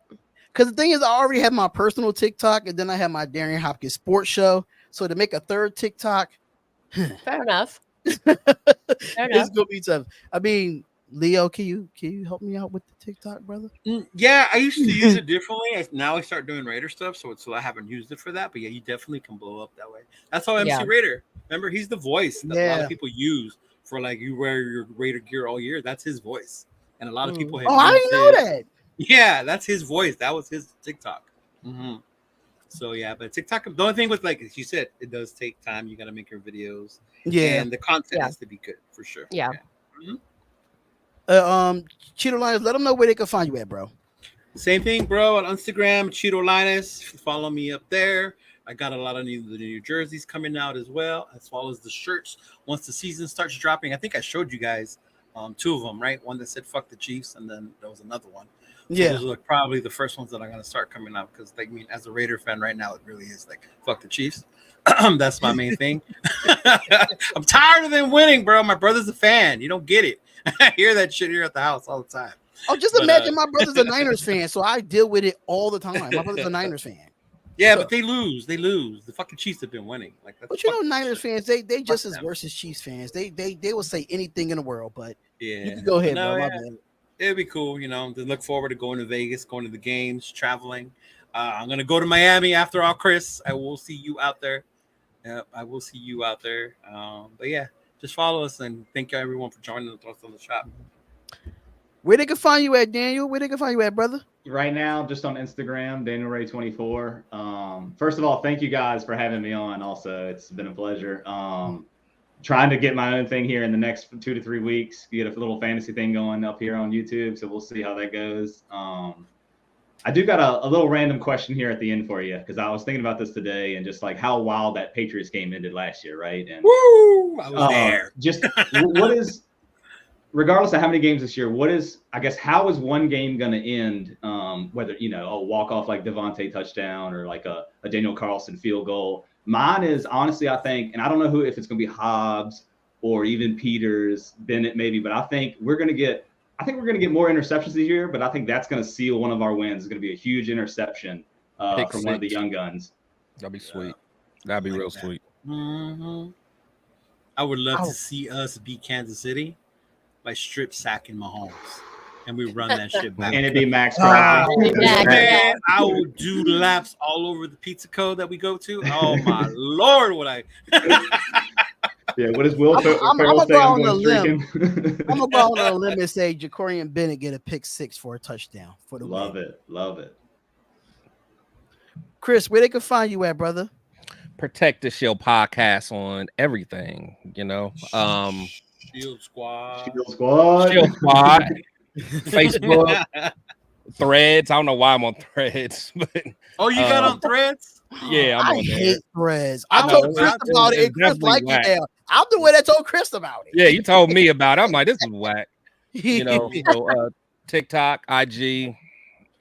A: Because the thing is, I already have my personal TikTok, and then I have my Darian Hopkins sports show. So to make a third TikTok,
E: Fair enough. Fair
A: it's
E: enough.
A: gonna be tough. I mean, Leo, can you help me out with the TikTok, brother?
B: Yeah, I used to use it differently. Now I start doing Raider stuff, so I haven't used it for that. But yeah, you definitely can blow up that way. That's how MC
E: Yeah.
B: Raider. Remember, he's the voice that a lot
A: Yeah.
B: of people use for like you wear your Raider gear all year. That's his voice, and a lot of people have.
A: Oh, I
B: used
A: didn't know
B: his-
A: that.
B: Yeah, that's his voice. That was his TikTok. Mm-hmm. So yeah, but TikTok. The only thing with, like you said, it does take time. You got to make your videos.
A: Yeah.
B: And the content
E: Yeah.
B: has to be good for sure.
E: Yeah.
B: Mhm.
A: Cheeto Lions, let them know where they can find you at, bro.
B: Same thing, bro. On Instagram, Cheeto Linus. Follow me up there. I got a lot of the new jerseys coming out as well as the shirts. Once the season starts dropping, I think I showed you guys 2 of them, right? One that said "fuck the Chiefs," and then there was another one. So
A: Yeah.
B: those are like probably the first ones that I'm gonna start coming out because, like, I mean, as a Raider fan right now, it really is like "fuck the Chiefs." That's my main thing. I'm tired of them winning, bro. My brother's a fan. You don't get it. I hear that shit here at the house all the time.
A: Oh, just imagine my brother's a Niners fan, so I deal with it all the time. My brother's a Niners fan.
B: Yeah,
A: So-
B: but they lose. They lose. The fucking Chiefs have been winning. Like, that's
A: But you know,
B: fucking
A: Niners
B: shit.
A: fans, they just as
B: them.
A: worse as Chiefs fans. They will say anything in the world, but
B: Yeah.
A: you can go ahead,
B: No,
A: bro. My
B: yeah.
A: bad.
B: It'd be cool, to look forward to going to Vegas, going to the games, traveling. I'm gonna go to Miami after all, Chris. I will see you out there. Yep, I will see you out there. But yeah, just follow us and thank you everyone for joining us on the shop.
A: Where they can find you at, Daniel? Where they can find you at, brother?
D: Right now, just on Instagram, DanielRay24. First of all, thank you guys for having me on. Also, it's been a pleasure. Trying to get my own thing here in the next 2 to 3 weeks. Get a little fantasy thing going up here on YouTube, so we'll see how that goes. I do got a little random question here at the end for you because I was thinking about this today and just like how wild that Patriots game ended last year, right? And
B: Woo! I was there.
D: Just what is, regardless of how many games this year, how is one game going to end? Whether, a walk-off like Devontae touchdown or like a Daniel Carlson field goal. Mine is honestly, I think, and I don't know if it's going to be Hobbs or even Peters, Bennett maybe, but I think we're going to get more interceptions this year, but I think that's going to seal one of our wins. It's going to be a huge interception from one of the young guns.
C: That'd be sweet. That'd be real sweet.
B: Mm-hmm. I would love to see us beat Kansas City by strip sacking Mahomes, and we run that shit back.
D: And it'd be Max Crosby.
B: Man, I will do laps all over the pizza co that we go to. Oh my lord, would I?
D: Yeah, what does Will
A: I'm
D: Ferrell
A: gonna
D: say?
A: go
D: I'm
A: on a
D: going
A: limb.
D: streaking.
A: I'm gonna go on a limb and say Jacorian Bennett get a pick 6 for a touchdown for the
D: Love
A: win.
D: it. Love it.
A: Chris, where they can find you at, brother?
C: Protect the Shield podcast on everything,
B: Shield Squad.
D: Shield Squad.
C: Shield Squad, Facebook, Threads. I don't know why I'm on Threads, but
B: Oh, you got on Threads?
C: yeah, I'm
A: I
C: on there.
A: hate Threads.
C: I
A: I
C: know,
A: told Chris
C: it's
A: about it, and Chris
C: definitely
A: liked
C: whack.
A: it now. I'm the one that told Chris about it.
C: Yeah, you told me about it. I'm like, this is whack. So TikTok, IG,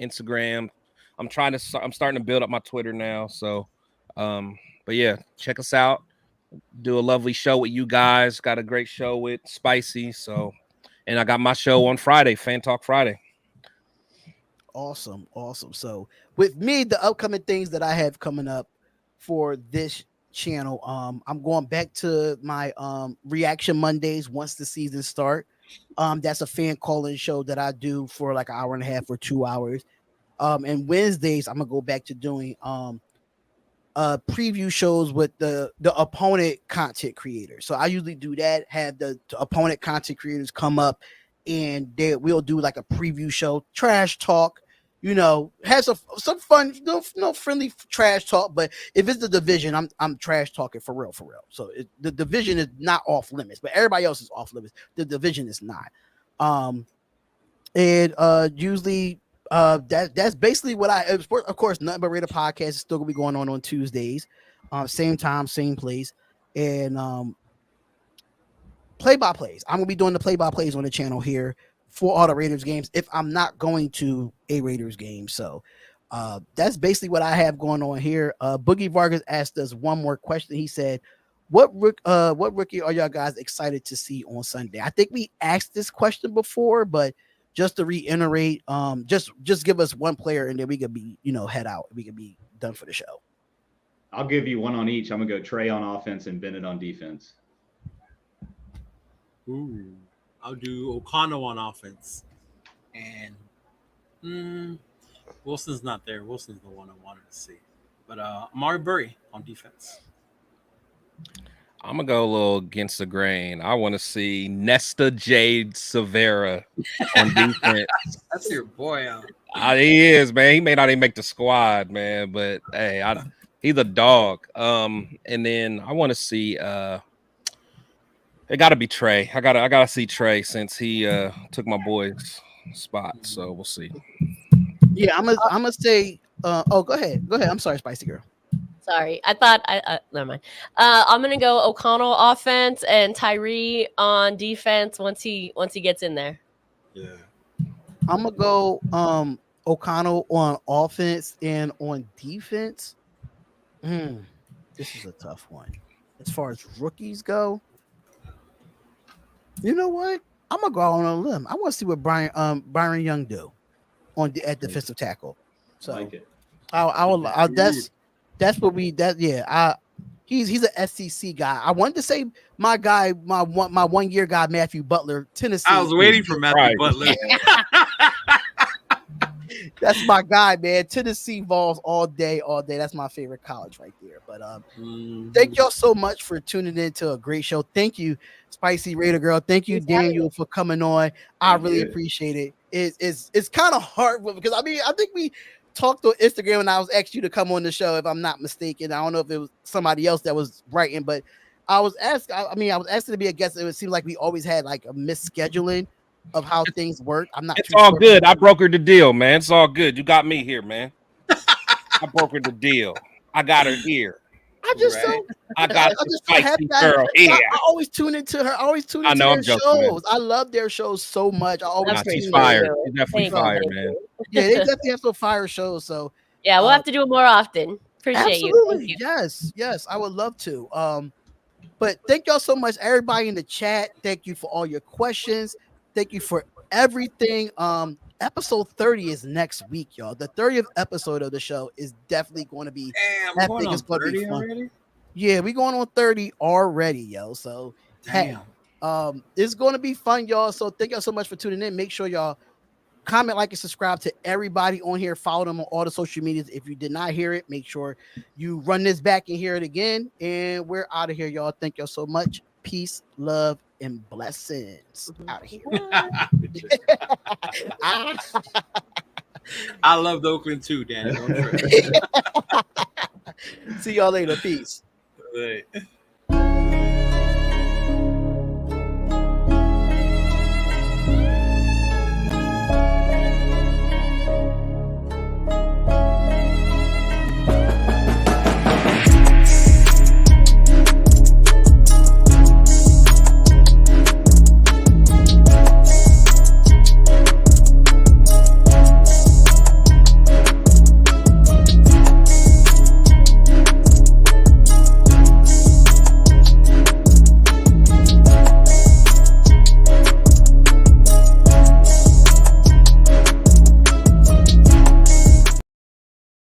C: Instagram. I'm starting to build up my Twitter now. So, but yeah, check us out. Do a lovely show with you guys. Got a great show with Spicy. So, and I got my show on Friday, Fan Talk Friday.
A: Awesome. So with me, the upcoming things that I have coming up for this channel, I'm going back to my reaction Mondays once the season start. That's a fan calling show that I do for like an hour and a half or 2 hours. And Wednesdays I'm gonna go back to doing preview shows with the opponent content creators. So I usually do that, have the opponent content creators come up and we'll do like a preview show, trash talk. Have some fun, no friendly trash talk. But if it's the division, I'm trash talking for real. So the division is not off limits, but everybody else is off limits. The division is not. And usually that's basically what of course, Nothing But Raider podcast is still gonna be going on Tuesdays, same time, same place, and play-by-plays. I'm gonna be doing the play-by-plays on the channel here for all the Raiders games if I'm not going to a Raiders game. So that's basically what I have going on here. Boogie Vargas asked us one more question. He said, what rookie are y'all guys excited to see on Sunday? I think we asked this question before, but just to reiterate, just give us one player and then we could be, head out. We could be done for the show.
D: I'll give you one on each. I'm gonna go Trey on offense and Bennett on defense.
B: Ooh, I'll do O'Connell on offense, and Wilson's not there. Wilson's the one I wanted to see, but Amari Burry on defense.
C: I'm gonna go a little against the grain. I want to see Nesta Jade Severa on defense.
B: That's your boy out.
C: He is, man. He may not even make the squad, man, but hey, he's a dog. And then I want to see it got to be Trey. I gotta see Trey since he took my boy's spot. So we'll see.
A: Yeah, I'm gonna say. Go ahead. I'm sorry, Spicy Girl.
E: Sorry, I thought never mind. I'm gonna go O'Connell offense and Tyree on defense once he gets in there.
B: Yeah,
A: I'm gonna go O'Connell on offense and on defense. This is a tough one. As far as rookies go, you know what? I'm gonna go out on a limb. I want to see what Byron Young do at defensive tackle. So
D: I like it.
A: That's what he's an SEC guy. I wanted to say my guy, my 1 year guy, Matthew Butler, Tennessee.
B: I was waiting for Matthew Butler.
A: That's my guy, man. Tennessee Vols all day. That's my favorite college right there. But thank y'all so much for tuning in to a great show. Thank you, Spicy Raider Girl. Thank you, Daniel, for coming on. I really appreciate it. It's kind of hard because I think we talked on Instagram and I was asked you to come on the show if I'm not mistaken. I don't know if it was somebody else that was writing, but I was asked to be a guest. It would seem like we always had like a misscheduling of how things work. I'm not.
C: It's all good. I brokered the deal, man. It's all good. You got me here, man. I brokered the deal. I got her here. I got the Spicy Girl here.
A: I always tune into her. I always tune into their shows. I love their shows so much. I always
C: she's fired. She's definitely fired, man.
A: Yeah, they definitely have some fire shows. So
E: yeah, we'll have to do it more often. Appreciate you. Thank you.
A: Yes, I would love to. But thank y'all so much, everybody in the chat. Thank you for all your questions. Thank you for everything. Episode 30 is next week, y'all. The 30th episode of the show is definitely going to be epic. It's going to be fun. Already? Yeah, we're going on 30 already, yo. So it's going to be fun, y'all. So thank y'all so much for tuning in. Make sure y'all comment, like, and subscribe to everybody on here. Follow them on all the social medias. If you did not hear it, make sure you run this back and hear it again. And we're out of here, y'all. Thank y'all so much. Peace, love, and blessings. Out of here.
B: I love Oakland too, Danny.
A: See y'all later. Peace.
B: Right.